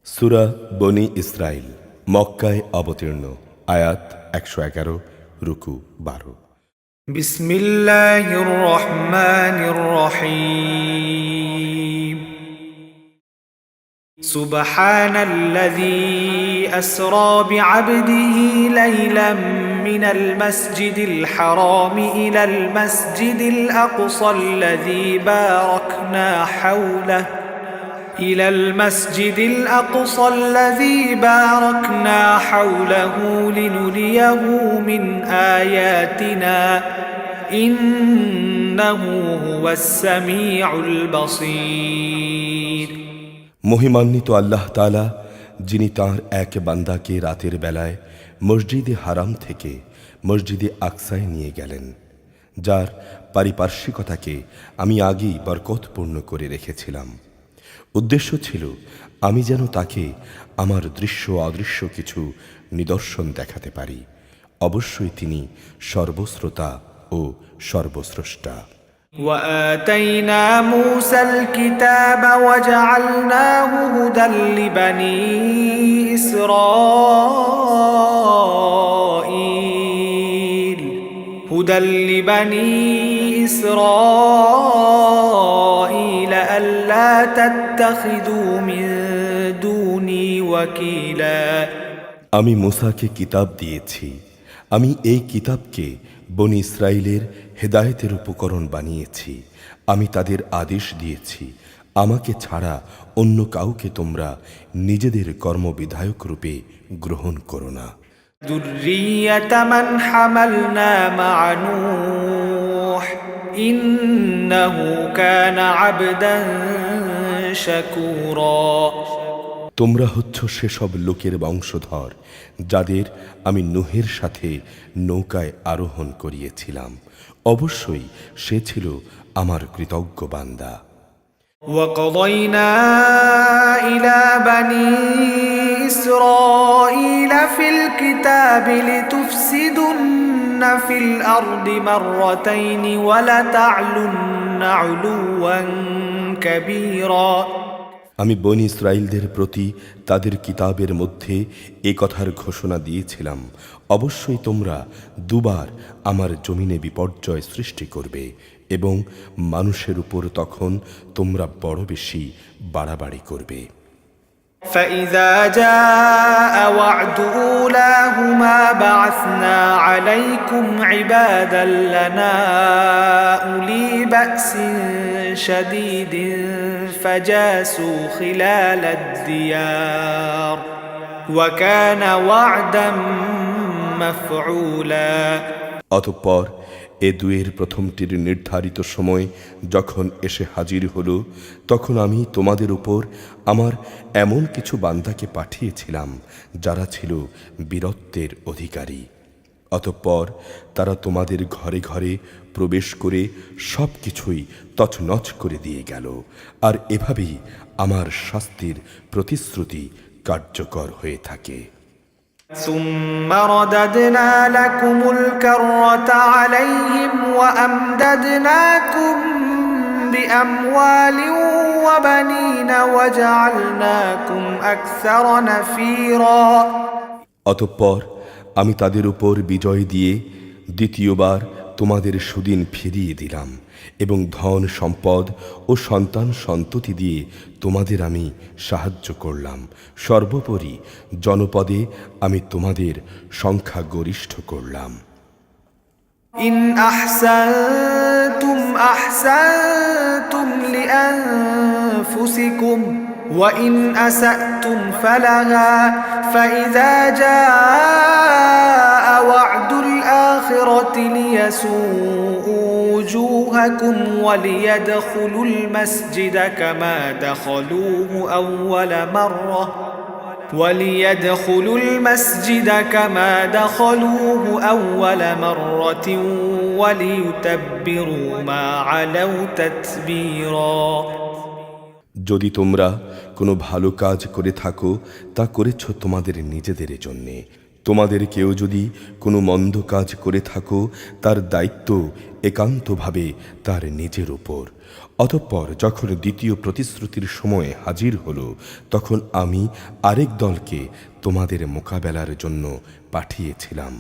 সূরা বনী ইসরাইল মক্কায় অবতীর্ণ। আয়াত ১১১, রুকু ১২। বিসমিল্লাহির রহমানির রহিম। সুবহানাল্লাযী আসরা বিআবদিহি লাইলাম মিনাল মাসজিদিল হারাম ইলাল মাসজিদিল আকসাল্লাযী বারাকনা হাওলাহু إلى المسجد الأقصى الذي باركنا حوله لنريه من آياتنا إنه هو السميع البصير। মহিমান্বিত আল্লাহ তাআলা, যিনি তাঁর এক বান্দাকে রাতের বেলায় মসজিদে হারাম থেকে মসজিদে আকসায় নিয়ে গেলেন, যার পারিপার্শ্বিকতাকে আমি আগেই বরকতপূর্ণ করে রেখেছিলাম। উদ্দেশ্য ছিল আমি যেন তাকে আমার দৃশ্য অদৃশ্য কিছু নিদর্শন দেখাতে পারি। অবশ্যই তিনি সর্বশ্রোতা ও সর্বস্রষ্টা। وآتينا موسى الكتاب وجعلناه هدى لبني إسرائيل ألا تتخذوا من دوني وكيلا। আমি মুসাকে কিতাব দিয়েছি। আমি এই কিতাবকে বনী ইসরাইলের হেদায়েতের উপকরণ বানিয়েছি। আমি তাদের আদেশ দিয়েছি, আমাকে ছাড়া অন্য কাউকে তোমরা নিজেদের কর্মবিধায়ক রূপে গ্রহণ করো না। ذرية من حملنا مع نوح إنه كان عبدا شكورا। তোমরা হচ্ছ সেসব লোকের বংশধর যাদের আমি নূহের সাথে নৌকায় আরোহণ করিয়েছিলাম। অবশ্যই সে ছিল আমার কৃতজ্ঞ বান্দা। وقضينا إلى بني إسرائيل في الكتاب لتفسدن في الأرض مرتين ولتعلن علوا كبيرا। আমি বনী ইসরাইলদের প্রতি তাদের কিতাবের মধ্যে এ কথার ঘোষণা দিয়েছিলাম, অবশ্যই তোমরা দুবার আমার জমিনে বিপর্যয় সৃষ্টি করবে এবং মানুষের উপর তখন তোমরা বড় বেশি বাড়াবাড়ি করবে। فإذا جاء وعد أولاهما بعثنا عليكم عبادا لنا أولي بأس شديد فجاسوا خلال الديار وكان وعدا مفعولا। অতঃপর এ দুয়ের প্রথমটির নির্ধারিত সময় যখন এসে হাজির হলো, তখন আমি তোমাদের উপর আমার এমন কিছু বান্দাকে পাঠিয়েছিলাম যারা ছিল বীরত্বের অধিকারী। অতঃপর তারা তোমাদের ঘরে ঘরে প্রবেশ করে সব কিছুই তছনছ করে দিয়ে গেল, আর এভাবেই আমার শাস্তির প্রতিশ্রুতি কার্যকর হয়ে থাকে। ثم رددنا لكم الكرة عليهم وأمددناكم بأموال وبنين وجعلناكم أكثر نفيرا। অতঃপর আমি তাদের উপর বিজয় দিয়ে দ্বিতীয়বার তোমাদের সুদিন ফিরিয়ে দিলাম এবং ধন সম্পদ ও সন্তান সন্ততি দিয়ে তোমাদের আমি সাহায্য করলাম। সর্বোপরি জনপদে আমি তোমাদের সংখ্যা গরিষ্ঠ করলাম। إن أحسنتم أحسنتم لأنفسكم وإن أسأتم فلها فإذا جاء وعد الآخرة ليسوءوا وجوهكم وليدخلوا المسجد كما دخلوه أول مرة وليتبروا ما علوا تتبيرا। যদি তোমরা কোনো ভালো কাজ করে থাকো তা করেছ তোমাদের নিজেদের জন্যে, তোমাদের কেউ যদি কোনো মন্দ কাজ করে থাকো, তার দায়িত্ব একান্তভাবে তার নিজের উপর। অতঃপর যখন দ্বিতীয় প্রতিশ্রুতির সময় হাজির হলো, তখন আমি আরেক দলকে তোমাদের মোকাবেলার জন্য পাঠিয়েছিলাম,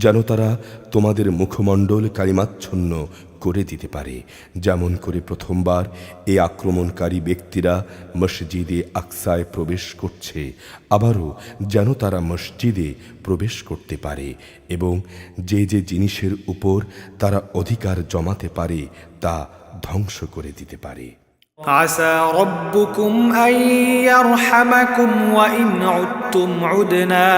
যেন তারা তোমাদের মুখমণ্ডল কালিমাচ্ছন্ন করে দিতে পারে, যেমন করে প্রথমবার এই আক্রমণকারী ব্যক্তিরা মসজিদে আকসায় প্রবেশ করছে, আবারও যেন তারা মসজিদে প্রবেশ করতে পারে এবং যে যে জিনিসের উপর তারা অধিকার জমাতে পারে তা ধ্বংস করে দিতে পারে। عسى ربكم أن يرحمكم وإن عدتم عدنا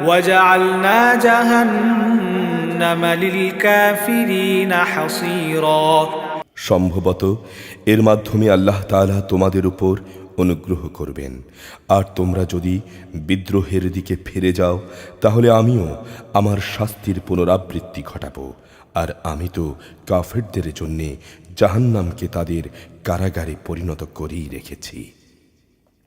وجعلنا جهنم للكافرين حصيرا। সম্ভবত এর মাধ্যমে আল্লাহ তাআলা তোমাদের উপর অনুগ্রহ করবেন, আর তোমরা যদি বিদ্রোহের দিকে ফিরে যাও তাহলে আমিও আমার শাস্তির পুনরাবৃত্তি ঘটাবো, আর আমি তো কাফেরদের জন্য জাহান্নামকে তাদের কারাগারে পরিণত করেই রেখেছি।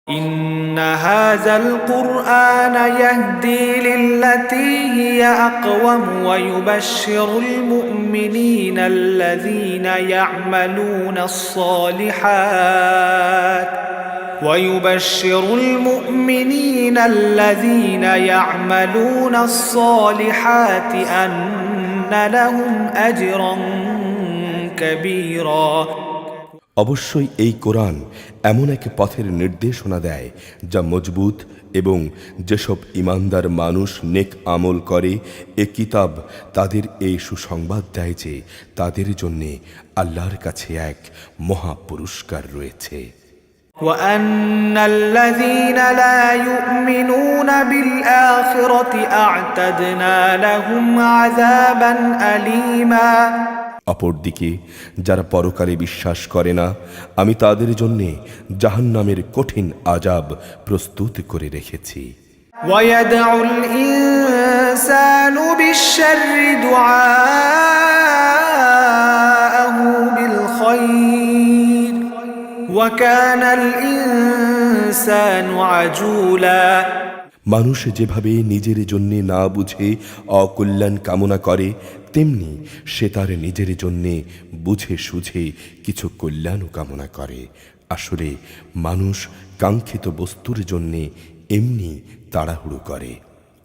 إن هذا القرآن يهدي للتي هي أقوم ويبشر المؤمنين الذين يعملون الصالحات أن لهم أجرا كبيرا। অবশ্যই এই কোরআন এমন এক পথের নির্দেশনা দেয় যা মজবুত, এবং যেসব ঈমানদার মানুষ নেক আমল করে এ কিতাব তাদের এই সুসংবাদ দেয় যে তাদের জন্য আল্লাহর কাছে এক মহা পুরস্কার রয়েছে। وأن الذين لا يؤمنون بالآخرة أعتدنا لهم عذابا أليما। অপরদিকে যারা পরকালে বিশ্বাস করে না, আমি তাদের জন্যে জাহান্নামের কঠিন আযাব প্রস্তুত করে রেখেছি। ويدع الإنسان بالشر دعاءه بالخير وكان الإنسان عجولا। মানুষ যেভাবে নিজের জন্যে না বুঝে অকল্যাণ কামনা করে, তেমনি সে তার নিজের জন্যে বুঝে সুঝে কিছু কল্যাণও কামনা করে। আসলে মানুষ কাঙ্ক্ষিত বস্তুর জন্যে এমনি তাড়াহুড়ো করে।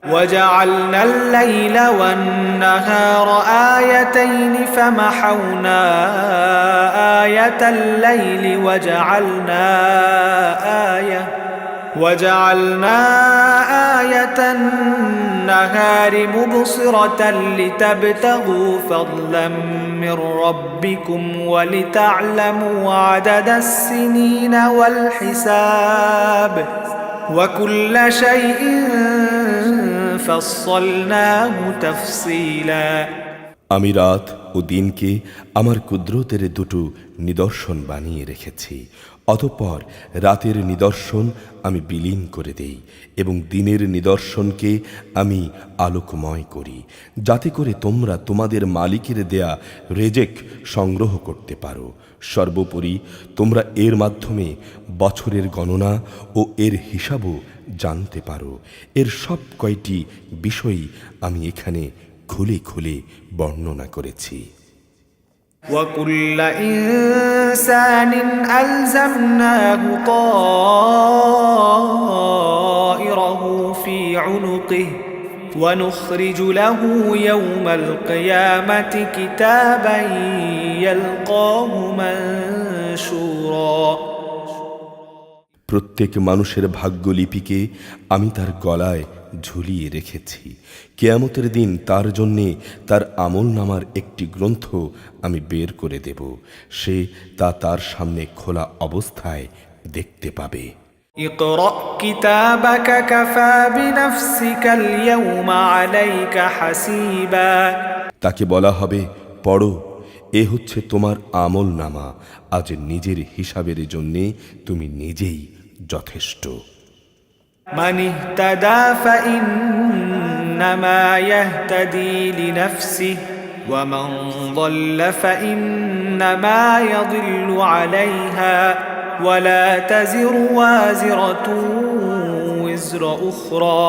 وجعلنا الليل والنهار آيتين فمحونا آية الليل وجعلنا آية النهار مبصرة لتبتغوا فضلا من ربكم ولتعلموا عدد السنين والحساب وكل شيء فصلناه تفصيلا। আমি রাত ও দিনকে আমার কুদরতের দুটো নিদর্শন বানিয়ে রেখেছি। অতঃপর রাতের নিদর্শন আমি বিলীন করে দেই এবং দিনের নিদর্শনকে আমি আলোকময় করি, যাতে করে তোমরা তোমাদের মালিকের দেয়া রেজেক সংগ্রহ করতে পারো। সর্বোপরি তোমরা এর মাধ্যমে বছরের গণনা ও এর হিসাবও জানতে পারো। এর সব কয়টি বিষয় আমি এখানে খুলে খুলে বর্ণনা করেছি। وكل إنسان ألزمناه طائره في عنقه ونخرج له يوم القيامة كتابا يلقاه منشورا। প্রত্যেক মানুষের ভাগ্যলিপিকে আমি তার গলায় ঝুলিয়ে রেখেছি। কিয়ামতের দিন তার জন্যে তার আমলনামার একটি গ্রন্থ আমি বের করে দেব। সে তা তার সামনে খোলা অবস্থায় দেখতে পাবে। اقرأ كتابك كفى بنفسك اليوم عليك حسيبا। তাকে বলা হবে, পড়ো, এ হচ্ছে তোমার আমলনামা, আজ নিজের হিসাবের জন্যে তুমি নিজেই যথেষ্ট। من اهتدى فإنما يهتدي لنفسه ومن ضل فإنما يضل عليها ولا تزر وازرة وزر أخرى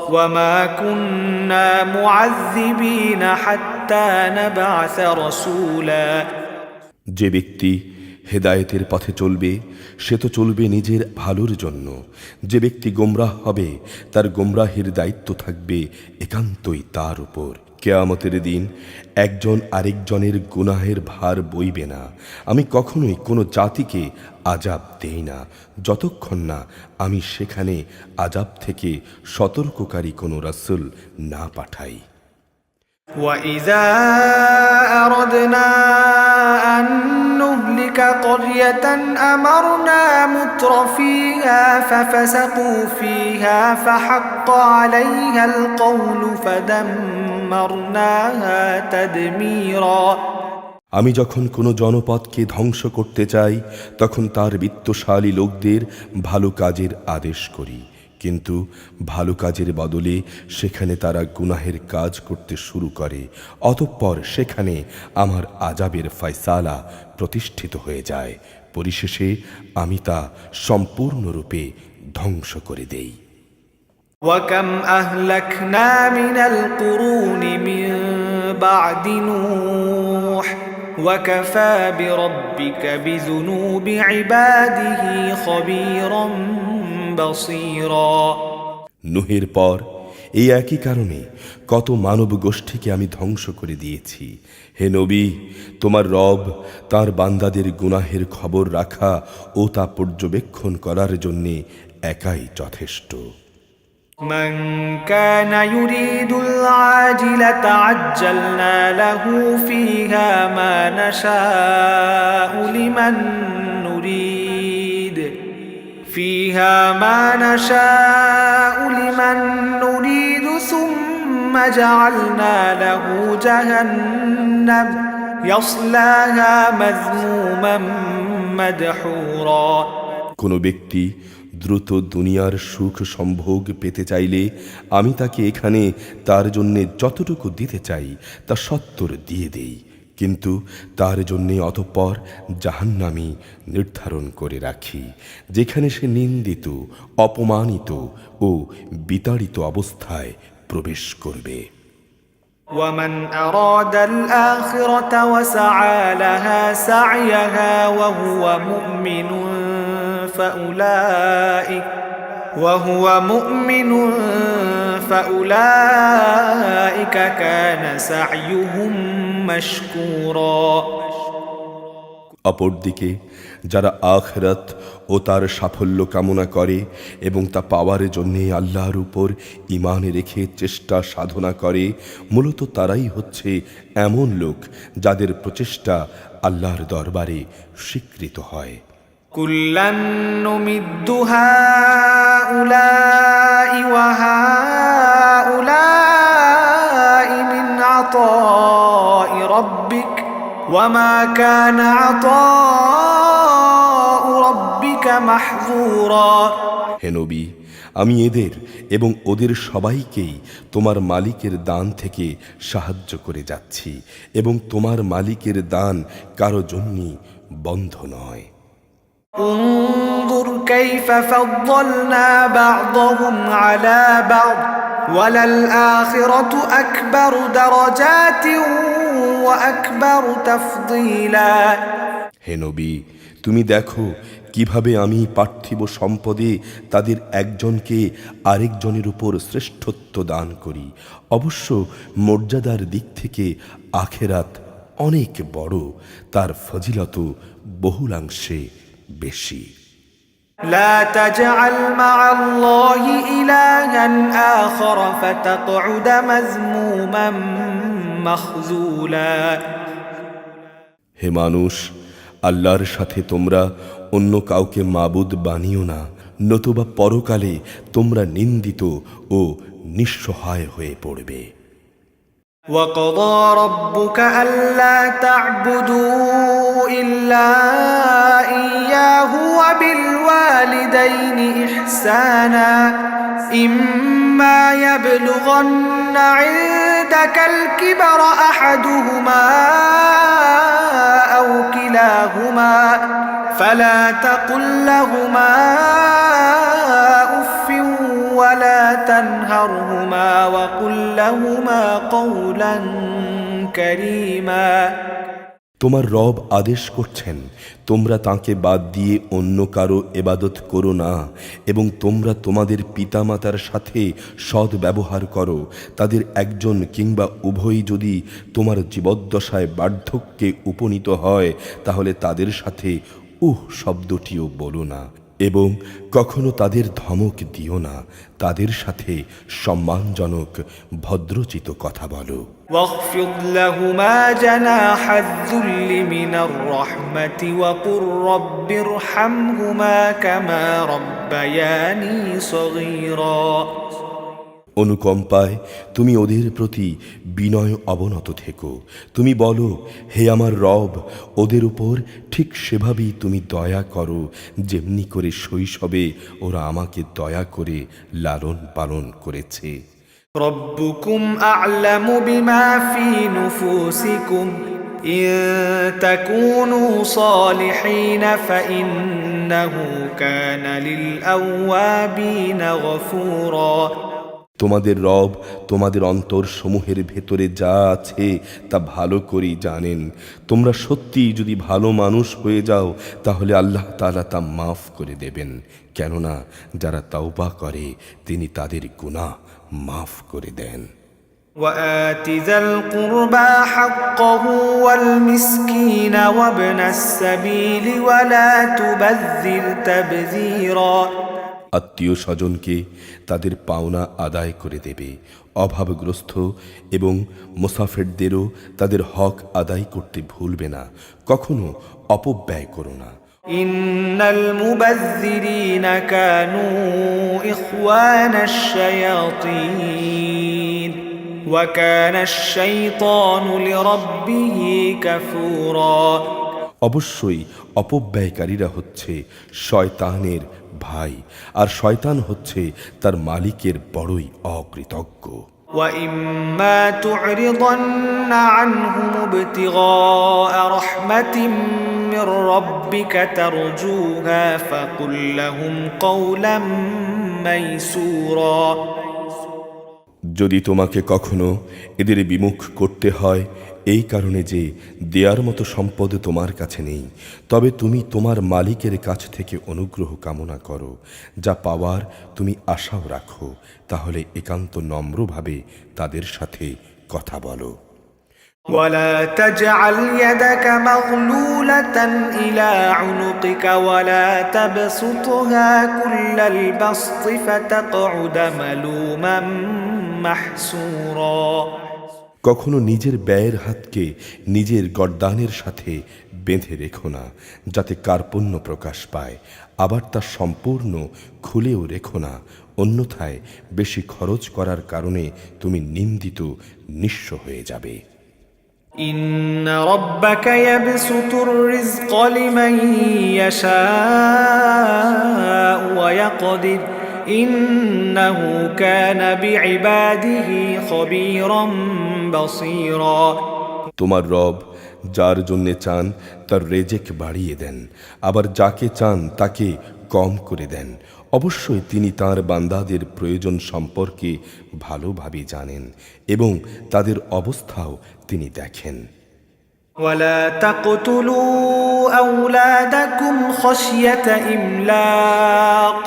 وما كنا معذبين حتى نبعث رسولا যে ব্যক্তি হেদায়েতের পথে চলবে সে তো চলবে নিজের ভালোর জন্য। যে ব্যক্তি গোমরাহ হবে তার গোমরাহের দায়িত্ব থাকবে একান্তই তার উপর। কিয়ামতের দিন একজন আরেকজনের গুনাহের ভার বইবে না। আমি কখনোই কোনো জাতিকে আযাব দেই না যতক্ষণ না আমি সেখানে আযাব থেকে সতর্ককারী কোনো রাসূল না পাঠাই। وإذا أردنا أن نهلك قرية أمرنا مترفيها ففسقوا فيها فحق عليها القول فدمرناها تدميرا আমি যখন কোনো জনপদকে ধ্বংস করতে চাই তখন তার বিত্তশালী লোকদের ভালো কাজের আদেশ করি, কিন্তু ভালো কাজের বদলে সেখানে তারা গুনাহের কাজ করতে শুরু করে। অতঃপর সেখানে আমার আযাবের ফয়সালা প্রতিষ্ঠিত হয়ে যায়। পরিশেষে আমি তা সম্পূর্ণরূপে ধ্বংস করে দেই। وكم أهلكنا من القرون من بعد نوح وكفى بربك بذنوب عباده خبيرا بصيرا নুহের পর এই একই কারণে কত মানব গোষ্ঠীকে আমি ধ্বংস করে দিয়েছি। হে নবী, তোমার রব তার বান্দাদের গুনাহের খবর রাখা ও তা পর্যবেক্ষণ করার জন্যে একাই যথেষ্ট। من كان يريد العاجلة عجلنا له فيها ما نشاء لمن نريد ثم جعلنا له جهنم يصلاها مذموما مدحورا কোনো ব্যক্তি দ্রুত দুনিয়ার সুখ সম্ভোগ পেতে চাইলে আমি তাকে এখানে তার জন্যে যতটুকু দিতে চাই তা সত্তর দিয়ে দেই, কিন্তু তার জন্যে অতঃপর জাহান্নামী নির্ধারণ করে রাখি, যেখানে সে নিন্দিত, অপমানিত ও বিতাড়িত অবস্থায় প্রবেশ করবে। ومن أراد الآخرة وسعى لها سعيها وهو مؤمن فأولئك كان سعيهم مشكورا অপরদিকে যারা আখিরাত ও তার সাফল্য কামনা করে এবং তা পাওয়ার জন্যে আল্লাহর উপর ঈমান রেখে চেষ্টা সাধনা করে, মূলত তারাই হচ্ছে এমন লোক যাদের প্রচেষ্টা আল্লাহর দরবারে স্বীকৃত হয়। كلا نمد هؤلاء وهؤلاء من عطاء ربك وما كان عطاء ربك محظورا হে নবী, আমি এদের এবং ওদের সবাইকেই তোমার মালিকের দান থেকে সাহায্য করে যাচ্ছি এবং তোমার মালিকের দান কারো জন্যই বন্ধ নয়। انظر كيف فضلنا بعضهم على بعض وللآخرة أكبر درجات وأكبر تفضيلا হে নবী, তুমি দেখো কিভাবে আমি পার্থিব সম্পদে তাদের একজনকে আরেকজনের উপর শ্রেষ্ঠত্ব দান করি। অবশ্য মর্যাদার দিক থেকে আখেরাত অনেক বড়, তার ফজিলত বহুলাংশে বেশি। لا تجعل مع الله إلها آخر فتقعد مذموما مخذولا হে মানুষ, আল্লাহর সাথে তোমরা অন্য কাউকে মাবুদ বানিও না, নতুবা পরকালে তোমরা নিন্দিত ও নিঃসহায় হয়ে পড়বে। وقضى ربك ألا تعبدوا إلا إياه وبالوالدين إحسانا إما يبلغن عندك الكبر أحدهما أو كلاهما فلا تقل لهما أف ولا تنهرهما وقل لهما قولا كريما তোমার রব আদেশ করছেন, তোমরা তাঁকে বাদ দিয়ে অন্য কারো এবাদত করো না এবং তোমরা তোমাদের পিতামাতার সাথে সৎ ব্যবহার করো। তাদের একজন কিংবা উভয়ই যদি তোমার জীবদ্দশায় বার্ধক্যে উপনীত হয়, তাহলে তাদের সাথে শব্দটিও বলো না এবং কখনো তাদের ধমক দিও না। তাদের সাথে সম্মানজনক ভদ্রচিত কথা বলো। واخفض لهما جناح الذل من الرحمة وقل رب ارحمهما كما ربياني صغيرا অনুকম্পায় তুমি ওদের প্রতি বিনয় অবনত থেকো। তুমি বলো, হে আমার রব, ওদের উপর ঠিক সেভাবেই তুমি দয়া করো যেমনি করে শৈশবে ওরা আমাকে দয়া করে লালন পালন করেছে। ربكم أعلم بما في نفوسكم إن تكونوا صالحين فإنه كان للأوابين غفورا তোমাদের রব তোমাদের অন্তর সমূহের ভেতরে যা আছে তা ভালো করেই জানেন। তোমরা সত্যি যদি ভালো মানুষ হয়ে যাও, তাহলে আল্লাহ তাআলা তা মাফ করে দেবেন, কেননা যারা তাওবা করে তিনি তাদের গুনাহ মাফ করে দেন। وآت ذا القربى حقه والمسكين وابن السبيل ولا تبذر تبذيرا আত্মীয় স্বজনকে তাদের পাওনা আদায় করে দেবে। অভাবগ্রস্ত এবং মুসাফিরদেরও তাদের হক আদায় করতে ভুলবে না, কখনো অপব্যয় করো না। ইন্নাল মুবাযযিরিনা কানু ইখওয়ানাশ শায়াতিন ওয়া কানাশ শাইতানু লিরাব্বিহি কাফুরা অবশ্যই অপব্যয়কারীরা হচ্ছে শয়তানের ভাই, আর শয়তান হচ্ছে তার মালিকের বড়ই অকৃতজ্ঞ। وَإِمَّا تُعْرِضَنَّ عَنْهُمُ ابْتِغَاءَ رَحْمَةٍ مِّن رَّبِّكَ تَرْجُوهَا فَقُل لَّهُمْ قَوْلًا مَّيْسُورًا যদি তোমাকে কখনো এদের বিমুখ করতে হয় এই কারণে যে দেয়ার মতো সম্পদ তোমার কাছে নেই, তবে তুমি তোমার মালিকের কাছ থেকে অনুগ্রহ কামনা করো, যা পাওয়ার তুমি আশাও রাখো, তাহলে একান্ত নম্রভাবে তাদের সাথে কথা বলো। ولا تجعل يدك مغلولة إلى عنقك ولا تبسطها كل البسط فتقعد ملوما محسورا কখনো নিজের ব্যয়ের হাতকে নিজের গর্দানের সাথে বেঁধে রেখো না, যাতে কার্পণ্য প্রকাশ পায়, আবার তা সম্পূর্ণ খুলেও রেখো না, অন্যথায় বেশি খরচ করার কারণে তুমি নিন্দিত নিঃস্ব হয়ে যাবে। إن ربك يبسط الرزق لمن يشاء ويقدر إنه كان بعباده خبيرا بصيرا তোমার রব যার জন্যে চান তার রেজেক বাড়িয়ে দেন, আবার যাকে চান তাকে কম করে দেন। অবশ্যই তিনি তার বান্দাদের প্রয়োজন সম্পর্কে ভালোভাবে জানেন এবং তাদের অবস্থাও তিনি দেখেন। ولا تقتلوا أولادكم خشية إملاق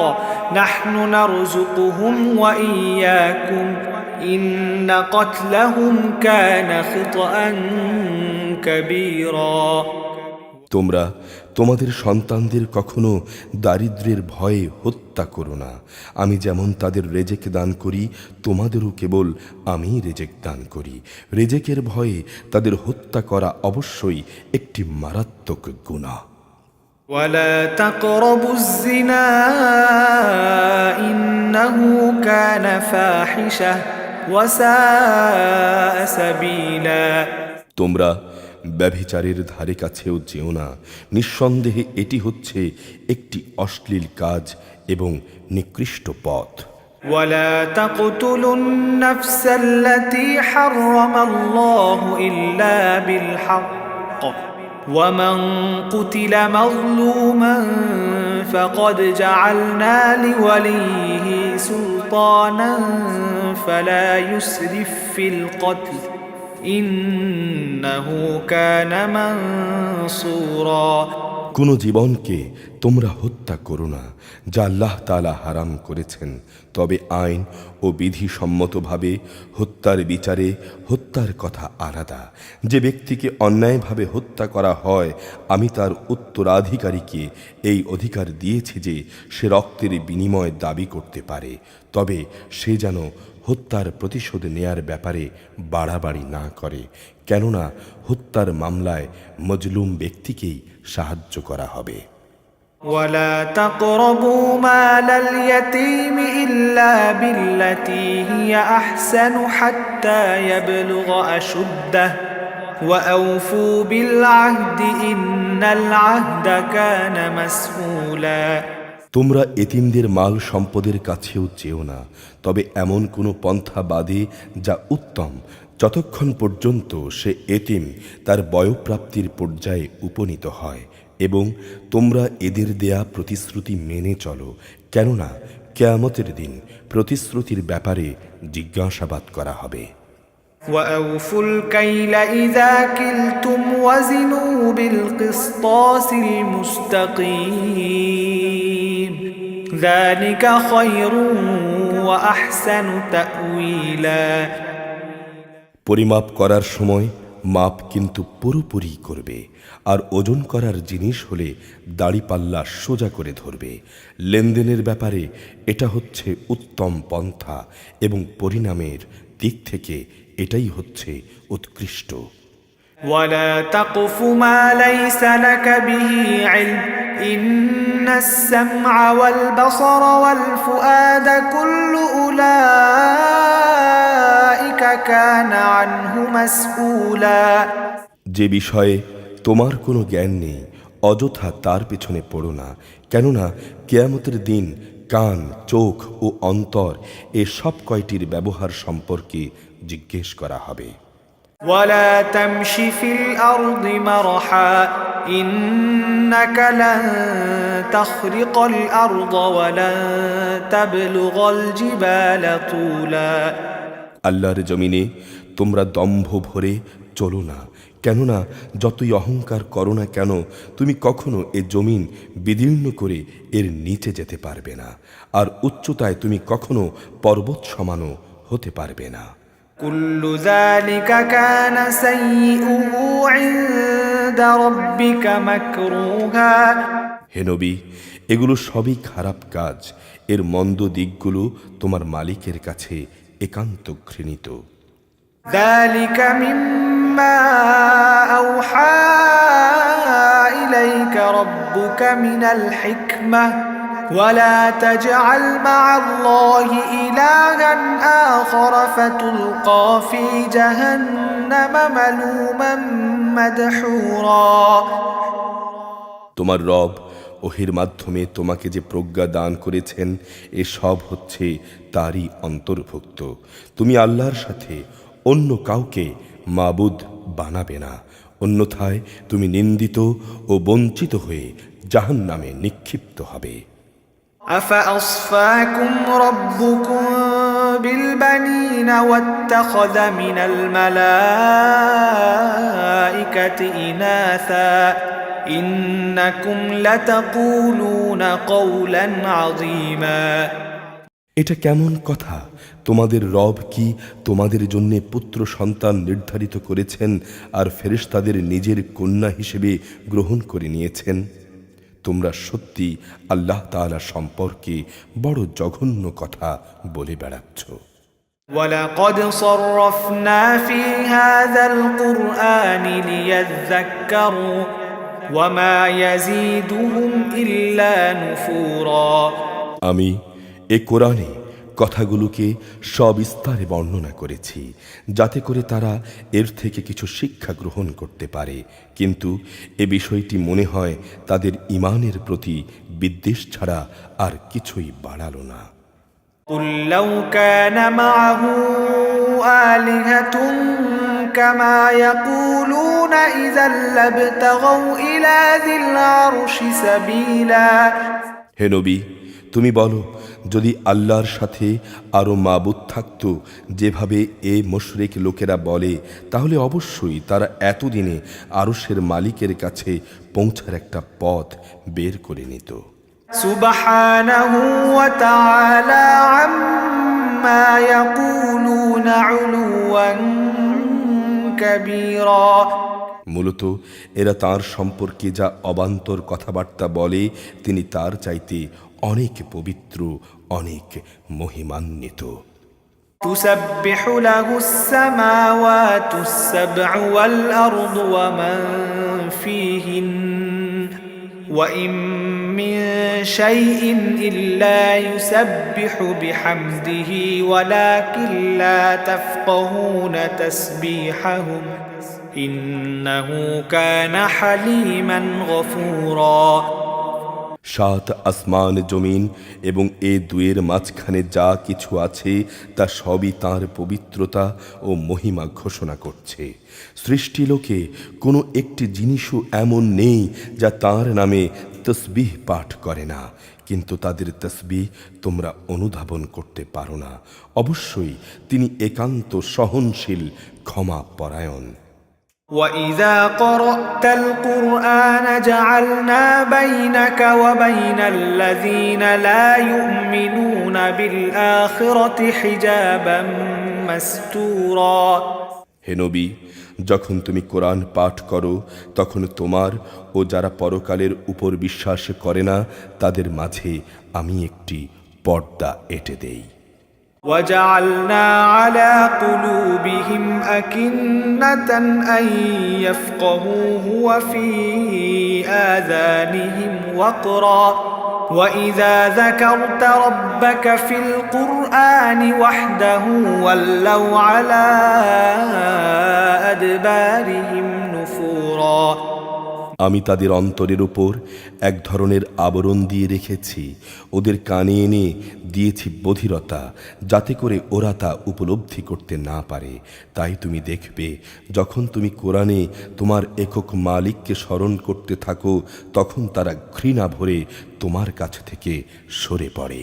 نحن نرزقهم وإياكم إن قتلهم كان خطأ كبيرا তোমরা তোমাদের সন্তানদের কখনো দারিদ্র্যের ভয়ে হত্যা করো না। আমি যেমন তাদের রেজেক দান করি, তোমাদেরও কেবল আমি রেজেক দান করি। রেজেকের ভয়ে তাদের হত্যা করা অবশ্যই একটি মারাত্মক গুনাহ। ولا تقربوا الزنا إنه كان فاحشة وساء سبيلا তোমরা ব্যভিচারের ধারে কাছেও যেও না, নিঃসন্দেহে এটি হচ্ছে একটি অশ্লীল কাজ এবং নিকৃষ্ট পথ। ولا تقتلوا النفس التي حرم الله إلا بالحق ومن قتل مظلوما فقد جعلنا لوليه سلطانا سلطانا فلا يسرف في القتل إنه كان منصورا কোনো জীবনকে তোমরা হত্যা করো না যা আল্লাহ তাআলা হারাম করেছেন, তবে আইন ও বিধি সম্মতভাবে হত্যার বিচারে হত্যার কথা আলাদা। যে ব্যক্তিকে অন্যায়ভাবে হত্যা করা হয়, আমি তার উত্তরাধিকারীকে এই অধিকার দিয়েছি যে সে রক্তের বিনিময় দাবি করতে পারে, তবে সে যেন হত্যার প্রতিশোধ নেয়ার ব্যাপারে বাড়াবাড়ি না করে, কেননা হত্যার মামলায় মজলুম ব্যক্তিকেই সাহায্য করা হবে। ولا تقربوا مال اليتيم إلا بالتي هي أحسن حتى يبلغ أشده وأوفوا بالعهد إن العهد كان مسؤولا তোমরা এতিমদের মাল সম্পদের কাছেও যেও না, তবে এমন কোনো পন্থা বাদে যা উত্তম, যতক্ষণ পর্যন্ত সে এতিম তার বয়ঃপ্রাপ্তির পর্যায়ে উপনীত হয়, এবং তোমরা এদের দেয়া প্রতিশ্রুতি মেনে চলো, কেননা কিয়ামতের দিন প্রতিশ্রুতির ব্যাপারে জিজ্ঞাসাবাদ করা হবে। وأوفوا الكيل إذا كلتم وزنوا بالقسطاس المستقيم ذلك خير وأحسن تأويلا পরিমাপ করার সময় মাপ কিন্তু পুরোপুরি করবে, আর ওজন করার জিনিস হলে দাড়িপাল্লা সোজা করে ধরবে। লেনদেনের ব্যাপারে এটা হচ্ছে উত্তম পন্থা, এবং পরিণামের দিক থেকে এটাই হচ্ছে উৎকৃষ্ট। ولا تقف ما ليس لك به علم إن السمع والبصر والفؤاد كل أولئك كان عنه مسؤولا যে বিষয়ে তোমার কোনো জ্ঞান নেই, অযথা তার পেছনে পড়ো না, কেননা কিয়ামতের দিন কান, চোখ ও অন্তর এ সব কয়টির ব্যবহার সম্পর্কে জিজ্ঞেস করা হবে। ولا تمش في الأرض مرحا إنك لن تخرق الأرض ولن تبلغ الجبال طولا আল্লাহর জমিনে তোমরা দম্ভ ভরে চলো না, কেননা যতই অহংকার করো না কেন তুমি কখনো এ জমিন বিদীর্ণ করে এর নিচে যেতে পারবে না, আর উচ্চতায় তুমি কখনো পর্বত সমানও হতে পারবে না। كل ذلك كان سيئه عند ربك مكروها হে নবী, এগুলো সবই খারাপ কাজ, এর মন্দ দিকগুলো তোমার মালিকের কাছে একান্ত ঘৃণিত। ذلك مما أوحى إليك ربك من الحكمة ولا تجعل مع الله إلها آخر فتلقى في جهنم ملوما مدحورا তোমার রব ওহির মাধ্যমে তোমাকে যে প্রজ্ঞা দান করেছেন, এসব হচ্ছে তারই অন্তর্ভুক্ত। তুমি আল্লাহর সাথে অন্য কাউকে মাবুদ বানাবে না, অন্যথায় তুমি নিন্দিত ও বঞ্চিত হয়ে জাহান্নামে নিক্ষিপ্ত হবে। أفأصفاكم ربكم بالبنين واتخذ من الملائكة إناثا إنكم لتقولون قولا عظيما এটা কেমন কথা? তোমাদের রব কি তোমাদের জন্য পুত্র সন্তান নির্ধারিত করেছেন আর ফেরেশতাদের নিজের কন্যা হিসেবে গ্রহণ করে নিয়েছেন? তোমরা সত্যি আল্লাহ তাআলা সম্পর্কে বড় জঘন্য কথা বলে বেড়াচ্ছ। ولقد صرفنا في هذا القرآن ليذكروا وما يزيدهم إلا نفورا আমি এ কোরআনে কথাগুলোকে সবিস্তারে বর্ণনা করেছি, যাতে করে তারা এর থেকে কিছু শিক্ষা গ্রহণ করতে পারে, কিন্তু এ বিষয়টি মনে হয় তাদের ঈমানের প্রতি বিদ্বেষ ছাড়া আর কিছুই বাড়ালো না। قل لو كان معه آلهة كما يقولون إذا لابتغوا إلى ذي العرش سبيلا হে নবী, তুমি বলো, যদি আল্লাহর সাথে আরও মাবুদ থাকত যেভাবে এ মুশরিক লোকেরা বলে, তাহলে অবশ্যই তারা এতদিনে আরশের মালিকের কাছে পৌঁছার একটা পথ বের করে নিত। সুবহানাহু ওয়া তাআলা আম্মা ইয়াকুলুনা উলুওয়ান কাবীরা। মূলত এরা তার সম্পর্কে যা অবান্তর কথাবার্তা বলে, তিনি তার চাইতে অনেক পবিত্র, অনেক মহিমান্বিত। তুসাব্বিহু লাহুস সামাওয়াতুস সাব'উ ওয়াল আরদু ওয়া মান ফীহিন ওয়া ইম মিন শাইইন ইল্লা ইউসাব্বিহু বিহামদিহি ওয়ালাকিন লা তাফকাহুনা তাসবিহাহুম ইন্নাহু কানা হালিমান গফুরা। সাত আসমান, জমিন এবং এ দুয়ের মাঝখানে যা কিছু আছে তা সবই তাঁর পবিত্রতা ও মহিমা ঘোষণা করছে। সৃষ্টিলোকে কোনো একটি জিনিসও এমন নেই যা তাঁর নামে তসবিহ পাঠ করে না, কিন্তু তাদের তসবিহ তোমরা অনুধাবন করতে পারো না। অবশ্যই তিনি একান্ত সহনশীল, ক্ষমা পরায়ণ। وَإِذَا قَرَأْتَ الْقُرْآنَ جَعَلْنَا بَيْنَكَ وَبَيْنَ الَّذِينَ لَا يُؤْمِنُونَ بِالْآخِرَةِ حِجَابًا مَسْتُورًا। হে নবী, যখন তুমি কোরআন পাঠ করো, তখন তোমার ও যারা পরকালের উপর বিশ্বাস করে না তাদের মাঝে আমি একটি পর্দা এঁটে দেই। وَجَعَلْنَا عَلَى قُلُوبِهِمْ أَكِنَّةً أَن يَفْقَهُوهُ وَفِي آذَانِهِمْ وَقْرًا وَإِذَا ذَكَرْتَ رَبَّكَ فِي الْقُرْآنِ وَحْدَهُ وَلَّوْا عَلَى أَدْبَارِهِمْ نُفُورًا। আমি তাদের অন্তরের উপর এক ধরনের আবরণ দিয়ে রেখেছি, ওদের কানে এনে দিয়েছি বধিরতা, যাতে করে ওরা তা উপলব্ধি করতে না পারে। তাই তুমি দেখবে, যখন তুমি কোরআনে তোমার একক মালিককে স্মরণ করতে থাকো, তখন তারা ঘৃণা ভরে তোমার কাছ থেকে সরে পড়ে।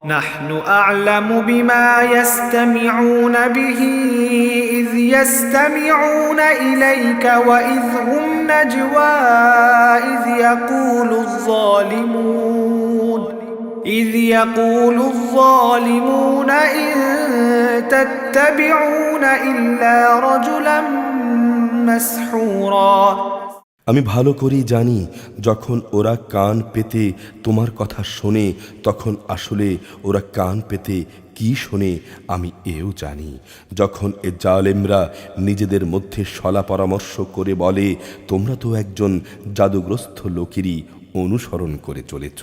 نحن أعلم بما يستمعون به إذ يستمعون إليك وإذ هم نجوى إذ يقول الظالمون إن تتبعون إلا رجلا مسحورا। আমি ভালো করেই জানি, যখন ওরা কান পেতে তোমার কথা শোনে, তখন আসলে ওরা কান পেতে কি শোনে আমি এও জানি। যখন এ জালেমরা নিজেদের মধ্যে সলা পরামর্শ করে বলে, তোমরা তো একজন জাদুগ্রস্ত লোকেরই অনুসরণ করে চলেছ।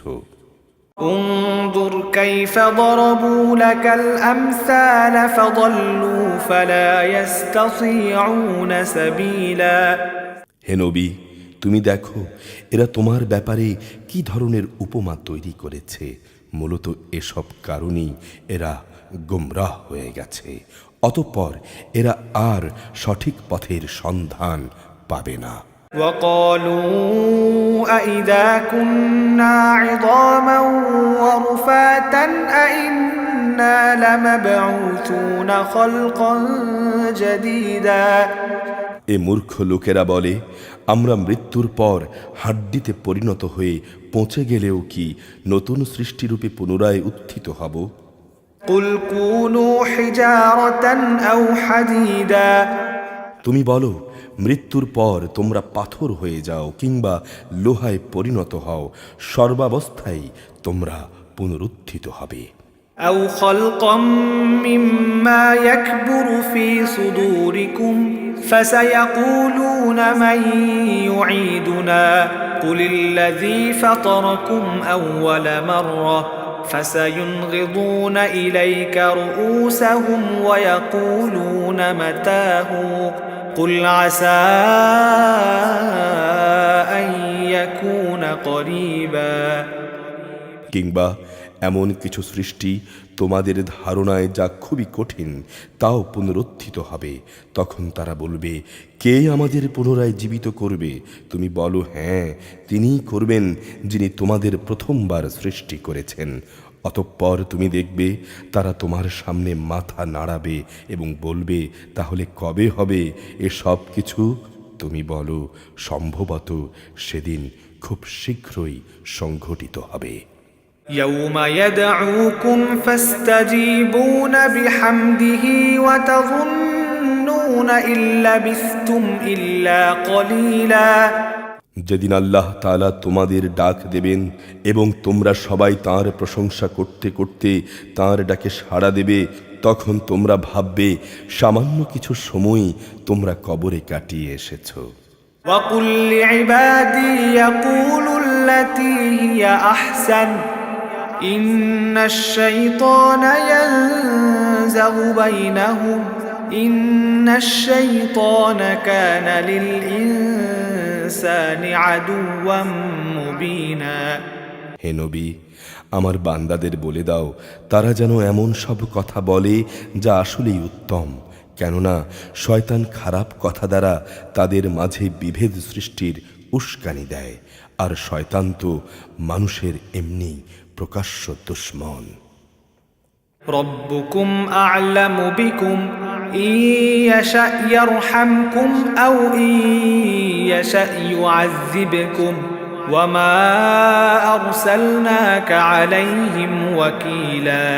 انظر كيف ضربوا لك الأمثال فضلوا فلا يستطيعون سبيلا। হে নবী, তুমি দেখো এরা তোমার ব্যাপারে কি ধরনের উপমা তৈরি করেছে। মূলত এসব কারণেই এরা গুমরাহ হয়ে গেছে, অতঃপর এরা আর সঠিক পথের সন্ধান পাবে না। وقالوا أئذا كنا عظاما ورفاتا أئنا لمبعوثون خلقا جديدا। এ মূর্খ লোকেরা বলে, আমরা মৃত্যুর পর হাড্ডিতে পরিণত হয়ে পৌঁছে গেলেও কি নতুন সৃষ্টিরূপে পুনরায় উত্থিত হব? قل كونوا حجارة أو حديدا। তুমি বলো, মৃত্যুর পর তোমরা পাথর হয়ে যাও কিংবা লোহায় পরিণত হও, সর্বাবস্থায় তোমরা পুনরুত্থিত হবে। أو خلقا مما يكبر في صدوركم فسيقولون من يعيدنا قل الذي فطركم أول مرة فسينغضون إليك رؤوسهم ويقولون متاه قل عسى أن يكون قريبا। কিংবা এমন কিছু সৃষ্টি তোমাদের ধারণায় যা খুবই কঠিন তাও পুনরুত্থিত হবে। তখন তারা বলবে, কে আমাদের পুনরায় জীবিত করবে? তুমি বলো, হ্যাঁ, তিনিই করবেন, যিনি তোমাদের প্রথমবার সৃষ্টি করেছেন। অতঃপর তুমি দেখবে তারা তোমার সামনে মাথা নাড়াবে এবং বলবে, তাহলে কবে হবে এসব কিছু? তুমি বলো, সম্ভবত সেদিন খুব শীঘ্রই সংঘটিত হবে। يوم يدعوكم فاستجيبون بحمده وتظنون إن لبثتم إلا قليلا। যেদিন আল্লাহ তাআলা তোমাদের ডাক দেবেন এবং তোমরা সবাই তাঁর প্রশংসা করতে করতে তাঁর ডাকে সাড়া দেবে, তখন তোমরা ভাববে সামান্য কিছু সময় তোমরা কবরে কাটিয়ে এসেছো। وقل لعبادي يقولوا التي هي أحسن إن الشيطان ينزغ بينهم إن الشيطان كان للإنسان عدوا مبينا। হে নবী, আমার বান্দাদের বলে দাও তারা যেন এমন সব কথা বলে যা আসলেই উত্তম, কেননা শয়তান খারাপ কথা দ্বারা তাদের মাঝে বিভেদ সৃষ্টির উস্কানি দেয়, আর শয়তান তো মানুষের এমনি প্রকাশ্য দুশমন। ربكم أعلم بكم إن يشأ يرحمكم أو إن يشأ يعذبكم وما أرسلناك عليهم وكيلا।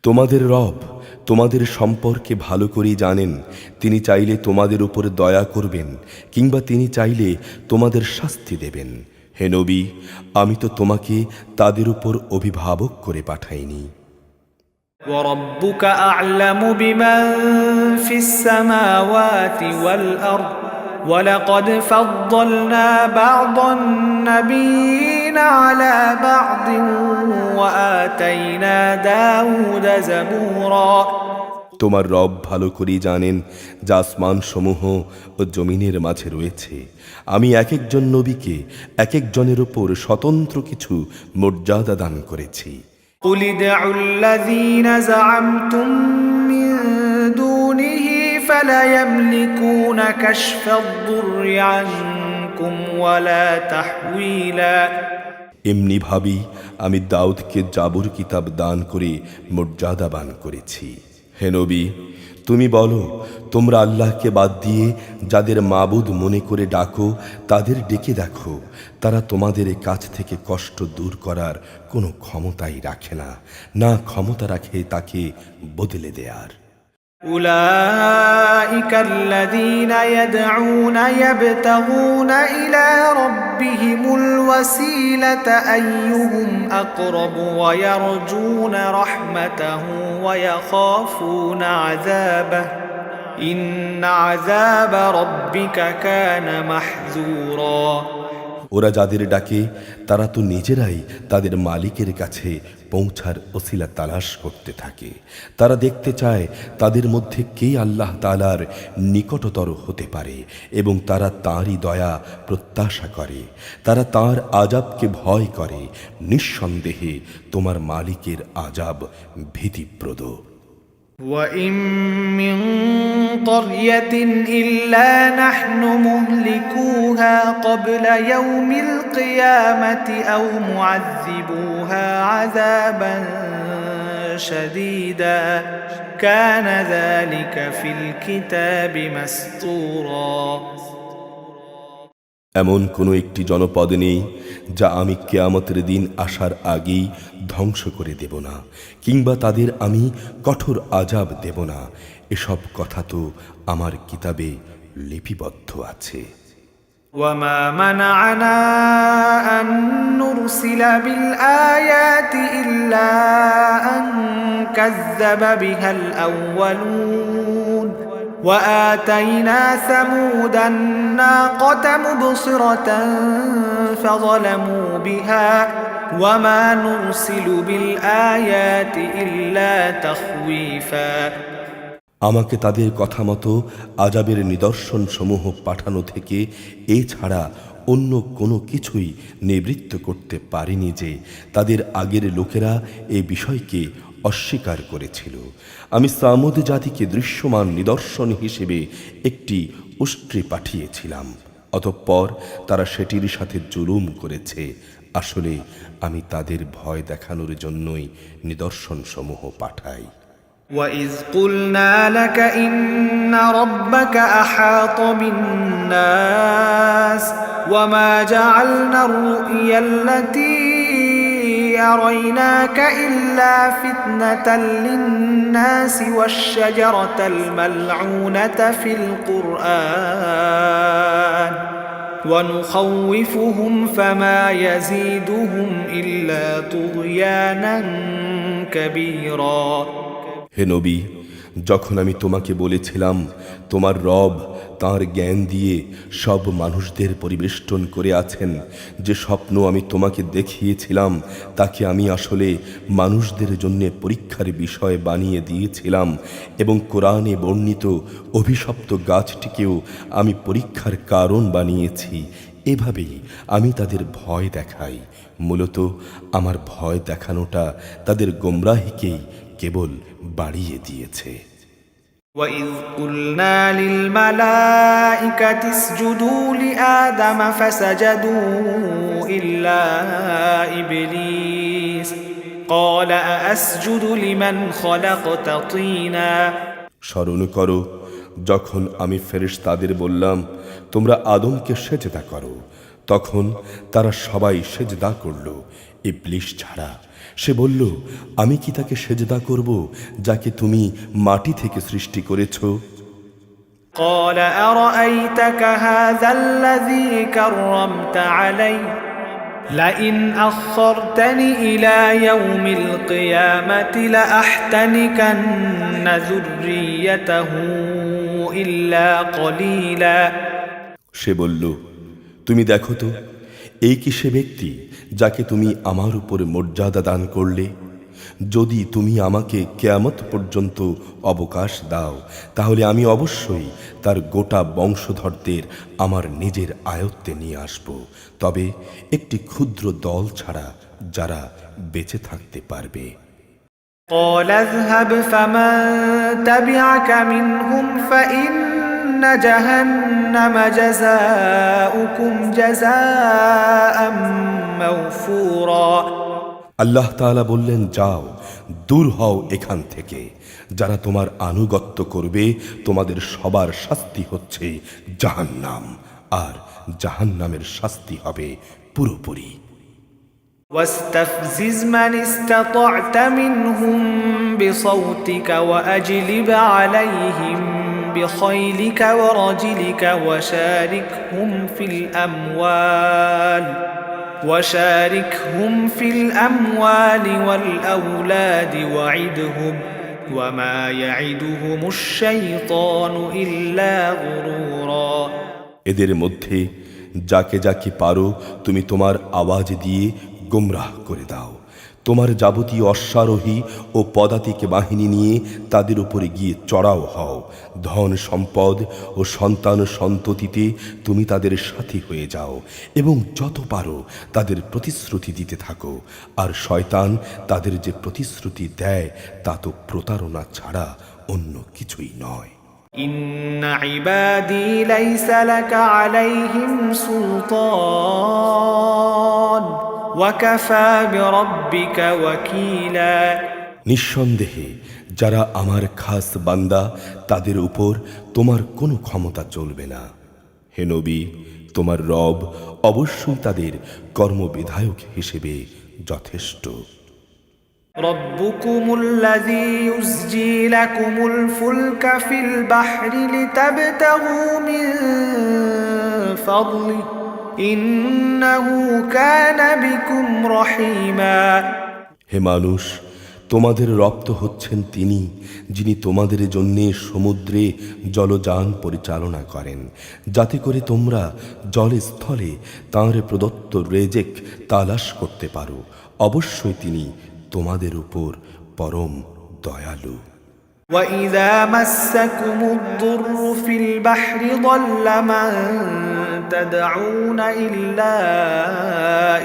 তোমাদের রব তোমাদের সম্পর্কে ভালো করেই জানেন। তিনি চাইলে তোমাদের উপর দয়া করবেন কিংবা তিনি চাইলে তোমাদের শাস্তি দেবেন। হে নবী, আমি তো তোমাকে তাদের উপর অভিভাবক করে পাঠাইনি। وربك أعلم بمن في السماوات والأرض ولقد فضلنا بعض النبيين على بعض وآتينا داود زبورا। তোমার রব ভালো করেই জানেন যা আসমান সমূহ ও জমিনের মাঝে রয়েছে। আমি এক একজন নবীকে এক একজনের উপর স্বতন্ত্র কিছু মর্যাদা দান করেছি। قل ادعوا الذين زعمتم من دونه فلا يملكون كشف الضر عنكم ولا تحويلا। এমনি ভাবি আমি দাউদকে জাবুর কিতাব দান করে মর্যাদাবান করেছি। হে নবী, তুমি বলো, তোমরা আল্লাহকে বাদ দিয়ে যাদের মাবুদ মনে করে ডাকো তাদের ডেকে দেখো, তারা তোমাদের কাছ থেকে কষ্ট দূর করার কোনো ক্ষমতাই রাখে না, না ক্ষমতা রাখে তাকে বদলে দেয়ার। أولئك الذين يدعون يبتغون إلى ربهم الوسيلة أيهم أقرب ويرجون رحمته ويخافون عذابه إن عذاب ربك كان محذورا। ওরা যাদের ডাকে তারা তো নিজেরাই তাদের মালিকের কাছে পৌঁছার ওসিলা তালাশ করতে থাকে। তারা দেখতে চায় তাদের মধ্যে কে আল্লাহ তাআলার নিকটতর হতে পারে এবং তারা তাঁরই দয়া প্রত্যাশা করে। তারা তাঁর আযাবকে ভয় করে। নিঃসন্দেহে তোমার মালিকের আযাব ভীতিপ্রদ। وإن من قرية إلا نحن مهلكوها قبل يوم القيامة أو معذبوها عذابا شديدا كان ذلك في الكتاب مسطورا। এমন কোনো একটি জনপদ নেই যা আমি কিয়ামতের দিন আসার আগেই ধ্বংস করে দেব না, কিংবা তাদের আমি কঠোর আযাব দেব না। এসব কথা তো আমার কিতাবে লিপিবদ্ধ আছে। وما منعنا أن نرسل بالآيات إلا أن كذب بها الأولون وآتينا ثمود الناقة مبصرة فظلموا بها وما نرسل بالآيات إلا تخويفا। আমাকে তাদের কথা মতো আযাবের নিদর্শন সমূহ পাঠানো থেকে এছাড়া অন্য কোনো কিছুই নিবৃত্ত করতে পারেনি যে তাদের আগের লোকেরা এই বিষয়কে অস্বীকার করেছিল। আমি সামুদ জাতিকে দৃশ্যমান নিদর্শন হিসেবে একটি উষ্ট্রি পাঠিয়েছিলাম, অতঃপর তারা সেটির সাথে জুলুম করেছে। আসলে আমি তাদের ভয় দেখানোর জন্যই নিদর্শনসমূহ পাঠাই। وَإِذْ قُلْنَا لَكَ إِنَّ رَبَّكَ أَحَاطَ بِالنَّاسِ وَمَا جَعَلْنَا الرُّؤْيَا الَّتِي أَرَيْنَاكَ إِلَّا فِتْنَةً لِلنَّاسِ وَالشَّجَرَةَ الْمَلْعُونَةَ فِي الْقُرْآنِ وَنُخَوِّفُهُمْ فَمَا يَزِيدُهُمْ إِلَّا طُغْيَانًا كَبِيرًا। হে নবী, যখন আমি তোমাকে বলেছিলাম তোমার রব তাঁর জ্ঞান দিয়ে সব মানুষদের পরিবেষ্টন করে আছেন, যে স্বপ্ন আমি তোমাকে দেখিয়েছিলাম তাকে আমি আসলে মানুষদের জন্য পরীক্ষার বিষয় বানিয়ে দিয়েছিলাম, এবং কোরআনে বর্ণিত অভিশপ্ত গাছটিকেও আমি পরীক্ষার কারণ বানিয়েছি। এভাবেই আমি তাদের ভয় দেখাই। মূলত আমার ভয় দেখানোটা তাদের গোমরাহিকেই কেবল বাড়িয়ে দিয়েছে। وَإِذْ قُلْنَا لِلْمَلَائِكَةِ اسْجُدُوا لِآدَمَ فَسَجَدُوا إِلَّا إِبْلِيسَ قَالَ أَأَسْجُدُ لِمَنْ خَلَقْتَ طِينًا। স্মরণ করো যখন আমি ফেরেশতাদের বললাম তোমরা আদমকে সেজদা করো, তখন তারা সবাই সেজদা করল ইবলিস ছাড়া। সে বলল, আমি কি তাকে সেজদা করব যাকে তুমি মাটি থেকে সৃষ্টি করেছ? قَالَ أَرَأَيْتَكَ هَذَا الَّذِي كَرَّمْتَ عَلَيَّ لَئِنْ أَخَّرْتَنِي إِلَى يَوْمِ الْقِيَامَةِ لَأَحْتَنِكَنَّ ذُرِّيَّتَهُ إِلَّا قَلِيلًا। সে বলল, তুমি দেখো তো, এই কি সে ব্যক্তি যাকে তুমি আমার উপরে মর্যাদা দান করলে? যদি তুমি আমাকে কিয়ামত পর্যন্ত অবকাশ দাও, তাহলে আমি অবশ্যই তার গোটা বংশধরদের আমার নিজের আয়ত্তে নিয়ে আসব, তবে একটি ক্ষুদ্র দল ছাড়া যারা বেঁচে থাকতে পারবে। قَالَ اذْهَبْ فَمَن تَبِعَكَ مِنْهُمْ فَإِنَّ جَهَنَّمَ جَزَاؤُكُمْ جَزَاءً مَّوْفُورًا। আল্লাহ তাআলা বললেন, যাও, দূর হও এখান থেকে। যারা তোমার আনুগত্য করবে তোমাদের সবার শাস্তি হচ্ছে জাহান্নাম, আর জাহান্নামের শাস্তি হবে পুরোপুরি। واستفزز من استطعت منهم بصوتك وأجلب عليهم بخيلك ورجلك وشاركهم في الأموال والأولاد وعدهم وما يعدهم الشيطان إلا غرورا। এদের মধ্যে যাকে যাকে পারো তুমি তোমার আওয়াজ দিয়ে গোমরাহ করে দাও। তোমার যাবতীয় অশ্বারোহী ও পদাতিক বাহিনী নিয়ে তাদের উপরে গিয়ে চড়াও হও। ধন সম্পদ ও সন্তান সন্ততিতে তুমি তাদের সাথী হয়ে যাও এবং যত পারো তাদের প্রতিশ্রুতি দিতে থাকো। আর শয়তান তাদের যে প্রতিশ্রুতি দেয় তা তো প্রতারণা ছাড়া অন্য কিছুই নয়। إن عبادي ليس لك عليهم سلطان وكفى بربك وكيلا। নিঃসন্দেহে যারা আমার খাস বান্দা তাদের উপর তোমার কোনো ক্ষমতা চলবে না। হে নবী, তোমার রব অবশ্যই তাদের কর্মবিধায়ক হিসেবে যথেষ্ট। ربكم الذي يزجي لكم الفلك في البحر لتبتغوا من فضله إنه كان بكم رحيما। হে মানুষ, তোমাদের রব তো হচ্ছেন তিনি, যিনি তোমাদের জন্যে সমুদ্রে জলযান পরিচালনা করেন, যাতে করে তোমরা জলে স্থলে তাঁর প্রদত্ত রেজেক তালাশ করতে পারো। অবশ্যই তিনি তোমাদের উপর পরম দয়ালু। وَإِذَا مَسَّكُمُ الضُّرُّ فِي الْبَحْرِ ضَلَّ مَن تدعون إلا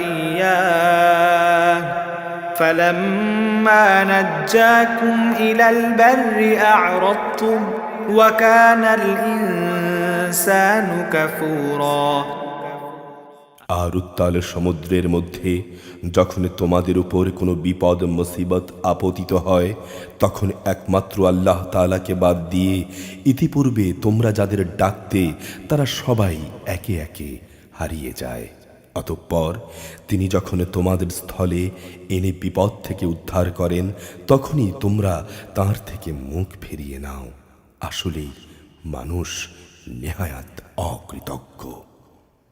إياه فلما نجاكم إلى البر أعرضتم وكان الإنسان كفورا আর উত্তাল সমুদ্রের মধ্যে যখন তোমাদের উপর কোনো বিপদ মুসিবত আপতিত হয় তখন একমাত্র আল্লাহ তাআলাকে বাদ দিয়ে ইতিপূর্বে তোমরা যাদের ডাকতে তারা সবাই একে একে হারিয়ে যায়। অতঃপর তিনি যখন তোমাদের স্থলে এনে বিপদ থেকে উদ্ধার করেন তখনই তোমরা তার থেকে মুখ ফিরিয়ে নাও। আসলেই মানুষ নেহায়াত অকৃতজ্ঞ।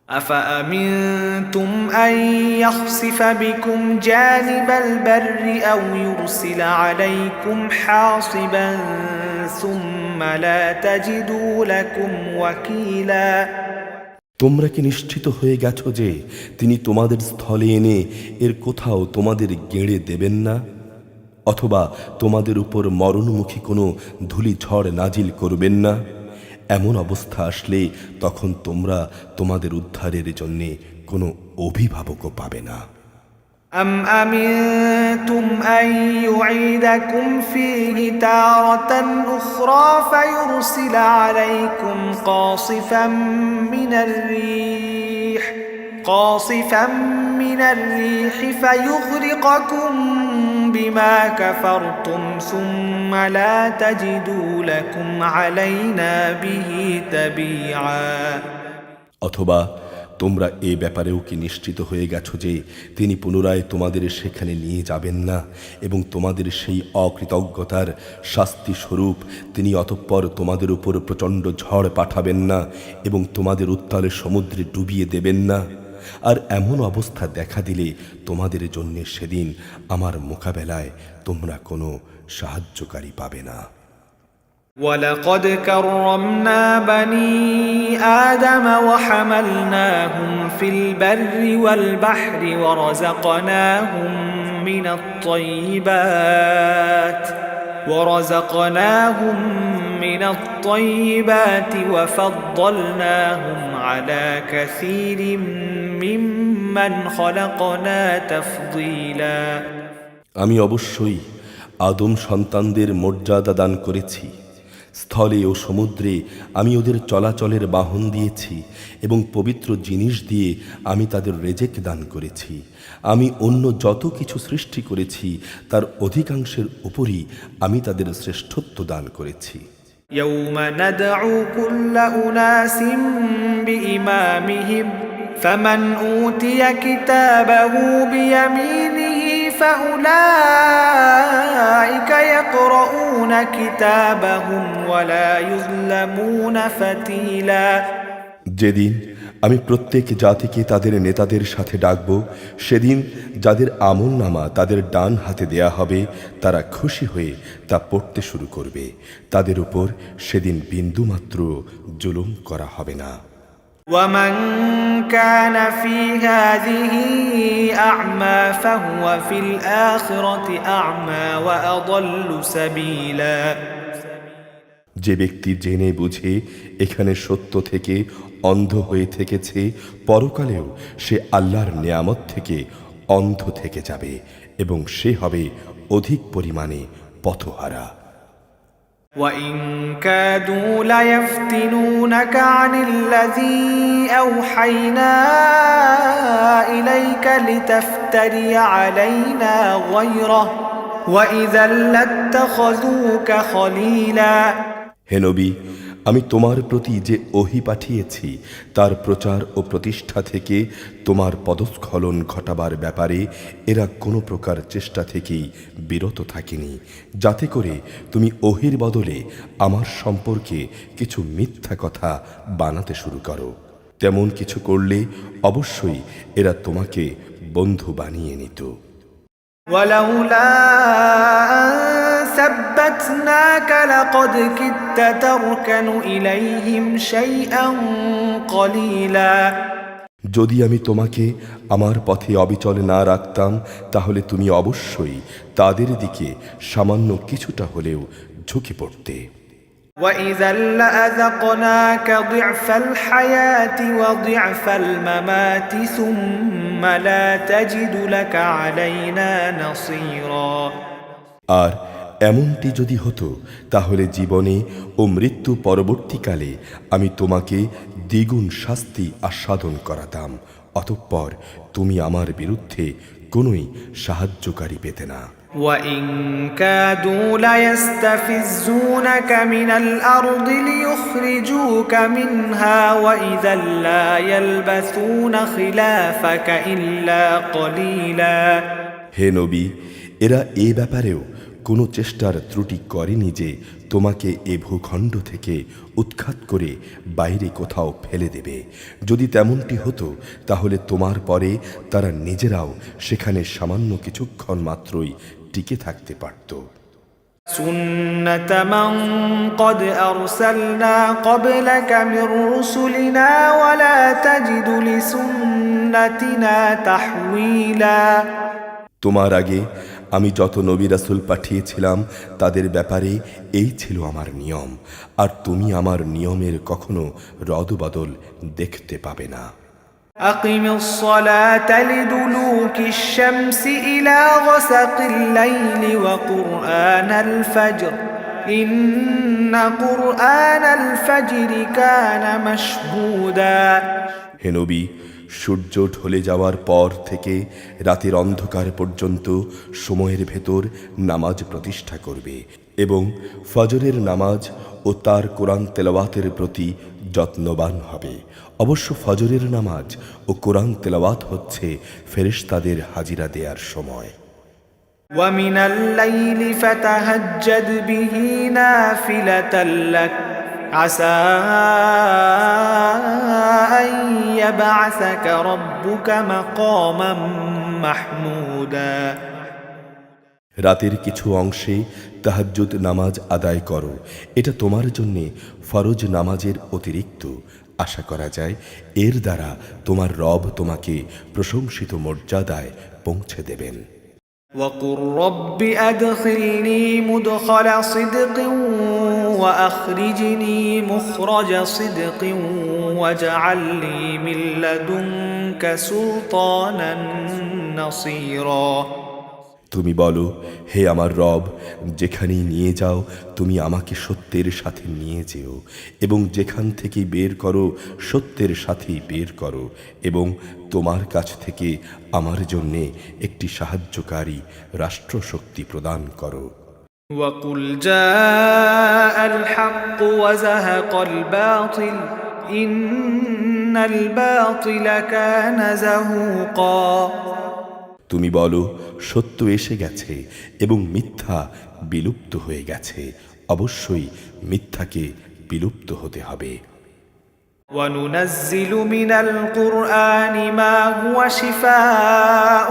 أفأمنتم أن يخسف بكم جانب البر أو يرسل عليكم حاصبا ثم لا تجدوا لكم وكيلا তোমরা কি নিশ্চিত হয়ে গেছো যে তিনি তোমাদের স্থলে এনে এর কোথাও তোমাদের গেঁড়ে দেবেন না, অথবা তোমাদের উপর মরণমুখী কোনো ধূলিঝড় নাজিল করবেন না? এমন অবস্থা আসলে তখন তোমরা তোমাদের উদ্ধারের জন্যে কোনো অভিভাবকও পাবে না। أم أمنتم أن يعيدكم فيه تارة أخرى فيرسل عليكم قاصفا من الريح فيغرقكم بما كفرتم ثم لا تجدوا لكم علينا به تبيعا অথবা তোমরা এ ব্যাপারেও কি নিশ্চিত হয়ে গেছো যে তিনি পুনরায় তোমাদের সেখানে নিয়ে যাবেন না এবং তোমাদের সেই অকৃতজ্ঞতার শাস্তি স্বরূপ তিনি অতঃপর তোমাদের উপর প্রচণ্ড ঝড় পাঠাবেন না এবং তোমাদের উত্তাল সমুদ্রে ডুবিয়ে দেবেন না? আর এমন অবস্থা দেখা দিলে তোমাদের জন্য সেদিন আমার মোকাবেলায় তোমরা কোনো সাহায্যকারী পাবে না। ولقد كرمنا بني آدم وحملناهم في البر والبحر ورزقناهم من الطيبات وفضلناهم على كثير ممن خلقنا تفضيلا আমি অবশ্যই আদম সন্তানদের মর্যাদা দান করেছি। স্থলে ও সমুদ্রে আমি ওদের চলাচলের বাহন দিয়েছি এবং পবিত্র জিনিস দিয়ে আমি তাদের রেজেক দান করেছি। আমি অন্য যত কিছু সৃষ্টি করেছি তার অধিকাংশের উপরই আমি তাদের শ্রেষ্ঠত্ব দান করেছি। يوم ندعو كل أناس بإمامهم فمن أوتي كتابه بيمينه فأولئك يقرؤون كتابهم ولا يظلمون فتيلا যেদিন আমি প্রত্যেক জাতিকে তাদের নেতাদের সাথে ডাকব, সেদিন যাদের আমলনামা তাদের ডান হাতে দেয়া হবে তারা খুশি হয়ে তা পড়তে শুরু করবে। তাদের উপর সেদিন বিন্দুমাত্র জুলুম করা হবে না। ومن كان في هذه أعمى فهو في الآخرة أعمى وأضل سبيلا যে ব্যক্তি জেনে বুঝে এখানে সত্য থেকে অন্ধ হয়ে থেকেছে, পরকালেও সে আল্লাহর নিয়ামত থেকে অন্ধ থেকে যাবে এবং সে হবে অধিক পরিমাণে পথহারা। وَإِن كَادُوا لَيَفْتِنُونَكَ عَنِ الَّذِي أَوْحَيْنَا إِلَيْكَ لِتَفْتَرِيَ عَلَيْنَا غَيْرَهُ وَإِذًا لَاتَّخَذُوكَ خَلِيلًا হে নবী, আমি তোমার প্রতি যে ওহী পাঠিয়েছি তার প্রচার ও প্রতিষ্ঠা থেকে তোমার পদস্খলন ঘটাবার ব্যাপারে এরা কোনো প্রকার চেষ্টা থেকেই বিরত থাকেনি, যাতে করে তুমি ওহীর বদলে আমার সম্পর্কে কিছু মিথ্যা কথা বানাতে শুরু করো। তেমন কিছু করলে অবশ্যই এরা তোমাকে বন্ধু বানিয়ে নিত। ولولا أن ثبتناك لقد كدت تركن إليهم شيئا قليلا যদি আমি তোমাকে আমার পথে অবিচল না রাখতাম তাহলে তুমি অবশ্যই তাদের দিকে সামান্য কিছুটা হলেও ঝুঁকে পড়তে। وإذا لأذقناك ضعف الحياة وضعف الممات ثم لا تجد لك علينا نصيرا আর এমনটি যদি হতো তাহলে জীবনে ও মৃত্যু পরবর্তীকালে আমি তোমাকে দ্বিগুণ শাস্তি আস্বাদন করাতাম, অতঃপর তুমি আমার বিরুদ্ধে কোনোই সাহায্যকারী পেতে না। وإن كادوا ليستفزونك من الأرض ليخرجوك منها وإذا لا يلبثون خلافك إلا قليلا হে নবী, এরা এ ব্যাপারেও কোনো চেষ্টার ত্রুটি করেনি যে তোমাকে এ ভূখণ্ড থেকে উৎখাত করে বাইরে কোথাও ফেলে দেবে। যদি তেমনটি হতো তাহলে তোমার পরে তারা নিজেরাও সেখানে সামান্য কিছুক্ষণ মাত্রই টিকে থাকতে পারত। سنة من قد أرسلنا قبلك من رسلنا ولا تجد لسنتنا تحويلا তোমার আগে আমি যত নবী রাসূল পাঠিয়েছিলাম তাদের ব্যাপারে এই ছিল আমার নিয়ম, আর তুমি আমার নিয়মের কখনো রদবদল দেখতে পাবে না। أقم الصلاة لدلوك الشمس إلى غسق الليل وقرآن الفجر إن قرآن الفجر كان مشهودا হে নবী, সূর্য ঢলে যাওয়ার পর থেকে রাতের অন্ধকার পর্যন্ত সময়ের ভেতর নামাজ প্রতিষ্ঠা করবে এবং ফজরের নামাজ ও তার কোরআন তেলাওয়াতের প্রতি যত্নবান হবে। অবশ্য ফজরের নামাজ ও কোরআন তেলাওয়াত হচ্ছে ফেরেশতাদের হাজিরা দেওয়ার সময়। ومن الليل فتهجد به نافلة لك عسى أن يبعثك ربك مقاما محمودا রাতের কিছু অংশে তাহাজ্জুদ নামাজ আদায় করো, এটা তোমার জন্যে ফরজ নামাজের অতিরিক্ত। আশা করা যায় এর দ্বারা তোমার রব তোমাকে প্রশংসিত মর্যাদায় পৌঁছে দেবেন। وقل رب أدخلني مدخل صدق وأخرجني مخرج صدق واجعل لي من لدنك سلطانا نصيرا তুমি বলো, হে আমার রব, যেখানেই নিয়ে যাও তুমি আমাকে সত্যের সাথে নিয়ে যেও, এবং যেখান থেকে বের করো সত্যের সাথেই বের করো, এবং তোমার কাছ থেকে আমার জন্যে একটি সাহায্যকারী রাষ্ট্রশক্তি প্রদান করো। وقل جاء الحق وزهق الباطل إن الباطل كان زهوقا তুমি বলো, সত্য এসে গেছে এবং মিথ্যা বিলুপ্ত হয়ে গেছে, অবশ্যই মিথ্যাকে বিলুপ্ত হতে হবে। وننزل من القرآن ما هو شفاء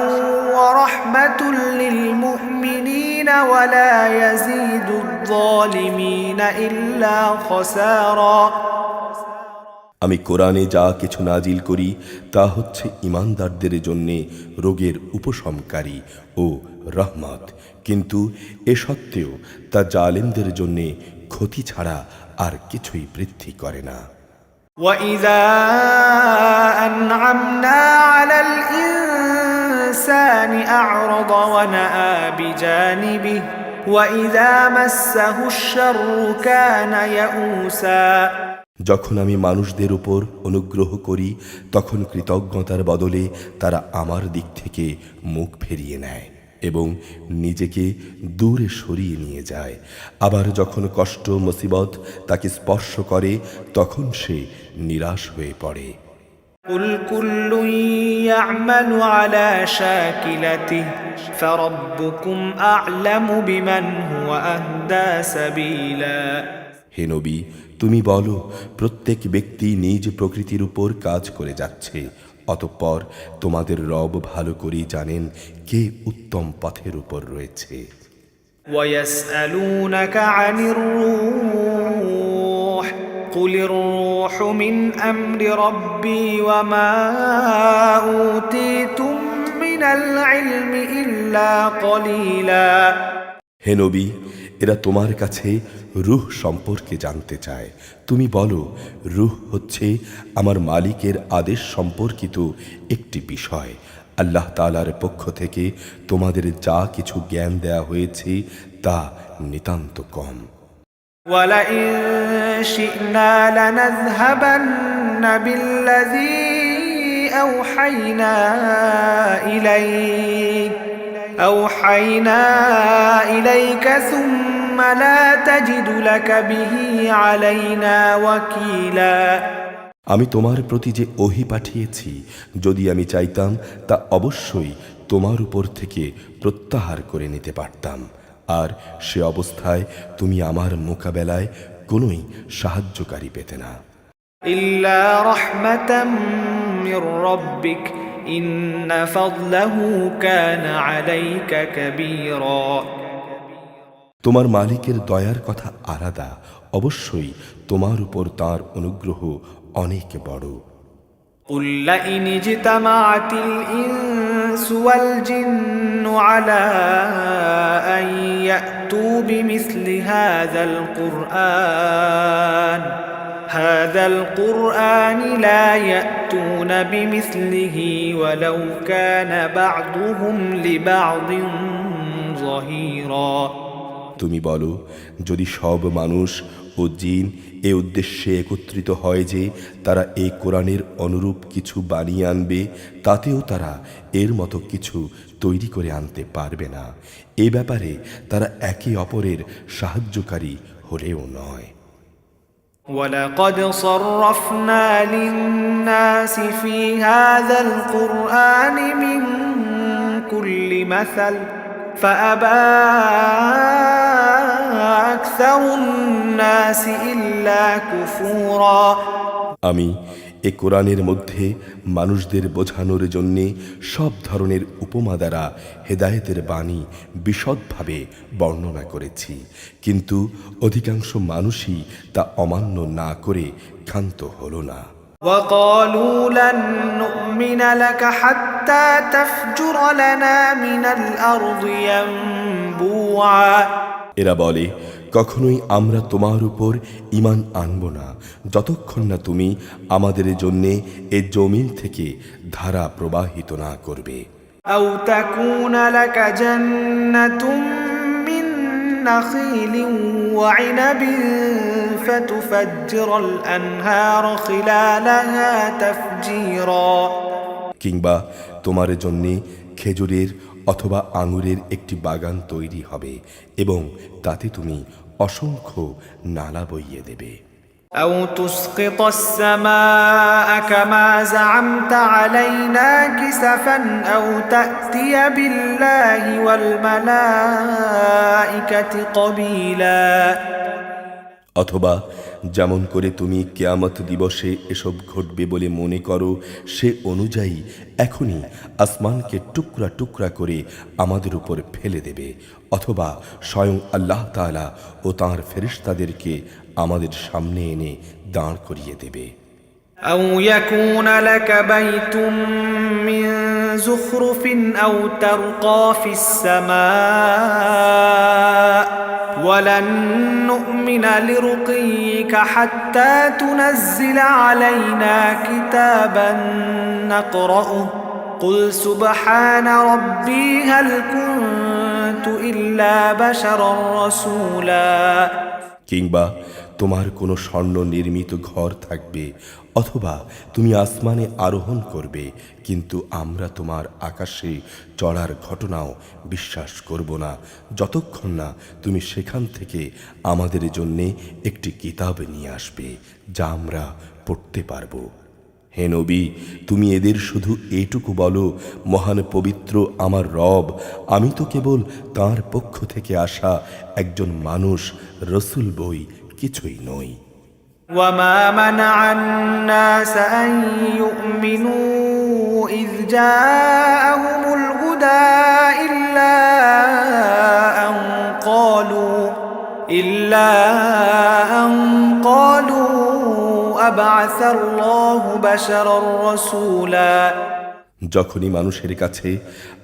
ورحمة للمؤمنين ولا يزيد الظالمين إلا خسارا আমি কোরআনে যা কিছু নাজিল করি তা হচ্ছে ঈমানদারদের জন্যে রোগের উপশমকারী ও রহমত, কিন্তু এ সত্ত্বেও তা জালেমদের জন্যে ক্ষতি ছাড়া আর কিছুই বৃদ্ধি করে না। وإذا أنعمنا على الإنسان أعرض ونأى بجانبه وإذا مسه الشر كان يئوسا যখন আমি মানুষদের উপর অনুগ্রহ করি তখন কৃতজ্ঞতার বদলে তারা আমার দিক থেকে মুখ ফিরিয়ে নেয় এবং নিজেকে দূরে সরিয়ে নিয়ে যায়। আবার যখন কষ্ট মুসিবত তাকে স্পর্শ করে তখন সে নিরাশ হয়ে পড়ে। قل كل يعمل على شاكلته فربكم أعلم بمن هو أهدى سبيلا হে নবী, তুমি বলো, প্রত্যেক ব্যক্তি নিজ প্রকৃতির উপর কাজ করে যাচ্ছে, অতঃপর তোমাদের রব ভালো করেই জানেন কে উত্তম পথের উপর রয়েছে। ويسألونك عن الروح قل الروح من أمر ربي وما أوتيتم من العلم إلا قليلا হে নবী, এরা তোমার কাছে রূহ সম্পর্কে জানতে চায়। তুমি বলো, রূহ হচ্ছে আমার মালিকের আদেশ সম্পর্কিত একটি বিষয়। আল্লাহ তাআলার পক্ষ থেকে তোমাদের যা কিছু জ্ঞান দেয়া হয়েছে তা নিতান্ত কম। وَلَئِن شِئْنَا لَنَذْهَبَنَّ بِالَّذِي أَوْحَيْنَا إِلَيْكَ ثُمَّ لَا تَجِدُ لَكَ بِهِ عَلَيْنَا وَكِيلًا। আমি তোমার প্রতি যে ওহী পাঠিয়েছি, যদি আমি চাইতাম তা অবশ্যই তোমার উপর থেকে প্রত্যাহার করে নিতে পারতাম, আর সে অবস্থায় তুমি আমার মোকাবেলায় কোনোই সাহায্যকারী পেতে না। إِلَّا رَحْمَةً مِّن رَّبِّكَ إِنَّ فَضْلَهُ كَانَ عَلَيْكَ كَبِيرًا। তোমার মালিকের দয়ার কথা আলাদা, অবশ্যই তোমার উপর তার অনুগ্রহ অনেক বড়। قُل لَّئِنِ اجْتَمَعَتِ الْإِنسُ وَالْجِنُّ عَلَىٰ أَن يَأْتُوا بِمِثْلِ هَٰذَا الْقُرْآنِ لَا يَأْتُونَ بِمِثْلِهِ وَلَوْ كَانَ بَعْضُهُمْ لِبَعْضٍ ظَهِيرًا। তুমি বলো, যদি সব মানুষ ও জিন এ উদ্দেশ্যে একত্রিত হয় যে তারা এই কোরআনের অনুরূপ কিছু বানিয়ে আনবে, তাতেও তারা এর মতো কিছু তৈরি করে আনতে পারবে না। এ ব্যাপারে তারা একে অপরের সাহায্যকারী হলেও নয়। وَلَقَدْ صَرَّفْنَا لِلنَّاسِ فِي هَٰذَا الْقُرْآنِ مِن كُلِّ مَثَلٍ فَأَبَىٰ أَكْثَرُ النَّاسِ إِلَّا كُفُورًا। আমি এ কোরআনের মধ্যে মানুষদের বোঝানোর জন্যে সব ধরনের উপমা দ্বারা হেদায়েতের বাণী বিশদভাবে বর্ণনা করেছি, কিন্তু অধিকাংশ মানুষই তা অমান্য না করে ক্ষান্ত হল না। وَقَالُوا لَن نُّؤْمِنَ لَكَ حَتَّىٰ تَفْجُرَ لَنَا مِنَ الْأَرْضِ يَنبُوعًا। এরা বলে, কখনোই আমরা তোমার উপর ঈমান আনব না যতক্ষণ না তুমি আমাদের জন্যে এ জমিন থেকে ধারা প্রবাহিত না করবে। أَوْ تَكُونَ لَكَ جَنَّةٌ مِّن نَّخِيلٍ وَعِنَبٍ فَتُفَجِّرَ الْأَنْهَارَ خِلَالَهَا تَفْجِيرًا। কিংবা তোমার জন্যে খেজুরের অথবা আঙুরের একটি বাগান তৈরি হবে এবং তাতে তুমি অসংখ্য নালা বইয়ে দেবে। أَوْ تُسْقِطَ السَّمَاءَ كَمَا زَعَمْتَ عَلَيْنَا كِسَفًا أَوْ تَأْتِيَ بِاللَّهِ وَالْمَلَائِكَةِ قَبِيلًا। অথবা যেমন করে তুমি কিয়ামত দিবসে এসব ঘটবে বলে মনে করো, সে অনুযায়ী এখনই আসমানকে টুকরা টুকরা করে আমাদের উপর ফেলে দেবে, অথবা স্বয়ং আল্লাহ তাআলা ও তাঁর ফেরেশতাদেরকে আমাদের সামনে এনে দাঁড় করিয়ে দেবে। أَوْ يَكُونَ لَكَ بَيْتٌ مِّن زُخْرُفٍ أَوْ تَرْقَىٰ فِي السَّمَاءِ وَلَن نُّؤْمِنَ لِرُقِيِّكَ حَتَّىٰ تُنَزِّلَ عَلَيْنَا كِتَابًا نَّقْرَؤُهُ قُلْ سُبْحَانَ رَبِّي هَلْ كُنتُ إِلَّا بَشَرًا رَّسُولًا। কিংবা তোমার কোনো স্বর্ণ নির্মিত ঘর থাকবে, অথবা তুমি আসমানে আরোহণ করবে, কিন্তু আমরা তোমার আকাশে চড়ার ঘটনাও বিশ্বাস করব না যতক্ষণ না তুমি সেখান থেকে আমাদের জন্যে একটি কিতাব নিয়ে আসবে যা আমরা পড়তে পারব। হে নবী, তুমি এদের শুধু এইটুকু বলো, মহান পবিত্র আমার রব, আমি তো কেবল তাঁর পক্ষ থেকে আসা একজন মানুষ, রসুল বই কিছুই নই। وَمَا مَنَعَ النَّاسَ أَن يُؤْمِنُوا إِذْ جَاءَهُمُ الْهُدَىٰ إِلَّا أَن قَالُوا أَبَعَثَ اللَّهُ بَشَرًا رَّسُولًا। যখনই মানুষের কাছে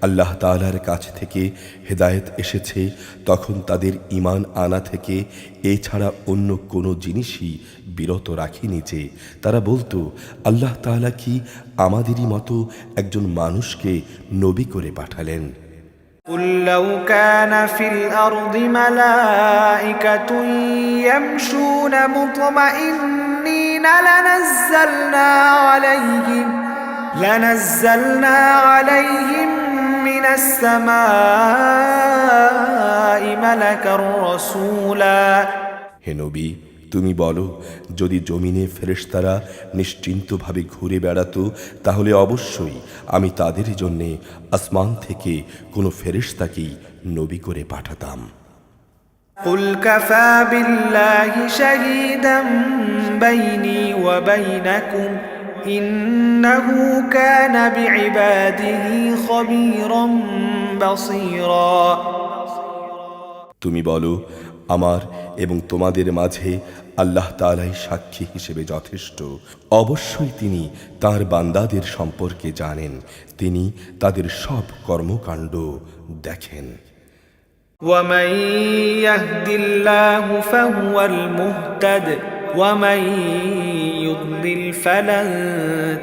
আল্লাহ তাআলার কাছ থেকে হেদায়েত এসেছে, তখন তাদের ঈমান আনা থেকে এছাড়া অন্য কোনো জিনিসই বিরত রাখেনি যে তারা বলতো, আল্লাহ তাআলা কি আমাদেরই মতো একজন মানুষকে নবী করে পাঠালেন? قل لو كان في الأرض ملائكة يمشون مطمئنين لنزلنا عليهم من السماء ملكا رسولا। হে নবী, তুমি বলো, যদি জমিনে ফেরেশতারা নিশ্চিন্তভাবে ঘুরে বেড়াতো, তাহলে অবশ্যই আমি তাদের জন্যে আসমান থেকে কোনো ফেরেশতাকেই নবী করে পাঠাতাম। قل كفى بالله شهيدا بيني وبينكم إنه كان بعباده خبيرا بصيرا। তুমি বলো, আমার এবং তোমাদের মাঝে আল্লাহ তাআলাই সাক্ষী হিসেবে যথেষ্ট। অবশ্যই তিনি তার বান্দাদের সম্পর্কে জানেন, তিনি তাদের সব কর্মকাণ্ড দেখেন। ومن يهد الله فهو المهتد ومن يضلل فلن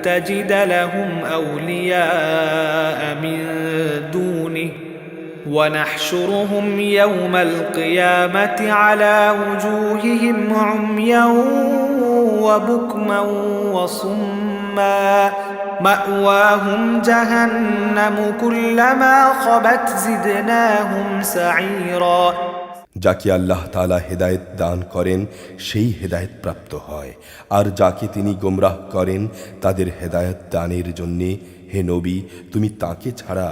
تجد لهم أولياء من دونه ونحشرهم يوم القيامة على وجوههم عميا وبكما وصما مأواهم جهنم كلما خبت زدناهم سعيرا। যাকে আল্লাহ তাআলা হেদায়েত দান করেন সেই হেদায়েত প্রাপ্ত হয়, আর যাকে তিনি গোমরাহ করেন তাদের হেদায়েত দানের জন্যে হে নবী, তুমি তাকে ছাড়া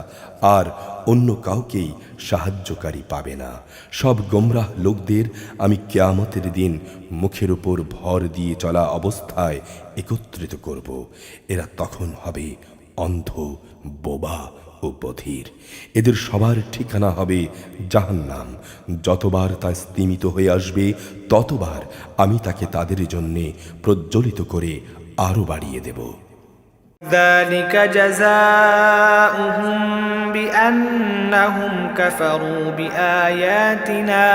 আর অন্য কাউকেই সাহায্যকারী পাবে না। সব গোমরাহ লোকদের আমি কিয়ামতের দিন মুখের উপর ভর দিয়ে চলা অবস্থায় একত্রিত করব। এরা তখন হবে অন্ধ, বোবা ও বধির। এদের সবার ঠিকানা হবে জাহান্নাম। যতবার তা স্তিমিত হয়ে আসবে, ততবার আমি তাকে তাদের জন্যে প্রজ্বলিত করে আরো বাড়িয়ে দেব। ذلك جزاؤهم بأنهم كفروا بآياتنا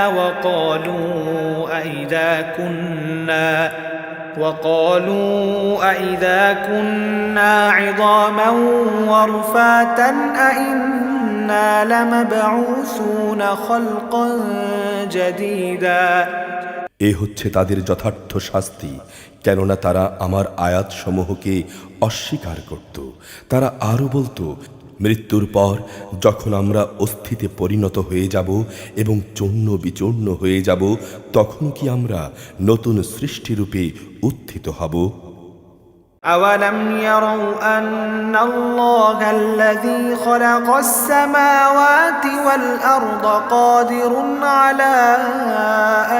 وقالوا أئذا كنا عظاما ورفاتا أئنا لمبعوثون خلقا جديدا। এ হচ্ছে তাদের যথার্থ শাস্তি, কেননা তারা আমার আয়াতসমূহকে অস্বীকার করত। তারা আরো বলতো, মৃত্যুর পর যখন আমরা অস্থিতে পরিণত হয়ে যাব এবং চূর্ণ বিচূর্ণ হয়ে যাব, তখন কি আমরা নতুন সৃষ্টিরূপে উত্থিত হব? أولم يروا أن الله الذي خلق السماوات والأرض قادر على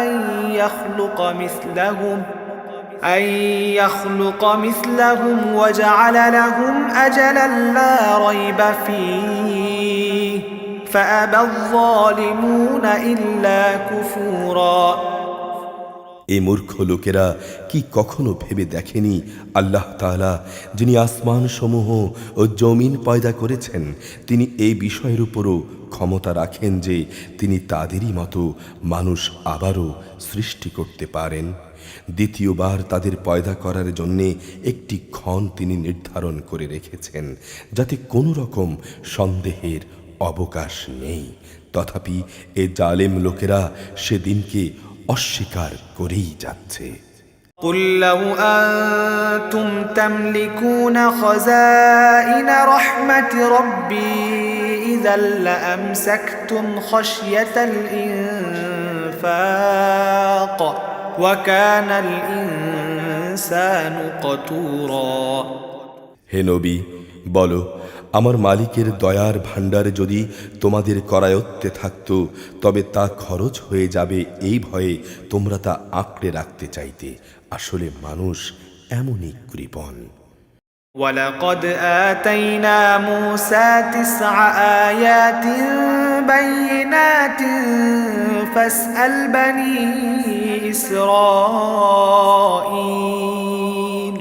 أن يخلق مثلهم وجعل لهم أجلا لا ريب فيه فأبى الظالمون إلا كفورا। এই মূর্খ লোকেরা কি কখনো ভেবে দেখেনি আল্লাহ তাআলা, যিনি আসমান সমূহ ও জমিন পয়দা করেছেন, তিনি এই বিষয়ের উপরও ক্ষমতা রাখেন যে তিনি তাদেরই মতো মানুষ আবারও সৃষ্টি করতে পারেন। দ্বিতীয়বার তাদের পয়দা করার জন্যে একটি ক্ষণ তিনি নির্ধারণ করে রেখেছেন, যাতে কোনো রকম সন্দেহের অবকাশ নেই। তথাপি এ জালেম লোকেরা সেদিনকে অস্বীকার করেই যাচ্ছে। قل لو أنتم تملكون خزائن رحمة ربي إذا لأمسكتم خشية الإنفاق وكان الإنسان قتورا। হে নবী, বলো, আমার মালিকের দয়ার ভাণ্ডার যদি তোমাদের করায়ত্তে থাকত, তবে তা খরচ হয়ে যাবে এই ভয়ে তোমরা তা আঁকড়ে রাখতে চাইতে। আসলে মানুষ এমনই কৃপণ। ولقد آتينا موسى 9 آيات بينات فاسأل بني إسرائيل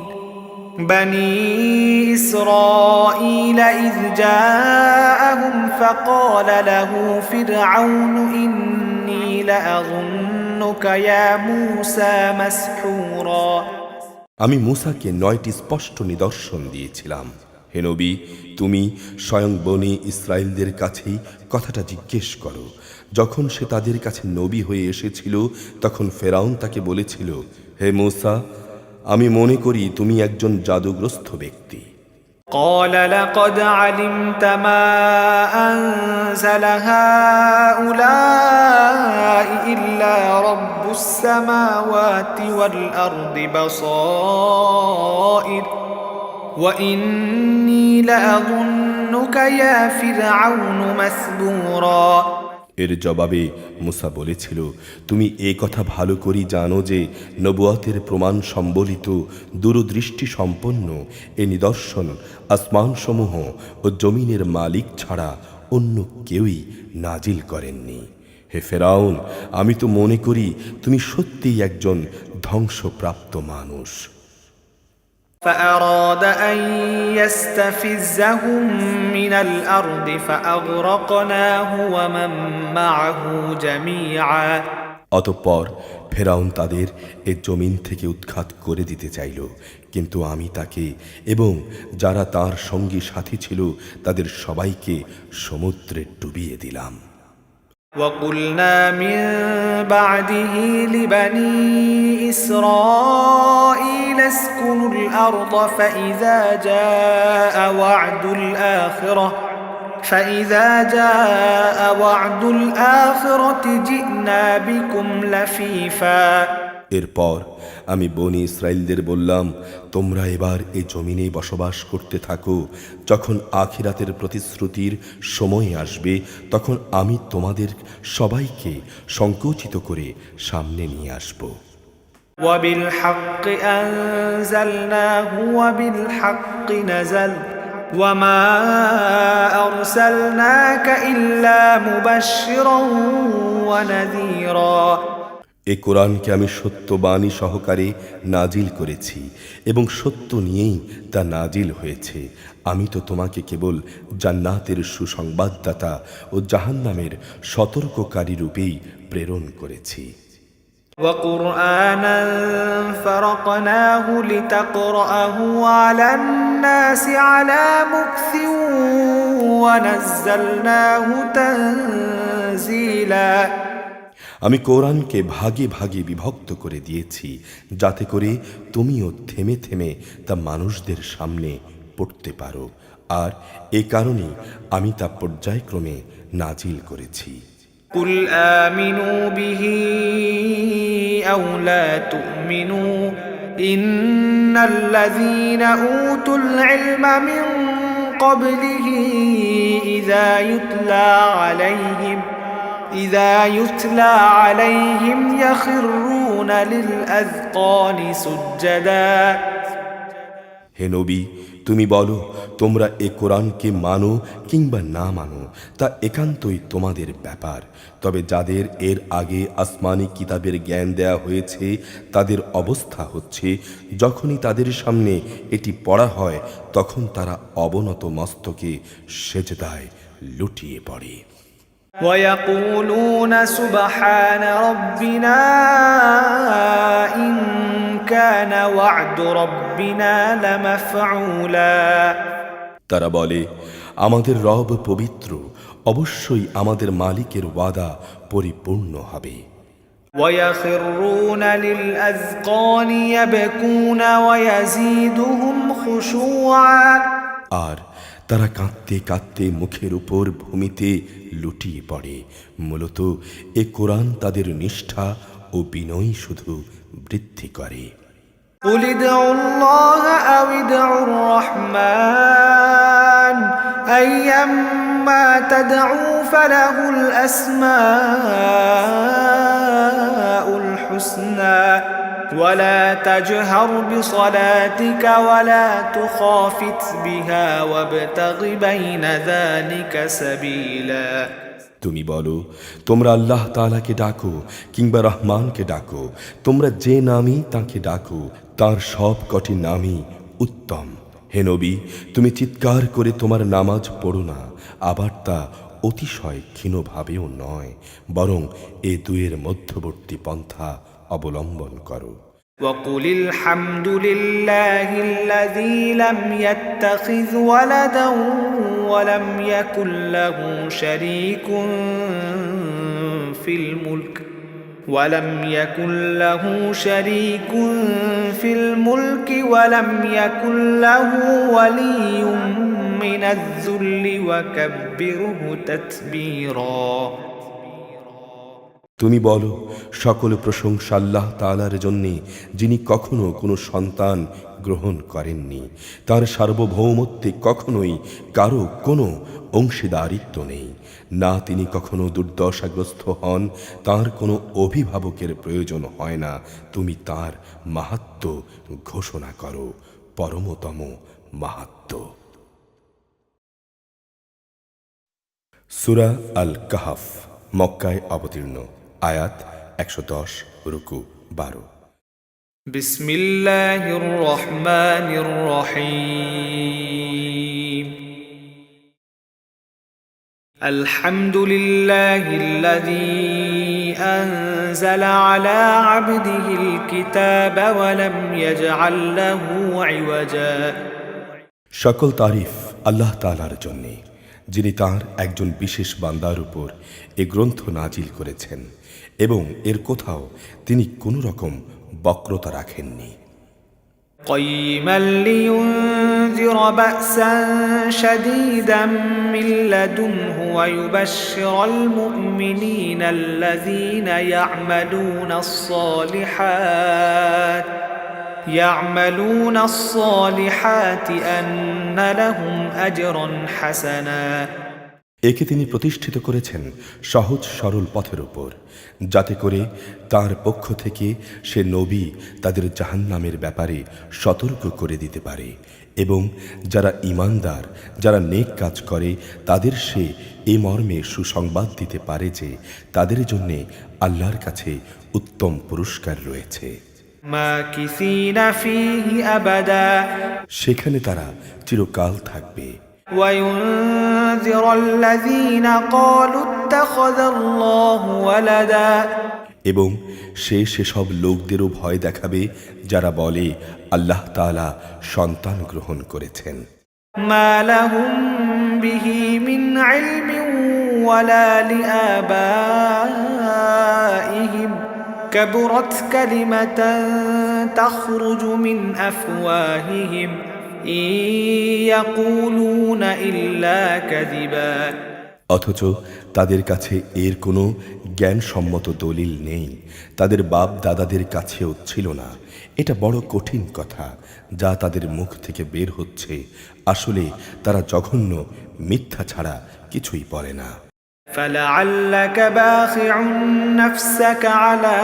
بني إسرائيل إذ جاءهم فقال له فرعون إني لأظنك يا موسى مسحورا আমি মূসাকে 9টি স্পষ্ট নিদর্শন দিয়েছিলাম। হে নবী, তুমি স্বয়ং বনি ইসরায়েলদের কাছেই কথাটা জিজ্ঞেস করো। যখন সে তাদের কাছে নবী হয়ে এসেছিল তখন ফেরাউন তাকে বলেছিল, হে মূসা, আমি মনে করি তুমি একজন জাদুগ্রস্ত ব্যক্তি। قال لقد علمت ما أنزل هؤلاء إلا رب السماوات والأرض بصائر وإني لأظنك يا فرعون مثبورا এর জবাবে মূসা বলেছিল, তুমি এ কথা ভালো করে জানো যে নবুয়তের প্রমাণ সম্বলিত দূরদৃষ্টি সম্পন্ন এ নিদর্শন আসমানসমূহ ও জমিনের মালিক ছাড়া অন্য কেউই নাজিল করেননি। হে ফেরাউন, আমি তো মনে করি তুমি সত্যিই একজন ধ্বংসপ্রাপ্ত মানুষ। فأراد أن يستفزهم من الأرض فأغرقناه ومن معه جميعا অতঃপর ফেরাউন তাদের এ জমিন থেকে উৎখাত করে দিতে চাইল, কিন্তু আমি তাকে এবং যারা তার সঙ্গী সাথী ছিল তাদের সবাইকে সমুদ্রে ডুবিয়ে দিলাম। وقلنا من بعده لبني إسرائيل اسكنوا الأرض فإذا جاء وعد الآخرة جئنا بكم لفيفا এরপর আমি বনি ইসরায়েলদের বললাম, তোমরা এবার এই জমিনে বসবাস করতে থাকো। যখন আখিরাতের প্রতিশ্রুতির সময় আসবে তখন আমি তোমাদের সবাইকে সংকুচিত করে সামনে নিয়ে আসব। وبالحق أنزلناه وبالحق نزل وما أرسلناك إلا مبشرا ونذيرا এ কোরআনকে আমি সত্যবাণী সহকারে নাজিল করেছি এবং সত্য নিয়েই তা নাজিল হয়েছে। আমি তো তোমাকে কেবল জান্নাতের সুসংবাদদাতা ও জাহান্নামের সতর্ককারী রূপেই প্রেরণ করেছি। وقرآنا فرقناه لتقرأه على الناس على مكث ونزلناه تنزيلا আমি কোরআনকে ভাগে ভাগে বিভক্ত করে দিয়েছি যাতে করে তুমিও থেমে থেমে তা মানুষদের সামনে পড়তে পারো, আর এ কারণে আমি তা পর্যায়ক্রমে নাজিল করেছি। قل آمنوا به أو لا تؤمنوا إن الذين أوتوا العلم من قبله إذا يتلى عليهم يخرون للأذقان سجدا হে নবী, তুমি বলো, তোমরা এ কোরআনকে মানো কিংবা না মানো তা একান্তই তোমাদের ব্যাপার। তবে যাদের এর আগে আসমানি কিতাবের জ্ঞান দেয়া হয়েছে তাদের অবস্থা হচ্ছে, যখনই তাদের সামনে এটি পড়া হয় তখন তারা অবনত মস্তকে সেজদায় লুটিয়ে পড়ে। ويقولون سبحان ربنا إن كان وعد ربنا لمفعولا তারা বলে, আমাদের রব পবিত্র, অবশ্যই আমাদের মালিকের ওয়াদা পরিপূর্ণ হবে। ويخرون للأذقان يبكون ويزيدهم خشوعا আর তারা কাঁদতে কাঁদতে মুখের উপর ভূমিতে লুটিয়ে পড়ে। মূলত এ কোরআন তাদের নিষ্ঠা ও বিনয় শুধু বৃদ্ধি করে। قل ادعوا الله أو ادعوا الرحمن أيما تدعوا فله الأسماء الحسنى ولا تجهر بصلاتك ولا تخافت بها وابتغ بين ذلك سبيلا তুমি বলো, তোমরা আল্লাহ তাআলাকে ডাকো কিংবা রহমানকে ডাকো, তোমরা যে নামই তাকে ডাকো তার সব কটি নামই উত্তম। হে নবী, তুমি চিৎকার করে তোমার নামাজ পড়ো না, আবার তা অতিশয় ক্ষীণভাবেও নয়, বরং এ দুয়ের মধ্যবর্তী পন্থা অবলম্বন করো। وقل الحمد لله الذي لم يتخذ ولدا ولم يكن له شريك في الملك ولم يكن له ولي من الذل وكبره تتبيرا। তুমি বলো, সকল প্রশংসা আল্লাহ তাআলার জন্যে, যিনি কখনো কোনো সন্তান গ্রহণ করেননি। তার সার্বভৌমত্বে কখনোই কারো কোনো অংশীদারিত্ব নেই, না তিনি কখনো দুর্দশাগ্রস্ত হন, তার কোনো অভিভাবকের প্রয়োজন হয় না। তুমি তার মাহাত্ম্য ঘোষণা করো, পরমতম মাহাত্ম্য। সূরা আল কাহফ, মক্কায় অবতীর্ণ, আয়াত 110, রুকু 12। বিসমিল্লাহির রহমানির রহিম। আলহামদুলিল্লাহিল্লাযী আনজালা আলা আবদিহিল কিতাবা ওয়া লাম ইয়াজআল লাহু ইওয়াজা। সকল তারিফ আল্লাহ তাআলার জন্যে, যিনি তাঁর একজন বিশেষ বান্দার উপর এ গ্রন্থ নাজিল করেছেন এবং এর কোথাও তিনি কোনো রকম বক্রতা রাখেননি। قيما لينذر بأسا شديدا من لدنه ويبشر المؤمنين الذين يعملون الصالحات أن لهم أجرا حسنا। একে তিনি প্রতিষ্ঠিত করেছেন সহজ সরল পথের উপর, যাতে করে তার পক্ষ থেকে সে নবী তাদের জাহান্নামের ব্যাপারে সতর্ক করে দিতে পারে এবং যারা ঈমানদার, যারা নেক কাজ করে তাদের সে এ মর্মে সুসংবাদ দিতে পারে যে তাদের জন্যে আল্লাহর কাছে উত্তম পুরস্কার রয়েছে। মাকিসিনা ফীহি আবাদা, সেখানে তারা চিরকাল থাকবে। وينذر الذين قالوا اتخذ الله ولدا, এবং সে সেসব লোকদেরও ভয় দেখাবে যারা বলে আল্লাহ তাআলা সন্তান গ্রহণ করেছেন। মা লাহুম বিহি মিন ইলমিন ওয়ালা লিআবাইহিম কাবুরাত কালিমাতান তাখরুজু মিন আফওয়াহিহিম ইয়াকুলুনা ইল্লা কাযিবা। অথচ তাদের কাছে এর কোনো জ্ঞানসম্মত দলিল নেই, তাদের বাপ দাদাদের কাছেও ছিল না। এটা বড় কঠিন কথা যা তাদের মুখ থেকে বের হচ্ছে, আসলে তারা জঘন্য মিথ্যা ছাড়া কিছুই বলে না। فلعلك باخع نفسك على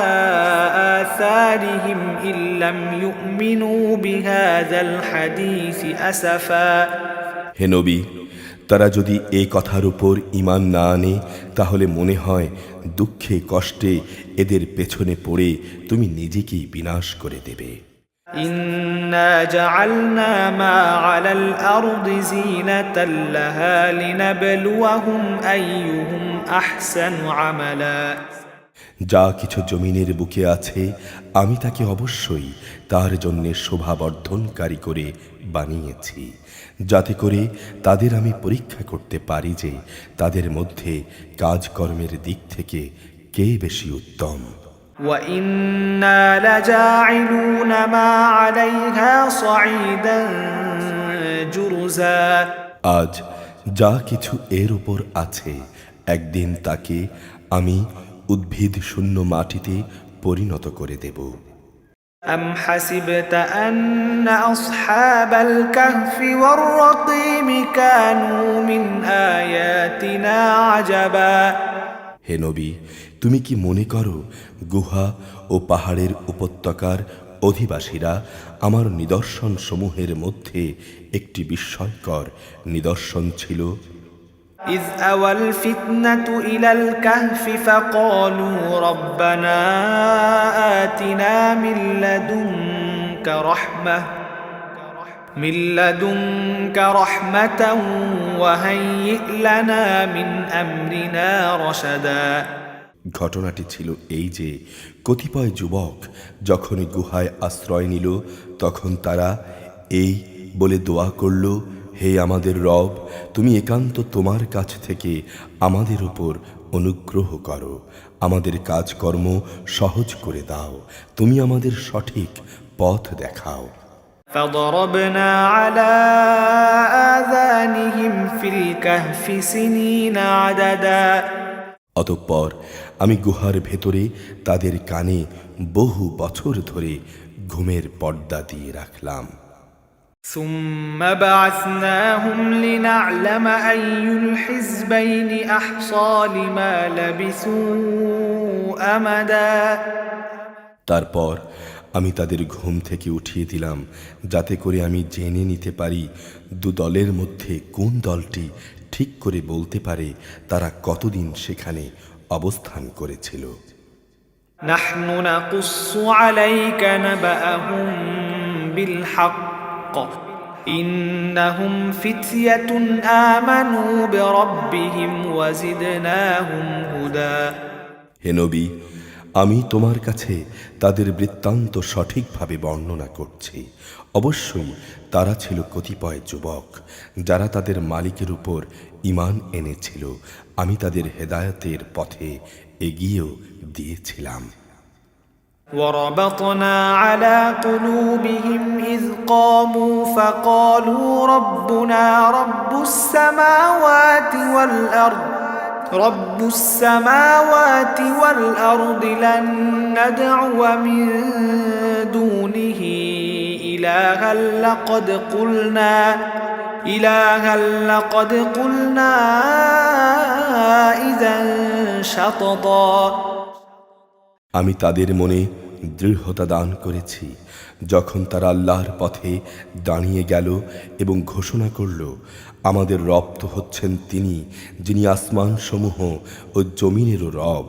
آثارهم إن لم يؤمنوا بهذا الحديث أسفا। হে নবী, তারা যদি এই কথার উপর ঈমান না আনে তাহলে মনে হয় দুঃখে কষ্টে এদের পেছনে পড়ে তুমি নিজেকেই বিনাশ করে দেবে। ইন্না জাআলনা মা আলাল আরদি যিনাতাল লাহা লিনাবলুয়াহুম আইয়ুহুম আহসানু আমালা। যা কিছু জমিনের বুকে আছে আমি তাকে অবশ্যই তার জন্য শোভাবর্ধনকারী করে বানিয়েছি, যাতে করে তাদের আমি পরীক্ষা করতে পারি যে তাদের মধ্যে কাজকর্মের দিক থেকে কে বেশি উত্তম। وَإِنَّا لَجَاعِلُونَ مَا عَلَيْهَا صَعِيدًا جُرُزًا। আজ যা কিছু এর উপর আছে একদিন তাকে আমি উদ্ভিদ শূন্য মাটিতে পরিণত করে দেব। أَمْ حَسِبْتَ أَنَّ أَصْحَابَ الْكَهْفِ وَالرَّقِيمِ كَانُوا مِنْ آيَاتِنَا عَجَبًا। হে নবী, তুমি কি মনে করো গুহা ও পাহাড়ের উপত্যকার অধিবাসীরা আমার নিদর্শন সমূহের মধ্যে একটি বিস্ময়কর নিদর্শন ছিল? إذ أوى الفتنة إلى الكهف فقالوا ربنا آتنا من لدنك رحمة من لدنك رحمة وهيئ لنا من أمرنا رشدا ঘটনাটি ছিল এই যে কতিপয় যুবক যখন গুহায় আশ্রয় নিল তখন তারা এই বলে দোয়া করল, হে আমাদের রব, তুমি একান্ত তোমার কাছ থেকে আমাদের উপর অনুগ্রহ করো, আমাদের কাজকর্ম সহজ করে দাও, তুমি আমাদের সঠিক পথ দেখাও। فضربنا على آذانهم في الكهف سنين عددا অতঃপর আমি গুহার ভেতরে তাদের কানে বহু বছর ধরে ঘুমের পর্দা দিয়ে রাখলাম। ثم بعثناهم لنعلم أي الحزبين أحصى لما لبثوا أمدا তারপর আমি তাদের ঘুম থেকে উঠিয়ে দিলাম যাতে করে আমি জেনে নিতে পারি দু দলের মধ্যে কোন দলটি ঠিক করে বলতে পারে তারা কতদিন সেখানে অবস্থান করেছিল। نحن نقص عليك نبأهم بالحق إنهم فتية آمنوا بربهم وزدناهم هدى হে নবী, আমি তোমার কাছে তাদের বৃত্তান্ত সঠিকভাবে বর্ণনা করছি। অবশ্যই তারা ছিল কতিপয় যুবক যারা তাদের মালিকের উপর ঈমান এনেছিল, আমি তাদের হেদায়েতের পথে এগিয়েও দিয়েছিলাম। وربطنا على قلوبهم إذ قاموا فقالوا ربنا رب السماوات والأرض لن ندعو من دونه إلها لقد قلنا إذا شططا আমি তাদের মনে দৃঢ়তা দান করেছি যখন তারা আল্লাহর পথে দাঁড়িয়ে গেল এবং ঘোষণা করল, আমাদের রব তো হচ্ছেন তিনি যিনি আসমান সমূহ ও জমিনেরও রব,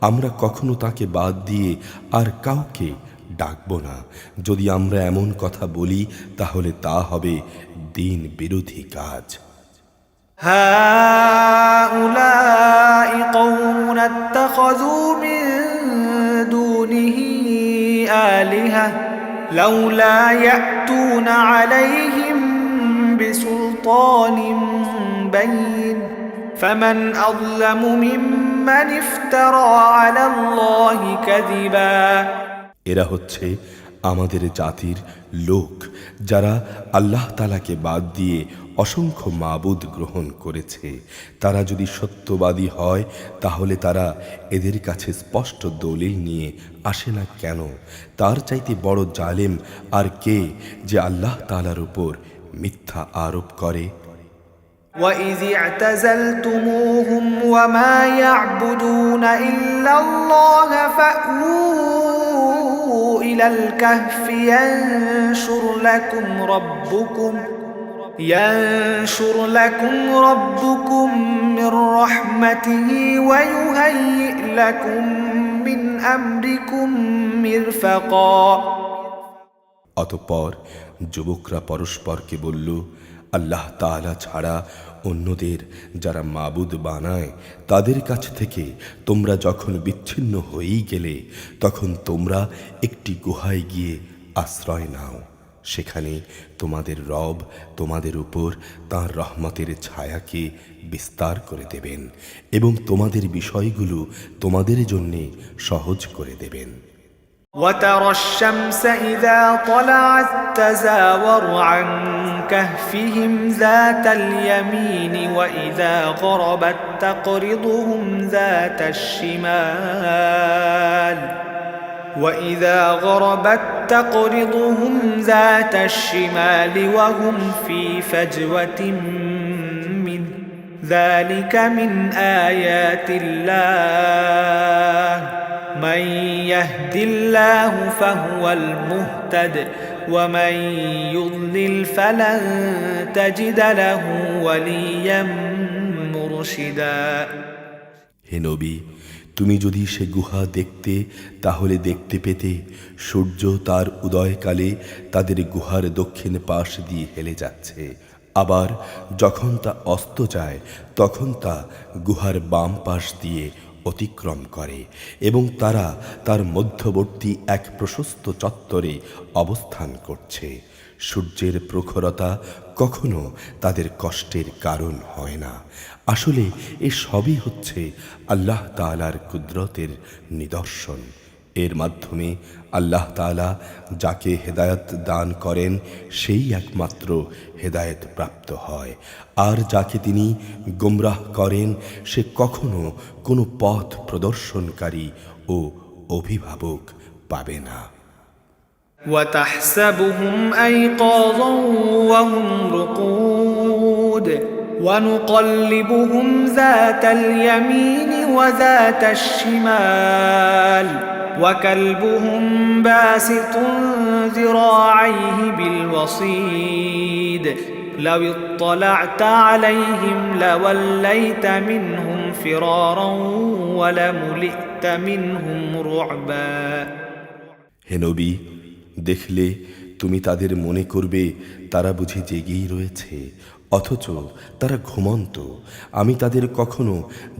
আমরা কখনো তাকে বাদ দিয়ে আর কাউকে ডাকব না। যদি আমরা এমন কথা বলি তাহলে তা হবে দ্বীন বিরোধী কাজ। هؤلاء قوم اتخذوا من دونه آلهة لولا يأتون عليهم بسلطان بين فمن أظلم ممن افترى على الله كذبا এরা হচ্ছে আমাদের জাতির লোক যারা আল্লাহ তাআলাকে বাদ দিয়ে অসংখ্য মাবুদ গ্রহণ করেছে। তারা যদি সত্যবাদী হয় তাহলে তারা এদের কাছে স্পষ্ট দলিল নিয়ে আসে না কেন? তার চাইতে বড় জালেম আর কে যে আল্লাহ তাআলার উপর মিথ্যা আরোপ করে? وَإِذِ اعْتَزَلْتُمُوهُمْ وَمَا يَعْبُدُونَ إِلَّا اللَّهَ فَأْوُوا إِلَى الْكَهْفِ يَنشُرْ لَكُمْ رَبُّكُمْ مِنْ رَحْمَتِهِ وَيُهَيِّئْ لَكُمْ مِنْ أَمْرِكُمْ مِرْفَقًا অতঃপর যুবকরা পরস্পরকে বলল, আল্লাহ তাআলা ছাড়া অন্যদের যারা মাবুদ বানায় তাদের কাছ থেকে তোমরা যখন বিচ্ছিন্ন হয়েই গেলে তখন তোমরা একটি গুহায় গিয়ে আশ্রয় নাও। সেখানে তোমাদের রব তোমাদের উপর তাঁর রহমতের ছায়াকে বিস্তার করে দেবেন এবং তোমাদের বিষয়গুলো তোমাদের জন্যে সহজ করে দেবেন। وترى الشمس إذا طلعت تزاور عن كهفهم ذات اليمين وإذا غربت تقرضهم ذات الشمال وهم في فجوة منه ذلك من آيات الله من يهد الله فهو المهتد ومن يضلل فلن تجد له وليا مرشدا হে নবী, তুমি যদি সে গুহা দেখতে তাহলে দেখতে পেতে সূর্য তার উদয়কালে তাদের গুহার দক্ষিণ পাশ দিয়ে হেলে যাচ্ছে, আবার যখন তা অস্ত যায় তখন তা গুহার বাম পাশ দিয়ে অতিক্রম করে এবং তারা তার মধ্যবর্তী এক প্রশস্ত চত্বরে অবস্থান করছে। সূর্যের প্রখরতা কখনো তাদের কষ্টের কারণ হয় না। আসলে এ সবই হচ্ছে আল্লাহ তাআলার কুদরতের নিদর্শন। এর মাধ্যমে আল্লাহ তাআলা যাকে হেদায়েত দান করেন সেই একমাত্র হেদায়েত প্রাপ্ত হয়, আর যাকে তিনি গোমরাহ করেন সে কখনো কোনো পথ প্রদর্শনকারী ও অভিভাবক পাবে না। وتحسبهم أيقاظا وهم رقود ونقلبهم ذات اليمين وذات الشمال وكلبهم باسط ذراعيه بالوصيد لو اطلعت عليهم لوليت منهم فرارا ولملئت منهم رعبا। হে নবী, দেখলে তুমি তাদের মনে করবে তারা বুঝি জেগেই রয়েছে, অথচ তারা ঘুমন্ত। আমি তাদের কখনো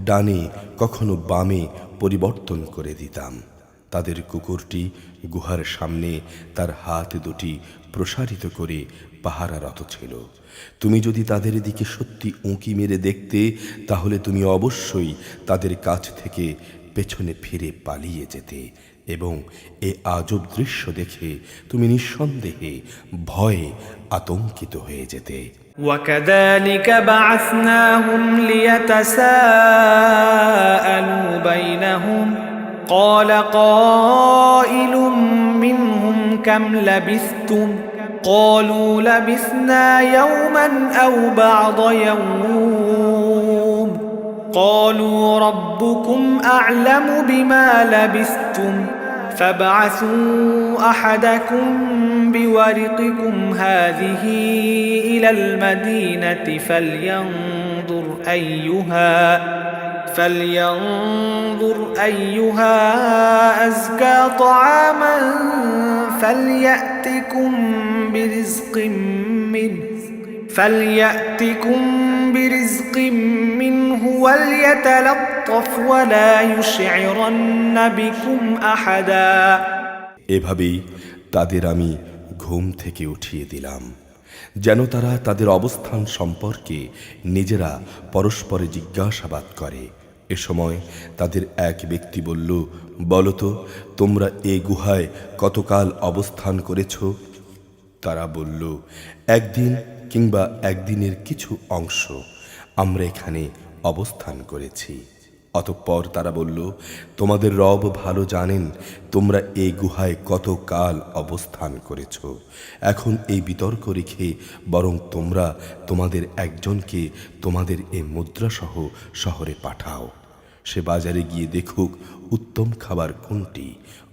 ডানে কখনো বামে পরিবর্তন করে দিতাম। তাদের কুকুরটি গুহার সামনে তার হাত দুটি প্রসারিত করে পাহারারত ছিল। তুমি যদি তাদের দিকে সত্যি উঁকি মেরে দেখতে তাহলে তুমি অবশ্যই তাদের কাছ থেকে পেছনে ফিরে পালিয়ে যেতে এবং এ আজব দৃশ্য দেখে তুমি নিঃসন্দেহে ভয়ে আতঙ্কিত হয়ে যেতে। وكذلك بعثناهم ليتساءلوا بينهم قال قائل منهم كم لبثتم قالوا لبثنا يوما أو بعض يوم قالوا ربكم أعلم بما لبثتم فابعثوا أحدكم بورقكم هذه إلى المدينة فلينظر أيها أزكى طعاما فليأتكم برزق منه وليتلطف ولا يشعرن بكم أحدا। এভাবেই তাদের আমি ঘুম থেকে উঠিয়ে দিলাম যেন তারা তাদের অবস্থান সম্পর্কে নিজেরা পরস্পরে জিজ্ঞাসাবাদ করে। এ সময় তাদের এক ব্যক্তি বলল, বলো তো তোমরা এই গুহায় কতকাল অবস্থান করেছ? তারা বলল, একদিন কিংবা একদিনের কিছু অংশ আমরা এখানে অবস্থান করেছি। অতঃপর তারা বলল, তোমাদের রব ভালো জানেন তোমরা এই গুহায় কত কাল অবস্থান করেছ। এখন এই বিতর্ক রেখে বরং তোমরা তোমাদের একজনকে তোমাদের এই মুদ্রাসহ শহরে পাঠাও, সে বাজারে গিয়ে দেখুক উত্তম খাবার কোনটি,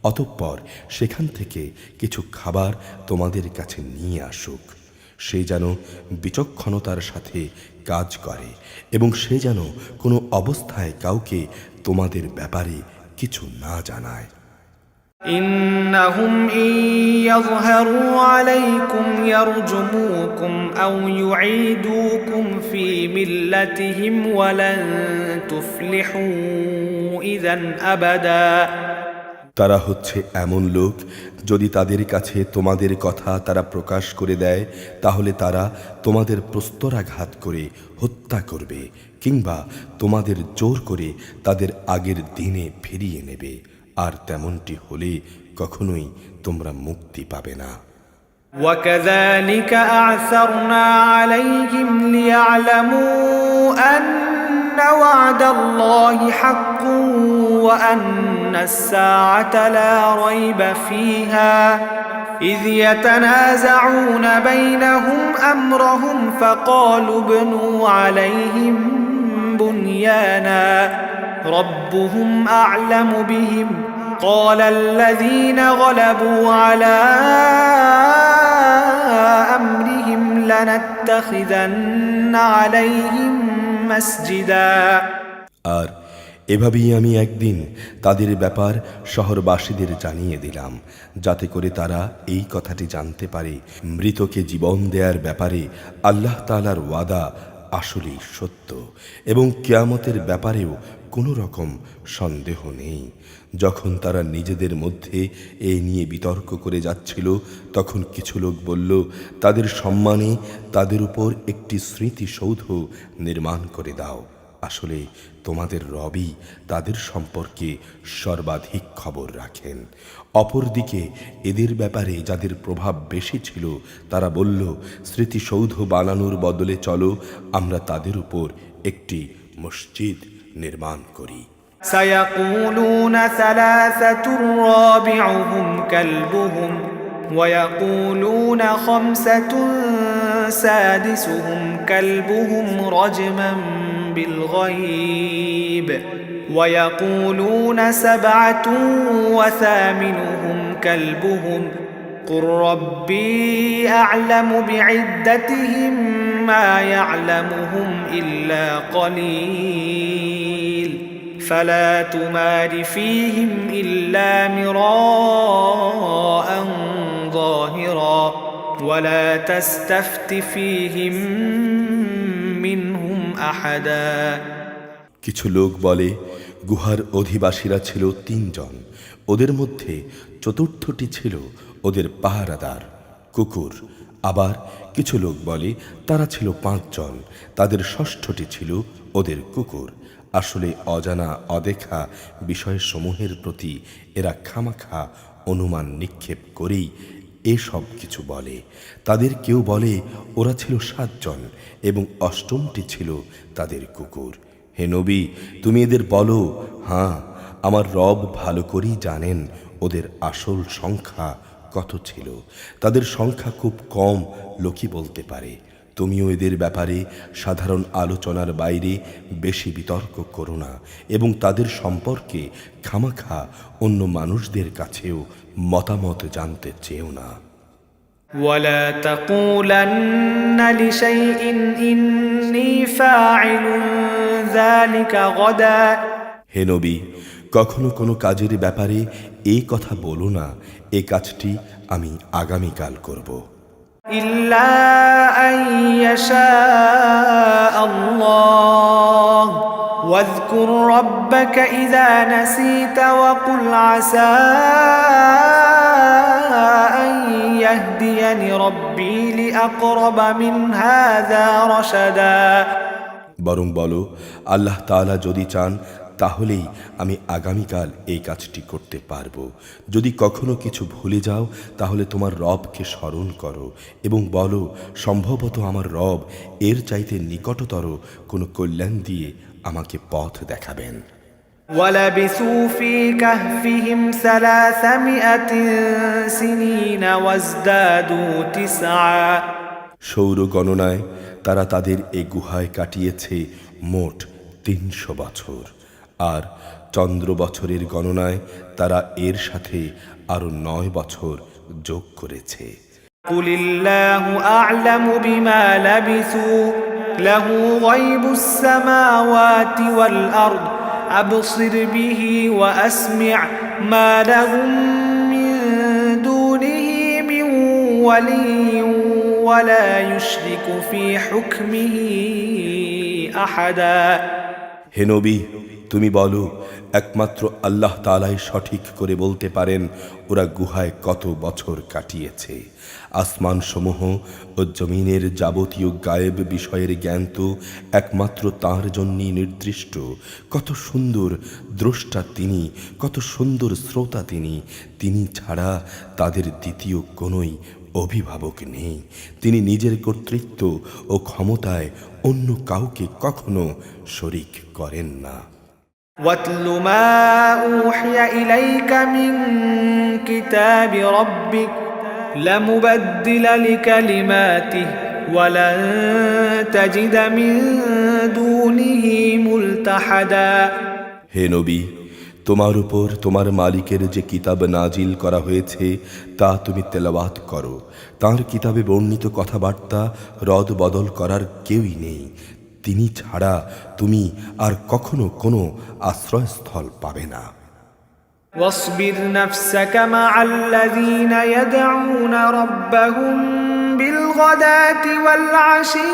অতঃপর সেখান থেকে কিছু খাবার তোমাদের কাছে নিয়ে আসুক। সে যেন বিচক্ষণতার সাথে কাজ করে এবং সে যেন কোনো অবস্থায় কাউকে তোমাদের ব্যাপারে কিছু না জানায়। إنهم إن يظهروا عليكم يرجموكم أو يعيدوكم في ملتهم ولن تفلحوا إذا أبدا। তারা হচ্ছে এমন লোক, যদি তাদের কাছে তোমাদের কথা তারা প্রকাশ করে দেয় তাহলে তারা তোমাদের প্রস্তরাঘাত করে হত্যা করবে কিংবা তোমাদের জোর করে তাদের আগের দিনে ফিরিয়ে নেবে, আর তেমনটি হলে কখনোই তোমরা মুক্তি পাবে না। وكذلك أعثرنا عليهم ليعلموا أن وعد الله حق وأن الساعة لا ريب فيها إذ يتنازعون بينهم أمرهم فقالوا ابنوا عليهم بنيانا ربهم أعلم بهم قال الذين غلبوا على أمرهم لنتخذن عليهم مسجدا। আর এভাবেই আমি একদিন তাদের ব্যাপার শহরবাসীদের জানিয়ে দিলাম, যাতে করে তারা এই কথাটি জানতে পারে মৃতকে জীবন দেয়ার ব্যাপারে আল্লাহ তাআলার ওয়াদা আসলেই সত্য এবং কিয়ামতের ব্যাপারেও কোনো রকম সন্দেহ নেই। যখন তারা নিজেদের মধ্যে এই নিয়ে বিতর্ক করে যাচ্ছিল, তখন কিছু লোক বলল, তাদের সম্মানে তাদের উপর একটি স্মৃতিসৌধ নির্মাণ করে দাও। আসলে তোমাদের রবই তাদের সম্পর্কে সর্বাধিক খবর রাখেন। অপরদিকে এদের ব্যাপারে যাদের প্রভাব বেশি ছিল, তারা বলল, স্মৃতিসৌধ বানানোর বদলে চলো আমরা তাদের উপর একটি মসজিদ নির্মাণ করি। سيقولون ثلاثة رابعهم كلبهم ويقولون خمسة سادسهم كلبهم رجما بالغيب ويقولون سبعة وثامنهم كلبهم قل ربي أعلم بعدتهم ما يعلمهم إلا قليل فلا تمار فيهم إلا مراء ظاهرا ولا تستفت فيهم منهم أحدا। কিছু লোক বলে, গুহার অধিবাসীরা ছিল 3 জন, ওদের মধ্যে চতুর্থটি ছিল ওদের পাহারাদার কুকুর। আবার কিছু লোক বলে তারা ছিল 5 জন, তাদের ষষ্ঠটি ছিল ওদের কুকুর। আসলে অজানা অদেখা বিষয়সমূহের প্রতি এরা খামাখা অনুমান নিক্ষেপ করেই এসব কিছু বলে। তাদের কেউ বলে ওরা ছিল 7 জন এবং অষ্টমটি ছিল তাদের কুকুর। হে নবী, তুমি এদের বলো, হ্যাঁ, আমার রব ভালো করেই জানেন ওদের আসল সংখ্যা কত ছিল। তাদের সংখ্যা খুব কম লোকই বলতে পারে। তুমিও এদের ব্যাপারে সাধারণ আলোচনার বাইরে বেশি বিতর্ক করো না এবং তাদের সম্পর্কে খামাখা অন্য মানুষদের কাছেও মতামত জানতে চেও না। ولا تقولن لشيء إني فاعل ذلك غدا। হে নবী, কখনো কোনো কাজের ব্যাপারে এই কথা বলো না, এই কাজটি আমি আগামীকাল করব। إلا أن يشاء الله واذكر ربك إذا نسيت وقل عسى أن يهديني ربي لأقرب من هذا رشدا। বরং বলো, আল্লাহ তাআলা যদি চান তাহলেই আমি আগামীকাল এই কাজটি করতে পারবো। যদি কখনো কিছু ভুলে যাও তাহলে তোমার রবকে স্মরণ করো এবং বলো, সম্ভবত আমার রব এর চাইতে নিকটতর কোনো কল্যাণ দিয়ে আমাকে পথ দেখাবেন। ولبثوا في كهفهم 300 سنين وازدادوا 9। সৌর গণনায় তারা তাদের এই গুহায় কাটিয়েছে মোট 300 বছর, আর চন্দ্র বছরের গণনায় তারা এর সাথে আরো 9 বছর যোগ করেছে। قل الله أعلم بما لبثوا له غيب السماوات والأرض أبصر به وأسمع ما لهم من دونه من ولي ولا يشرك في حكمه أحدا। হে নবী, তুমি বলো, একমাত্র আল্লাহ তাআলাই সঠিক করে বলতে পারেন ওরা গুহায় কত বছর কাটিয়েছে। আসমান সমূহ ও জমিনের যাবতীয় গায়েব বিষয়ের জ্ঞান তো একমাত্র তাঁর জন্যই নির্দিষ্ট। কত সুন্দর দ্রষ্টা তিনি, কত সুন্দর শ্রোতা তিনি। তিনি ছাড়া তাদের দ্বিতীয় কোনোই অভিভাবক নেই। তিনি নিজের কর্তৃত্ব ও ক্ষমতায় অন্য কাউকে কখনো শরীক করেন না। واتل ما أوحي إليك من كتاب ربك لا مبدل لكلماته ولن تجد من دونه ملتحدا। হে নবী, তোমার উপর তোমার মালিকের যে কিতাব নাজিল করা হয়েছে তা তুমি তেলাওয়াত করো। তার কিতাবে বর্ণিত কথাবার্তা রদ বদল করার কেউই নেই। তিনি ছাড়া তুমি আর কখনো কোনো আশ্রয়স্থল পাবে না। واصبر نفسك مع الذين يدعون ربهم بالغداة والعشي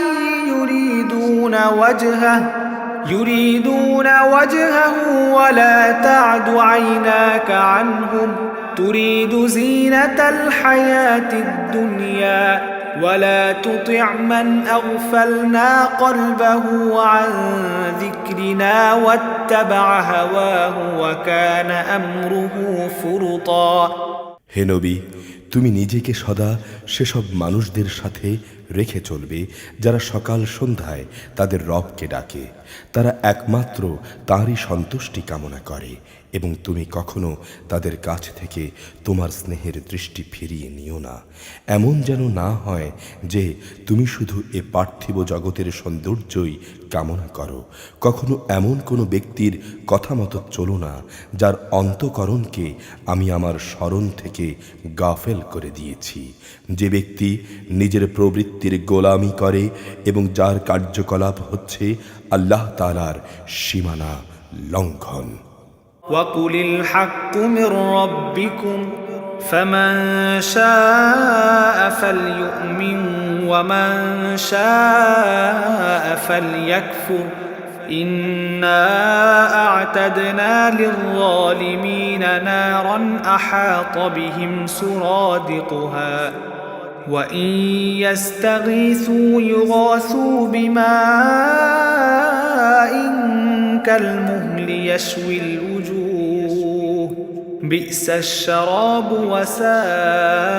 يريدون وجهه ولا تعد عيناك عنهم تريد زينة الحياة الدنيا ولا تطع من أغفلنا قلبه عن ذكرنا واتبع هواه وكان أمره فرطا। হে নবী, তুমি নিজেকে সদা সেসব মানুষদের সাথে রেখে চলবে যারা সকাল সন্ধ্যায় তাদের রবকে ডাকে, তারা একমাত্র তাঁরই সন্তুষ্টি কামনা করে, এবং তুমি কখনো তাদের কাছ থেকে তোমার স্নেহের দৃষ্টি ফিরিয়ে নিও না। এমন যেন না হয় যে তুমি শুধু এ পার্থিব জগতের সৌন্দর্যই কামনা করো। কখনো এমন কোনো ব্যক্তির কথা মতো চলো না যার অন্তঃকরণকে আমি আমার স্মরণ থেকে গাফেল করে দিয়েছি, যে ব্যক্তি নিজের প্রবৃত্তির গোলামি করে এবং যার কার্যকলাপ হচ্ছে আল্লাহ তাআলার সীমানা লঙ্ঘন। وقل الحق من ربكم فمن شاء فليؤمن ومن شاء فليكفر إنا أعتدنا للظالمين نارا أحاط بهم سرادقها وإن يستغيثوا يغاثوا بماء كالمهل يشوي الوجوه بئس الشراب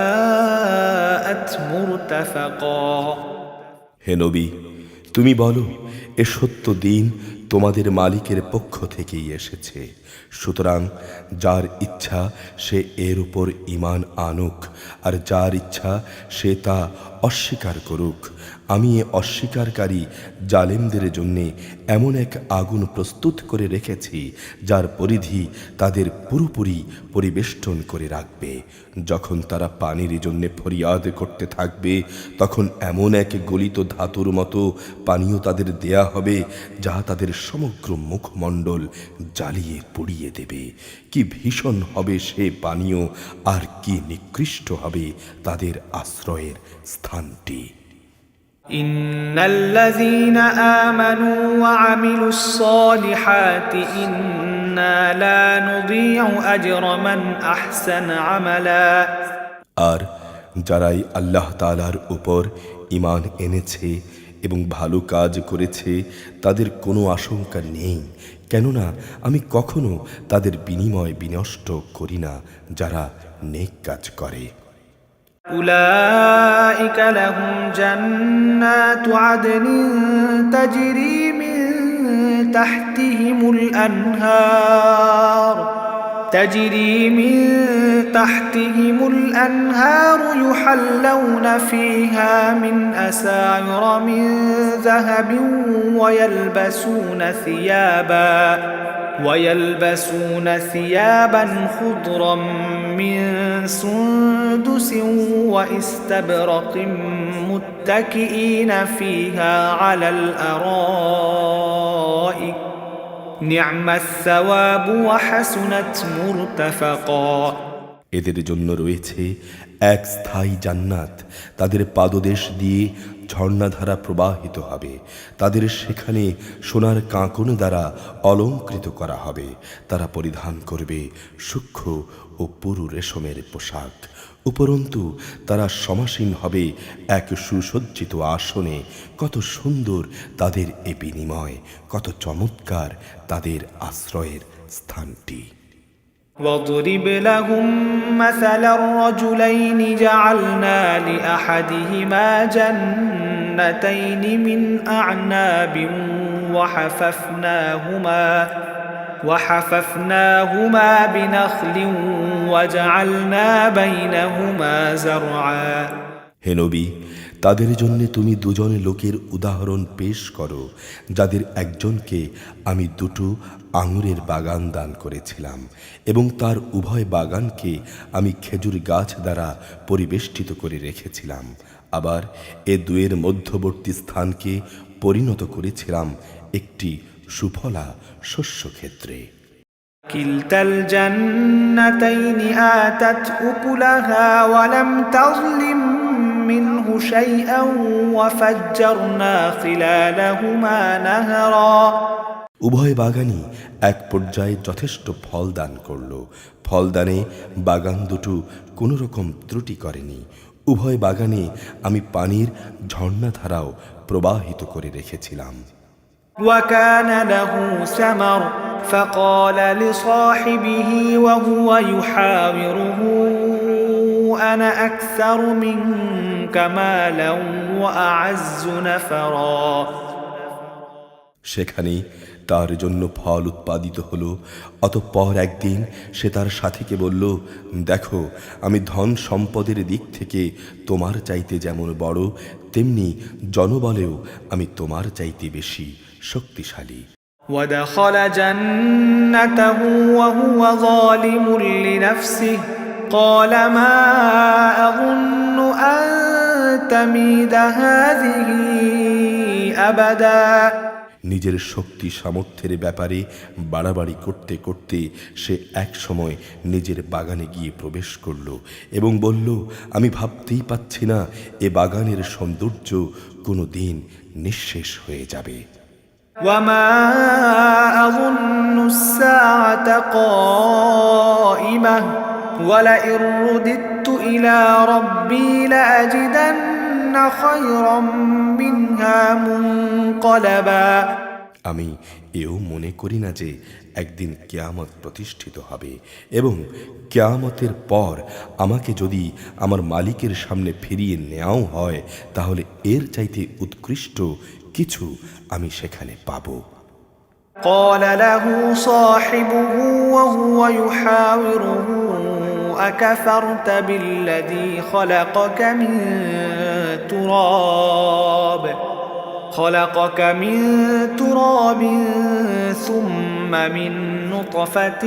وساءت مرتفقا। হে নবী, তুমি বলো, এ সত্য দিন তোমাদের মালিকের পক্ষ থেকেই এসেছে, সুতরাং যার ইচ্ছা সে এর উপর ঈমান আনুক, আর যার ইচ্ছা সে তা অস্বীকার করুক। আমি এ অস্বীকারী জালেমদের জন্যে এমন এক আগুন প্রস্তুত করে রেখেছি যার পরিধি তাদের পুরোপুরি পরিবেষ্টন করে রাখবে। যখন তারা পানির জন্য ফরিয়াদ করতে থাকবে, তখন এমন এক গলিত ধাতুর মতো পানীয় তাদের দেয়া হবে যা তাদের সমগ্র মুখমণ্ডল জ্বালিয়ে পুড়িয়ে দেবে। কি ভীষণ হবে সে পানীয়, আর কি নিকৃষ্ট হবে তাদের আশ্রয়ের স্থানটি। إن الذين آمنوا وعملوا الصالحات إنا لا نضيع أجر من أحسن عملا। আর যারাই আল্লাহ তাআলার উপর ঈমান এনেছে এবং ভালো কাজ করেছে তাদের কোনো আশঙ্কা নেই, কেননা আমি কখনো তাদের বিনিময় বিনষ্ট করি না যারা নেক কাজ করে। أولئك لهم جنات عدن تجري من تحتهم الأنهار يحلون فيها من أساور من ذهب ويلبسون ثيابا خضرا من سندس واستبرق متكئين فيها على الأرائك نعم الثواب وحسنت مرتفقا। এদের জন্য রয়েছে এক স্থায়ী জান্নাত, তাদের পাদদেশ দিয়ে ঝর্ণাধারা প্রবাহিত হবে, তাদের সেখানে সোনার কাঁকন দ্বারা অলঙ্কৃত করা হবে। তারা পরিধান করবে সূক্ষ্ম ও পুরু রেশমের পোশাক। উপরন্তু তারা সমাসীন হবে এক সুসজ্জিত আসনে। কত সুন্দর তাদের এ বিনিময়, কত চমৎকার তাদের আশ্রয়ের স্থানটি। واضرب لهم مثل الرجلين جعلنا لأحدهما جنتين من أعناب وحففناهما بنخل وجعلنا بينهما زرعا। হে নবী, তাদের জন্য তুমি দুজন লোকের উদাহরণ পেশ করো, যাদের একজনকে আমি দুটো আঙুরের বাগান দান করেছিলাম এবং তার উভয় বাগানকে আমি খেজুর গাছ দ্বারা পরিবেষ্টিত করে রেখেছিলাম। আবার এ দুয়ের মধ্যবর্তী স্থানকে পরিণত করেছিলাম একটি সুফলা শস্যক্ষেত্রে। كلتا الجنتين آتت أكلها ولم تظلم منه شيئا وفجرنا خلالهما نهرا। উভয় বাগানই এক পর্যায়ে যথেষ্ট ফল দান করল। ফলদানে বাগান দুটো কোনো রকম ত্রুটি করেনি। উভয় বাগানে আমি পানির ঝর্ণাধারাও প্রবাহিত করে রেখেছিলাম। وكان له ثمر فقال لصاحبه وهو يحاوره أنا أكثر منك مالا وأعز نفرا। সেখানে তার জন্য ফল উৎপাদিত হলো। অতঃপর একদিন সে তার সাথীকে বলল, দেখো, আমি ধন সম্পদের দিক থেকে তোমার চাইতে যেমন বড়, তেমনি জনবলেও আমি তোমার চাইতে বেশি শক্তিশালী। ودخل جنته وهو ظالم لنفسه قال ما أظن أن تميد هذه أبدا। নিজের শক্তি সামর্থ্যের ব্যাপারে বাড়াবাড়ি করতে করতে সে এক সময় নিজের বাগানে গিয়ে প্রবেশ করল এবং বলল, আমি ভাবতেই পাচ্ছি না এ বাগানের সৌন্দর্য কোনো দিন নিঃশেষ হয়ে যাবে। وما أظن الساعة قائمة ولئن رددت إلى ربي لأجدن خيرا منها منقلبا। আমি এও মনে করি না যে একদিন কিয়ামত প্রতিষ্ঠিত হবে এবং কিয়ামতের পর আমাকে যদি আমার মালিকের সামনে ফিরিয়ে নেওয়াও হয়, তাহলে এর চাইতে উৎকৃষ্ট কিছু আমি সেখানে পাব। قال له صاحبه وهو يحاوره أكفرت بالذي خلقك من تراب ثم من نطفة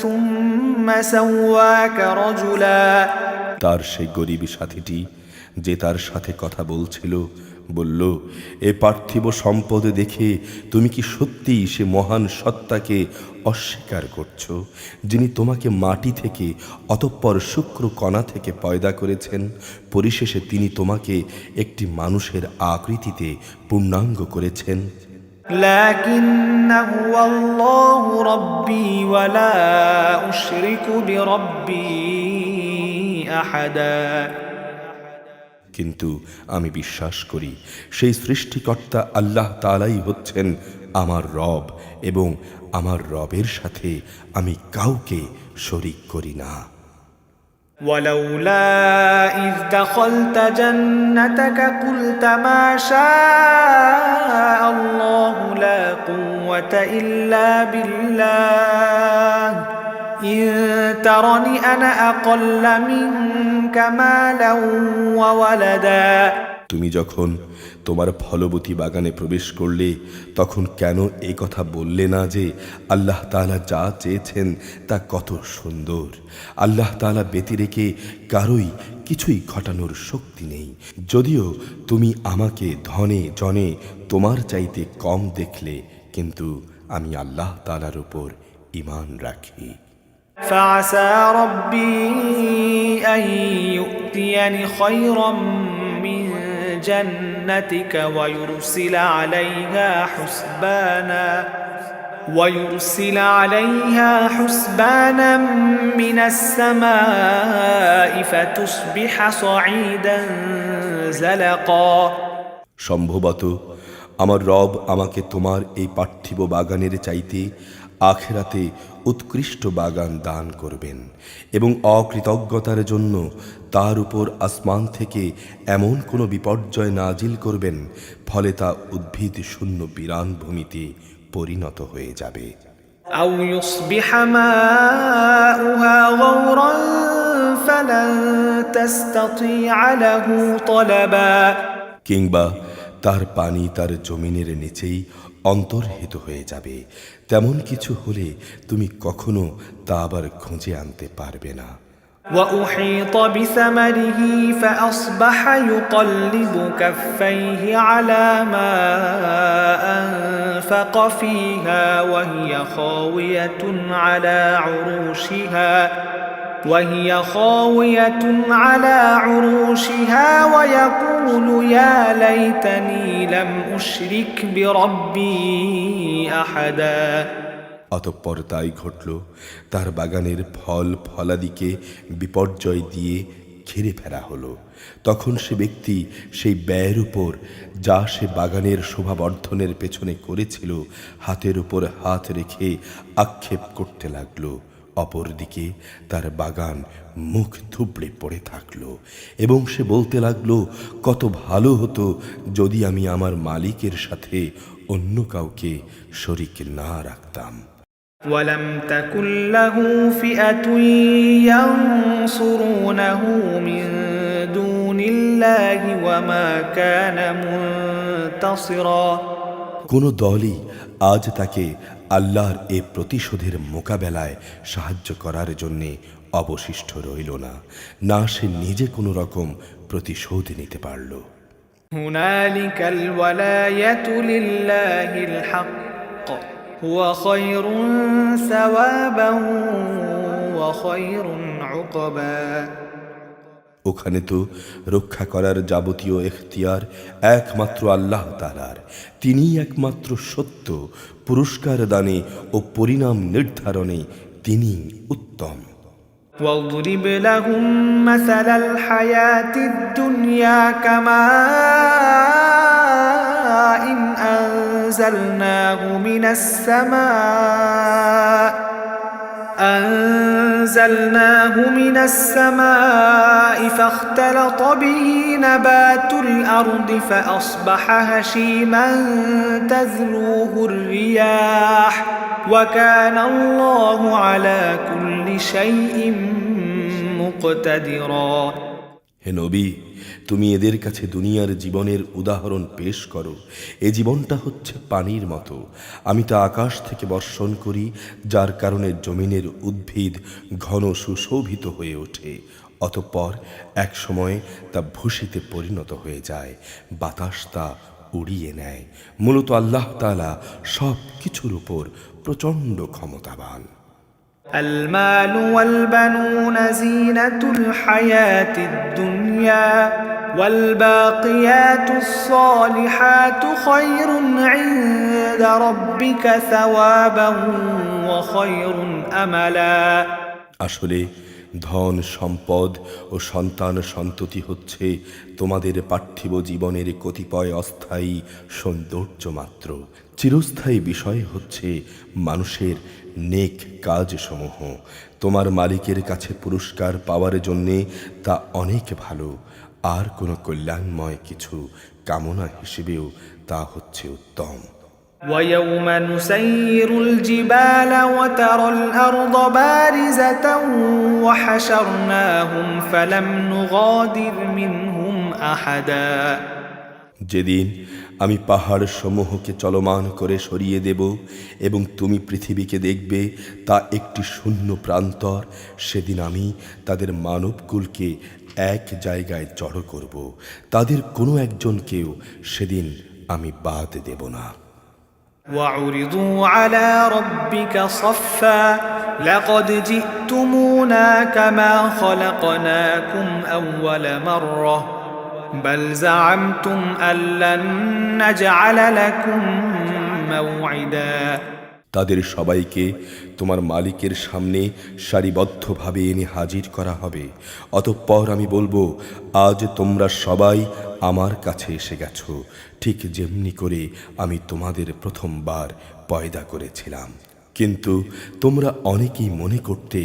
ثم سواك رجلا। তার সেই গরিবী সাথীটি যে তার সাথে কথা বলছিল বলল, এ পার্থিব সম্পদ দেখে তুমি কি সত্যিই সে মহান সত্তাকে অস্বীকার করছো, যিনি তোমাকে মাটি থেকে অতঃপর শুক্র কণা থেকে পয়দা করেছেন, পরিশেষে তিনি তোমাকে একটি মানুষের আকৃতিতে পূর্ণাঙ্গ করেছেন। لكن هو الله ربي ولا أشرك بربي أحدا। কিন্তু আমি বিশ্বাস করি সেই সৃষ্টিকর্তা আল্লাহ তাআলাই হচ্ছেন আমার রব এবং আমার রবের সাথে আমি কাউকে শরীক করি না। ولولا إذ دخلت جنتك قلت ما شاء الله لا قوة إلا بالله إن ترني أنا أقل منك مالا وولدا। তুমি যখন তোমার ফলবতী বাগানে প্রবেশ করলে তখন কেন এই কথা বললে না যে আল্লাহ তাআলা যা চেয়েছেন তা কত সুন্দর। আল্লাহ তাআলা ব্যতিরেকে কারোই কিছুই ঘটানোর শক্তি নেই। যদিও তুমি আমাকে ধনে জনে তোমার চাইতে কম দেখলে, কিন্তু আমি আল্লাহ তাআলার উপর ঈমান রাখি। فعسى ربي أن يؤتيني خيرا من جنتك ويرسل عليها حسبانا من السماء فتصبح صعيدا زلقا। সম্ভবত আমার রব আমাকে তোমার এই পার্থিব বাগানের চাইতে আখিরাতে উৎকৃষ্ট বাগান দান করবেন এবং অকৃতজ্ঞতার জন্য তার উপর আসমান থেকে এমন কোনো বিপর্যয় নাজিল করবেন, ফলে তা উদ্ভিদ শূন্য বিরান ভূমিতে পরিণত হয়ে যাবে। أو يصبح ماؤها غورا فلن تستطيع له طلبا। কিংবা তার পানি তার জমিনের নিচেই অন্তর্হিত হয়ে যাবে, তেমন কিছু হলে তুমি কখনো তা আবার খুঁজে আনতে পারবে না। وأحيط بثمره فأصبح يقلب كفيه على ما أنفق فيها وهي خاوية على عروشها ويقول يا ليتني لم أشرك بربي أحدا। অতঃপর তাই ঘটল, তার বাগানের ফল ফলাদিকে বিপর্যয় দিয়ে ঘিরে ফেলা হলো। তখন সে ব্যক্তি সেই ব্যয়ের উপর যা সে বাগানের শোভাবর্ধনের পেছনে করেছিল হাতের উপর হাত রেখে আক্ষেপ করতে লাগলো। অপরদিকে তার বাগান মুখ থুবড়ে পড়ে থাকলো এবং সে বলতে লাগলো, কত ভালো হতো যদি আমি আমার মালিকের সাথে অন্য কাউকে শরীক না রাখতাম। ولم تكن له فئة ينصرونه من دون الله وما كان منتصرا। কোন দলই আজ তাকে আল্লাহর এ প্রতিশোধের মোকাবেলায় সাহায্য করার জন্য অবশিষ্ট রইল না, না সে নিজে কোনো রকম প্রতিশোধ নিতে পারল। هنالك الولاية لله الحق هو خير ثوابا وخير عقبا। ওখানে তো রক্ষা করার যাবতীয় এখতিয়ার একমাত্র আল্লাহ তাআলার। তিনিই একমাত্র সত্য, পুরস্কার দানে ও পরিণাম নির্ধারণে তিনি উত্তম। واضرب لهم مثل الحياة الدنيا كماء أنزلناه من السماء فاختلط به نبات الأرض فأصبح هشيما تذروه الرياح وكان الله على كل شيء مقتدرا। হে নবী, তুমি এদের কাছে দুনিয়ার জীবনের উদাহরণ পেশ করো। এ জীবনটা হচ্ছে পানির মতো, আমি তা আকাশ থেকে বর্ষণ করি, যার কারণে জমিনের উদ্ভিদ ঘন সুশোভিত হয়ে ওঠে। অতঃপর এক সময় তা ভূষিতে পরিণত হয়ে যায়, বাতাস তা উড়িয়ে নেয়। মূলত আল্লাহ তাআলা সব কিছুর উপর প্রচণ্ড ক্ষমতাবান। المال والبنون زينة الحياة الدنيا والباقيات الصالحات خير عند ربك ثوابا وخير أملا। আসলে ধন সম্পদ ও সন্তান সন্ততি হচ্ছে তোমাদের পার্থিব জীবনের কতিপয় অস্থায়ী সৌন্দর্য মাত্র। চিরস্থায়ী বিষয় হচ্ছে মানুষের নেক কাজসমূহ। তোমার মালিকের কাছে পুরস্কার পাওয়ার জন্যে তা অনেক ভালো, আর কোনো কল্যাণময় কিছু কামনা হিসেবেও তা হচ্ছে উত্তম। ويوم نسير الجبال وترى الأرض بارزة وحشرناهم فلم نغادر منهم أحدا। যেদিন আমি পাহাড় সমূহকে চলমান করে সরিয়ে দেব এবং তুমি পৃথিবীকে দেখবে তা একটি শূন্য প্রান্তর, সেদিন আমি তাদের মানবকুলকে এক জায়গায় জড়ো করব, তাদের কোনো একজনকেও সেদিন আমি বাদ দেব না। وعرضوا على ربك صفا لقد جئتمونا كما خلقناكم أول مرة بل زعمتم أن لن نجعل لكم موعدا। তাদের সবাইকে তোমার মালিকের সামনে সারিবদ্ধভাবে এনে হাজির করা হবে। অতঃপর আমি বলবো, আজ তোমরা সবাই আমার কাছে এসে গেছো, ঠিক যেমনি করে আমি তোমাদের প্রথমবার পয়দা করেছিলাম। কিন্তু তোমরা অনেকেই মনে করতে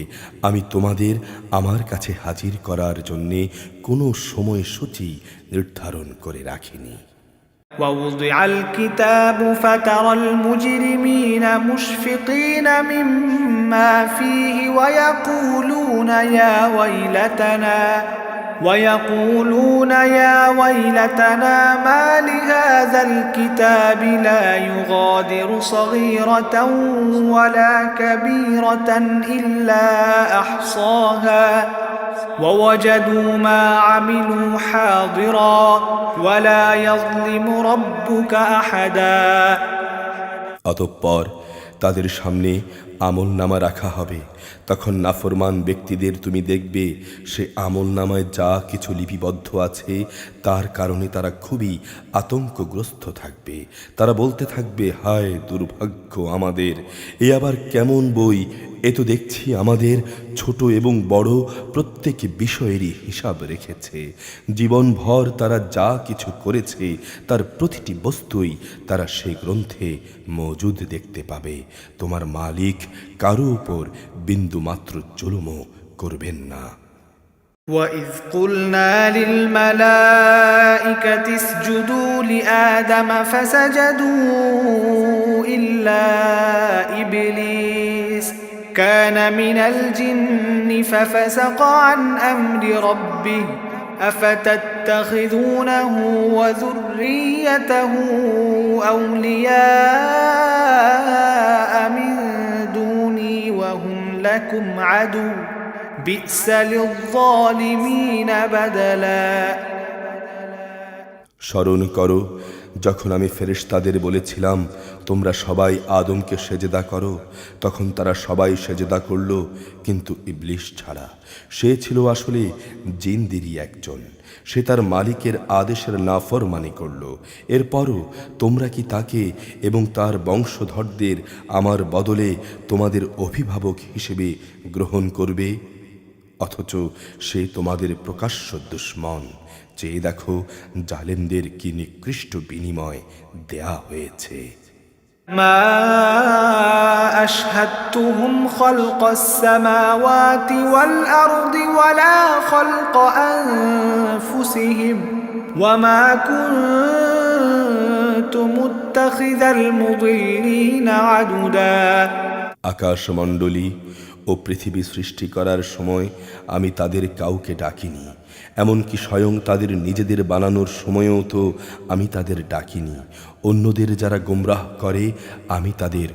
আমি তোমাদের আমার কাছে হাজির করার জন্যে কোনো সময়সূচি নির্ধারণ করে রাখিনি। ووضع الكتاب فترى المجرمين مشفقين مما فيه ويقولون يا ويلتنا ما لهذا الكتاب لا يغادر صغيرة ولا كبيرة إلا أحصاها ووجدوا ما عملوا حاضرا ولا يظلم ربك أحدا অতঃপর তাদের সামনে আমলনামা রাখা হবে। তখন নাফরমান ব্যক্তিদের তুমি দেখবে সে আমলনামায় যা কিছু লিপিবদ্ধ আছে তার কারণে তারা খুবই আতঙ্কগ্রস্ত থাকবে। তারা বলতে থাকবে, হায় দুর্ভাগ্য আমাদের, এ আবার কেমন বই! এ তো দেখছি আমাদের ছোট এবং বড় প্রত্যেক বিষয়েরই হিসাব রেখেছে। জীবনভর তারা যা কিছু করেছে তার প্রতিটি বস্তুই তারা সে গ্রন্থে মজুদ দেখতে পাবে। তোমার মালিক কারো উপর বিন্দুমাত্র জুলুমও করবেন না। وَإِذْ قُلْنَا لِلْمَلَائِكَةِ اسْجُدُوا لِآدَمَ فَسَجَدُوا إِلَّا إِبْلِيسَ كَانَ مِنَ الْجِنِّ فَفَسَقَ عَنْ أَمْرِ رَبِّهِ أَفَتَتَّخِذُونَهُ وَذُرِّيَّتَهُ أَوْلِيَاءَ مِن دُونِي وَهُمْ لَكُمْ عَدُوٌّ بِئْسَ لِلظَّالِمِينَ بَدَلًا স্মরণ করো যখন আমি ফেরেশতাদের বলেছিলাম তোমরা সবাই আদমকে সেজদা করো, তখন তারা সবাই সেজদা করল কিন্তু ইবলিস ছাড়া। সে ছিল আসলে জিনদেরই একজন। সে তার মালিকের আদেশের নাফরমানি করল। এরপরও তোমরা কি তাকে এবং তার বংশধরদের আমার বদলে তোমাদের অভিভাবক হিসেবে গ্রহণ করবে? অথচ সে তোমাদের প্রকাশ্য দুশমন। চেয়ে দেখো জালেমদের কি নিকৃষ্ট বিনিময় দেয়া হয়েছে। ما أشهدتهم خلق السماوات والأرض ولا خلق أنفسهم وما كنت متخذ المضلين عضدا আকাশমণ্ডলী ও পৃথিবী সৃষ্টি করার সময় আমি তাদের কাউকে ডাকিনি, এমনকি স্বয়ং তাদের নিজেদের বানানোর সময়ও তো আমি তাদের ডাকিনি। অন্যদের যারা গোমরাহ করে আমি তাদের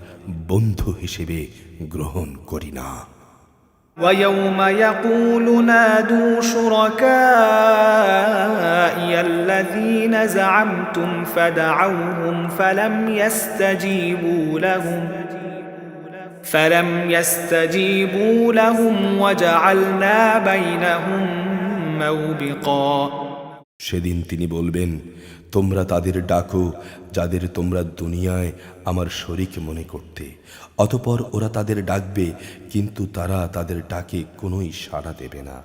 বন্ধু হিসেবে গ্রহণ করি না। ويوم يقول نادوا شركائي الذين زعمتم فدعوهم فلم يستجيبوا لهم وجعلنا بينهم موبقا সেদিন তিনি বলবেন, তোমরা তাদের ডাকো যাদের তোমরা দুনিয়ায় আমার শরীক মনে করতে। অতঃপর ওরা তাদের ডাকবে কিন্তু তারা তাদের ডাকে কোনোই সাড়া দেবে না।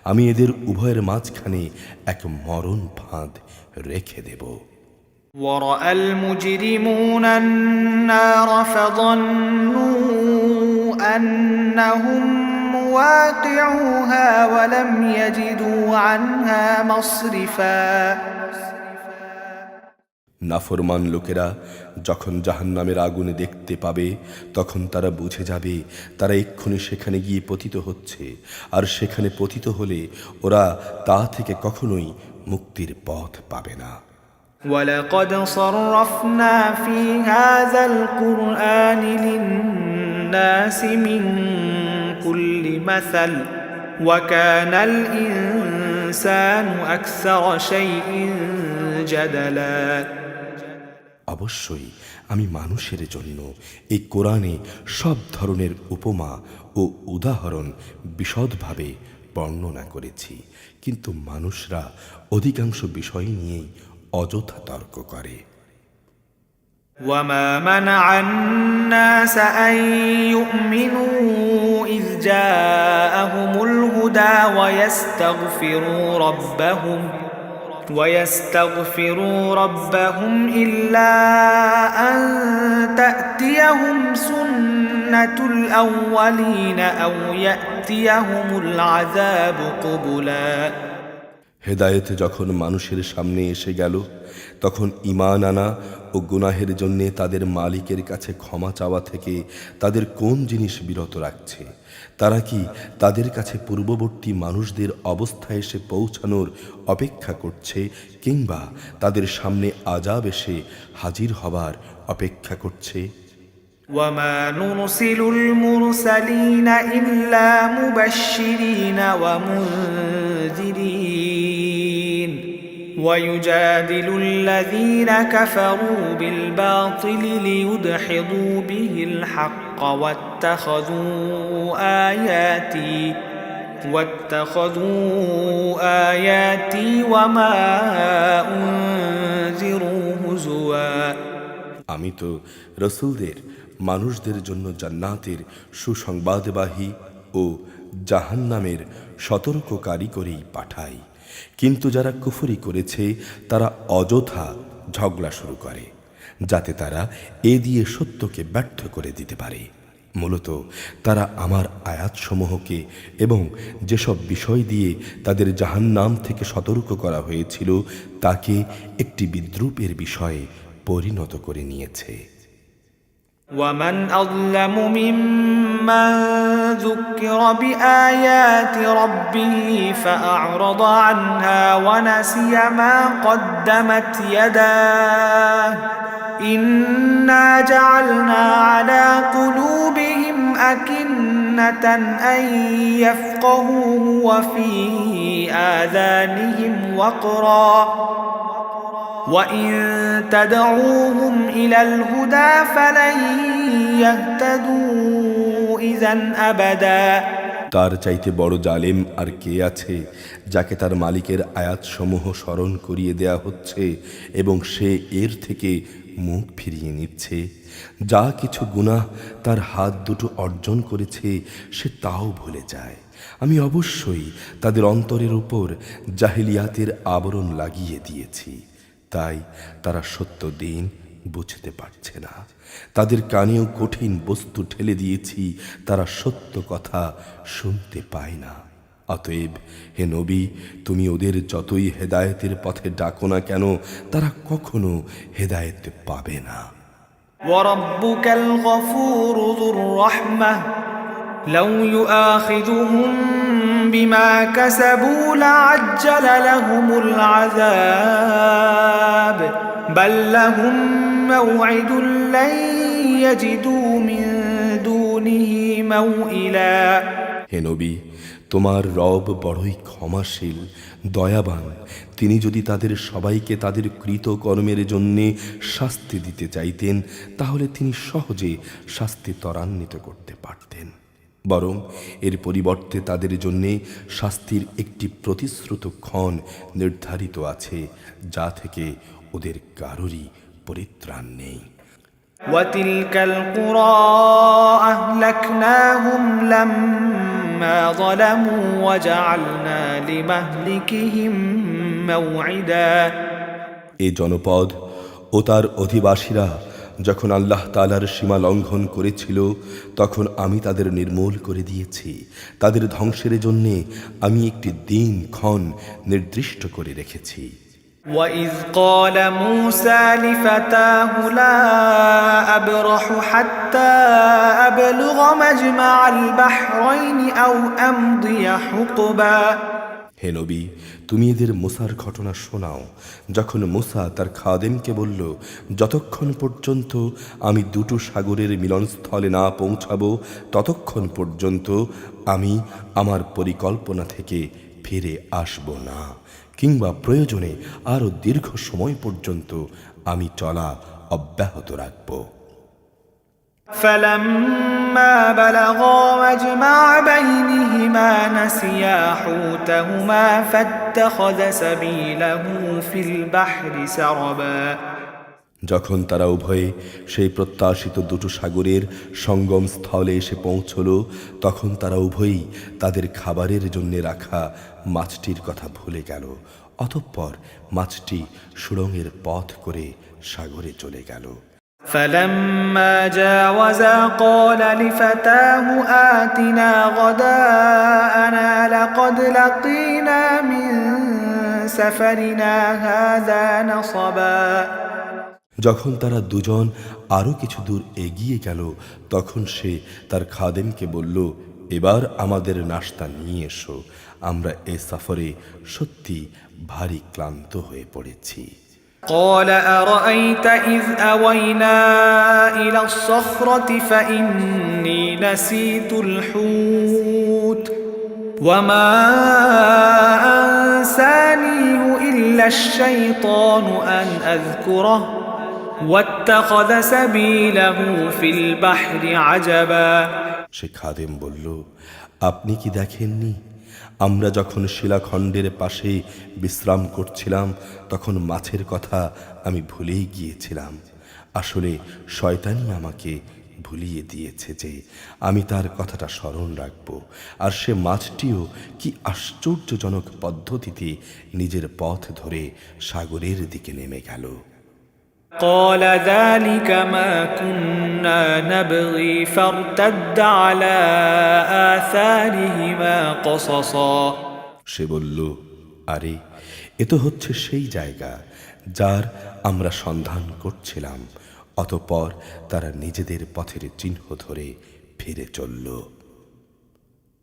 আমি এদের উভয়ের মাঝখানে এক মরণ ফাঁদ রেখে দেব। ورأى المجرمون النار فظنوا أنهم مواقعوها ولم يجدوا عنها مصرفا নাফরমান লোকেরা যখন জাহান্নামের আগুনে দেখতে পাবে তখন তারা বুঝে যাবে তারা এক্ষুনি সেখানে গিয়ে পতিত হচ্ছে, আর সেখানে পতিত হলে ওরা তা থেকে কখনোই মুক্তির পথ পাবে না। وَلَقَدْ صَرَّفْنَا فِي هَذَا الْقُرْآنِ لِلنَّاسِ مِنْ كُلِّ مَثَلٍ وَكَانَ الْإِنسَانُ أَكْثَرَ شَيْءٍ جَدَلًا অবশ্যই আমি মানুষের জন্য এই কোরআনে সব ধরনের উপমা ও উদাহরণ বিশদভাবে বর্ণনা করেছি, কিন্তু মানুষরা অধিকাংশ বিষয় নিয়েই অযথা তর্ক করে। وَمَا مَنَعَ النَّاسَ أَن يُؤْمِنُوا إِذْ جَاءَهُمُ الْهُدَى وَيَسْتَغْفِرُوا رَبَّهُمْ إِلَّا أَن تَأْتِيَهُمْ سُنَّةُ الْأَوَّلِينَ أَوْ يَأْتِيَهُمُ الْعَذَابُ قُبُلًا হেদায়েত যখন মানুষের সামনে এসে গেল তখন ঈমান আনা ও গুনাহের জন্যে তাদের মালিকের কাছে ক্ষমা চাওয়া থেকে তাদের কোন জিনিস বিরত রাখছে? তারা কি তাদের কাছে পূর্ববর্তী মানুষদের অবস্থা এসে পৌঁছানোর অপেক্ষা করছে, কিংবা তাদের সামনে আযাব এসে হাজির হবার অপেক্ষা করছে? وما نرسل المرسلين إلا مبشرين ومنذرين ويجادل الذين كفروا بالباطل ليدحضوا به الحق واتخذوا آياتي وما أنذروا هزوا। আমি তো রসুলদের মানুষদের জন্য জান্নাতের সুসংবাদবাহী ও জাহান্নামের সতর্ককারী করেই পাঠাই, কিন্তু যারা কুফরি করেছে তারা অযথা ঝগড়া শুরু করে যাতে তারা এ দিয়ে সত্যকে ব্যর্থ করে দিতে পারে। মূলত তারা আমার আয়াতসমূহকে এবং যেসব বিষয় দিয়ে তাদের জাহান্নাম থেকে সতর্ক করা হয়েছিল তাকে একটি বিদ্রূপের বিষয়ে পরিণত করে নিয়েছে। ومن أظلم ممن ذكر بآيات ربه فأعرض عنها ونسي ما قدمت يداه إنا جعلنا على قلوبهم أكنة أن يفقهوه وفي آذانهم وقرا وإن تدعوهم إلى الهدى فلن يهتدوا إذا أبدا। তার চাইতে বড় জালেম আর কে আছে যাকে তার মালিকের আয়াতসমূহ স্মরণ করিয়ে দেয়া হচ্ছে এবং সে এর থেকে মুখ ফিরিয়ে নিচ্ছে। যা কিছু গুনাহ তার হাত দুটো অর্জন করেছে সে তাও ভুলে যায়। আমি অবশ্যই তাদের অন্তরের উপর জাহিলিয়াতের আবরণ লাগিয়ে দিয়েছি, তাই তারা সত্য দিন বুঝতে পারছে না। তাদের কানেও কঠিন বস্তু ঠেলে দিয়েছি, তারা সত্য কথা শুনতে পায় না। অতএব হে নবী, তুমি ওদের যতই হেদায়েতের পথে ডাকো না কেন তারা কখনো হেদায়েত পাবে না। وربك الغفور ذو الرحمة لو يؤاخذهم بما كسبوا لعجل لهم العذاب بل لهم موعد لن يجدوا من دونه موئلا। হে নবী, তোমার রব বড়ই ক্ষমাশীল, দয়াবান। তিনি যদি তাদের সবাইকে তাদের কৃতকর্মের জন্যে শাস্তি দিতে চাইতেন তাহলে তিনি সহজে শাস্তি ত্বরান্বিত করতে পারতেন। বরং এর পরিবর্তে তাদের জন্যে শাস্তির একটি প্রতিশ্রুত ক্ষণ নির্ধারিত আছে, যা থেকে ওদের কারোরই পরিত্রাণ নেই। وتلك القرى أهلكناهم لما ظلموا وجعلنا لمهلكهم موعدا। এ জনপদ ও তার অধিবাসীরা যখন আল্লাহ তাআলার সীমা লঙ্ঘন করেছিল তখন আমি তাদের নির্মূল করে দিয়েছি। তাদের ধ্বংসের জন্যে আমি একটি দিনক্ষণ নির্দিষ্ট করে রেখেছি। وإذ قال موسى لفتاه لا أبرح حتى أبلغ مجمع البحرين أو أمضي حقبا। হে নবী, তুমি এদের মুসার ঘটনা শোনাও। যখন মুসা তার খাদেমকে বলল, যতক্ষণ পর্যন্ত আমি দুটো সাগরের মিলনস্থলে না পৌঁছাবো ততক্ষণ পর্যন্ত আমি আমার পরিকল্পনা থেকে ফিরে আসব না, কিংবা প্রয়োজনে আরও দীর্ঘ সময় পর্যন্ত আমি চলা অব্যাহত রাখব। فلما بلغا مجمع بينهما نسيا حوتهما فاتخذ سبيله في البحر سربا। যখন তারা উভয়ে সেই প্রত্যাশিত দুটো সাগরের সঙ্গম স্থলে এসে পৌঁছল তখন তারা উভয়েই তাদের খাবারের জন্য রাখা মাছটির কথা ভুলে গেল। অতঃপর মাছটি সুড়ঙ্গের পথ করে সাগরে চলে গেল। فلما جاوزا قال لفتاه آتنا غداءنا لقد لقينا من سفرنا هذا نصبا। যখন তারা দুজন আরো কিছু দূর এগিয়ে গেল তখন সে তার খাদেমকে বলল, এবার আমাদের নাশতা নিয়ে এসো, আমরা এ সফরে সত্যি ভারী ক্লান্ত হয়ে পড়েছি। قال أرأيت إذ أوينا إلى الصخرة فإني نسيت الحوت وما أنسانيه إلا الشيطان أن أذكره واتخذ سبيله في البحر عجبا সে খাদেম বলল, আপনি কি দেখেননি আমরা যখন শিলাখণ্ডের পাশে বিশ্রাম করছিলাম তখন মাছের কথা আমি ভুলেই গিয়েছিলাম। আসলে শয়তানই আমাকে ভুলিয়ে দিয়েছে যে আমি তার কথাটা স্মরণ রাখব। আর সে মাছটিও কি আশ্চর্যজনক পদ্ধতিতে নিজের পথ ধরে সাগরের দিকে নেমে গেল। قال ذلك ما كنا نبغي فارتد على آثارهما قصصا সে বলল, আরে এ তো হচ্ছে সেই জায়গা যার আমরা সন্ধান করছিলাম। অতঃপর তারা নিজেদের পথের চিহ্ন ধরে ফিরে চলল।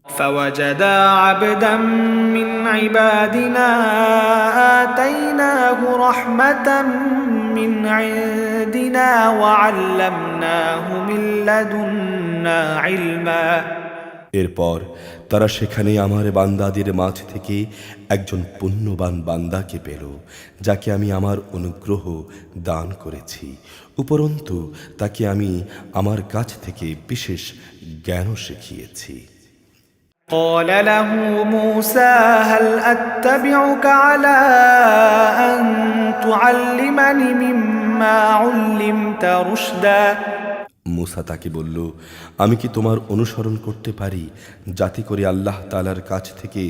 فوجدا عبدا من عبادنا آتيناه رحمة من عندنا وعلمناه من لدنا علما এরপর তারা সেখানে আমার বান্দাদের মাঝ থেকে একজন পুণ্যবান বান্দাকে পেল, যাকে আমি আমার অনুগ্রহ দান করেছি। উপরন্তু তাকে আমি আমার কাছ থেকে বিশেষ জ্ঞানও শিখিয়েছি। قال له موسى هل أتبعك على أن تعلمني مما علمت رشدا মুসা তাকে বলল, আমি কি তোমার অনুসরণ করতে পারি যাতে করে আল্লাহ তাআলার কাছ থেকে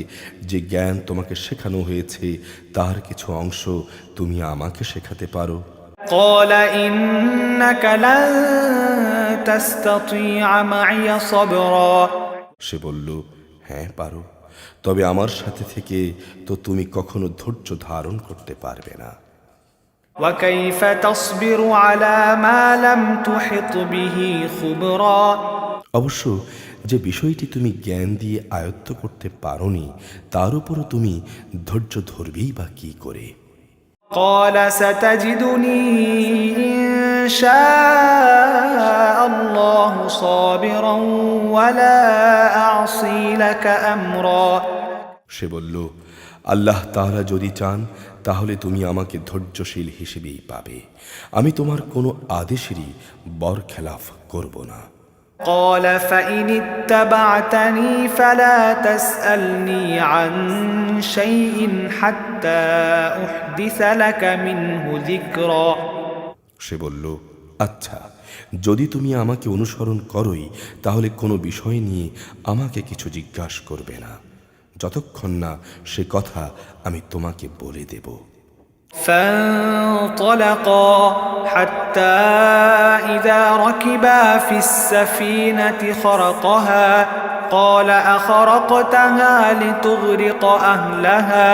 যে জ্ঞান তোমাকে শেখানো হয়েছে তার কিছু অংশ তুমি আমাকে শেখাতে পারো? قال إنك لن تستطيع معي صبرا সে বলল, হ্যাঁ পারো, তবে আমার সাথে থেকে তো তুমি কখনো ধৈর্য ধারণ করতে পারবে না। وكيف تصبر على ما لم تحط به خبرا অবশ্য যে বিষয়টি তুমি জ্ঞান দিয়ে আয়ত্ত করতে পারোনি তার উপরও তুমি ধৈর্য ধরবেই বা কি করে? قال ستجدني إن شاء الله صابرا ولا أعصي لك أمرا সে বলল, আল্লাহ তাআলা যদি চান তাহলে তুমি আমাকে ধৈর্যশীল হিসেবেই পাবে। আমি তোমার কোনো আদেশেরই বরখেলাফ করব না। قال فإن اتبعتني فلا تسألني عن شيء حتى أحدث لك منه ذكرا সে বলল, আচ্ছা, যদি তুমি আমাকে অনুসরণ করোই তাহলে কোনো বিষয় নিয়ে আমাকে কিছু জিজ্ঞাসা করবে না, যতক্ষণ না সে কথা আমি তোমাকে বলে দেব। فانطلقا حتى إذا ركبا في السفينة خرقها قال أخرقتها لتغرق أهلها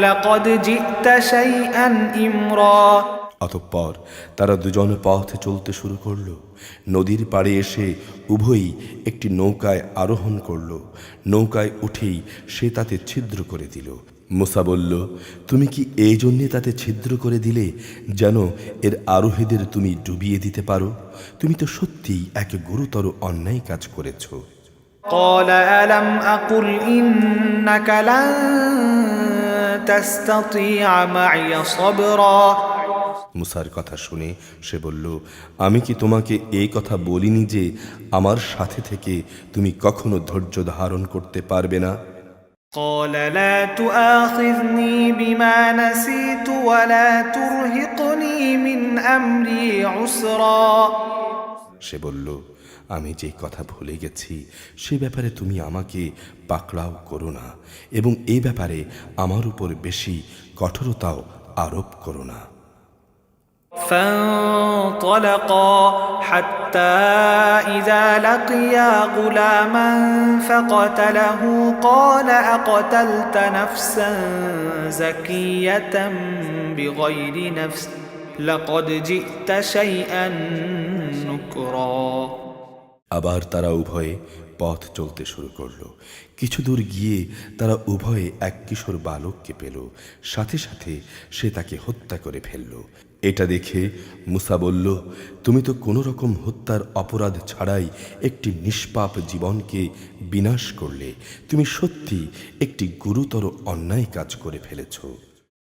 لقد جئت شيئا إمرا অতঃপর তারা দুজন পথে চলতে শুরু করল। নদীর পাড়ে এসে উভয়ই একটি নৌকায় আরোহণ করল। নৌকায় উঠেই সে তাতে ছিদ্র করে দিল। মুসা বলল, তুমি কি এই জন্যে তাতে ছিদ্র করে দিলে যেন এর আরোহীদের তুমি ডুবিয়ে দিতে পারো? তুমি তো সত্যিই এক গুরুতর অন্যায় কাজ করেছ। قال ألم أقل إنك لن تستطيع معي صبرا মুসার কথা শুনে সে বলল, আমি কি তোমাকে এই কথা বলিনি যে আমার সাথে থেকে তুমি কখনো ধৈর্য ধারণ করতে পারবে না? قال لا تؤاخذني بما نسيت ولا ترهقني من أمري عسرا সে বলল, আমি যে কথা ভুলে গেছি সে ব্যাপারে তুমি আমাকে পাকড়াও করো না এবং এই ব্যাপারে আমার উপর বেশি কঠোরতাও আরোপ করো না। فانطلقا حتى إذا لقيا غلاما فقتله قال أقتلت نفسا زكية بغير نفس لقد جئت شيئا نكرا আবার তারা উভয়ে পথ চলতে শুরু করলো। কিছু দূর গিয়ে তারা উভয়ে এক কিশোর বালককে পেল। সাথে সাথে সে তাকে হত্যা করে ফেলল। এটা দেখে মুসা বলল, তুমি তো কোনো রকম হত্যার অপরাধ ছাড়াই একটি নিষ্পাপ জীবনকে বিনাশ করলে। তুমি সত্যি একটি গুরুতর অন্যায় কাজ করে ফেলেছ।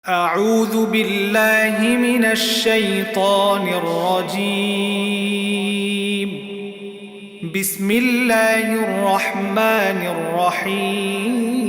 أعوذ بالله من الشيطان الرجيم بسم الله الرحمن الرحيم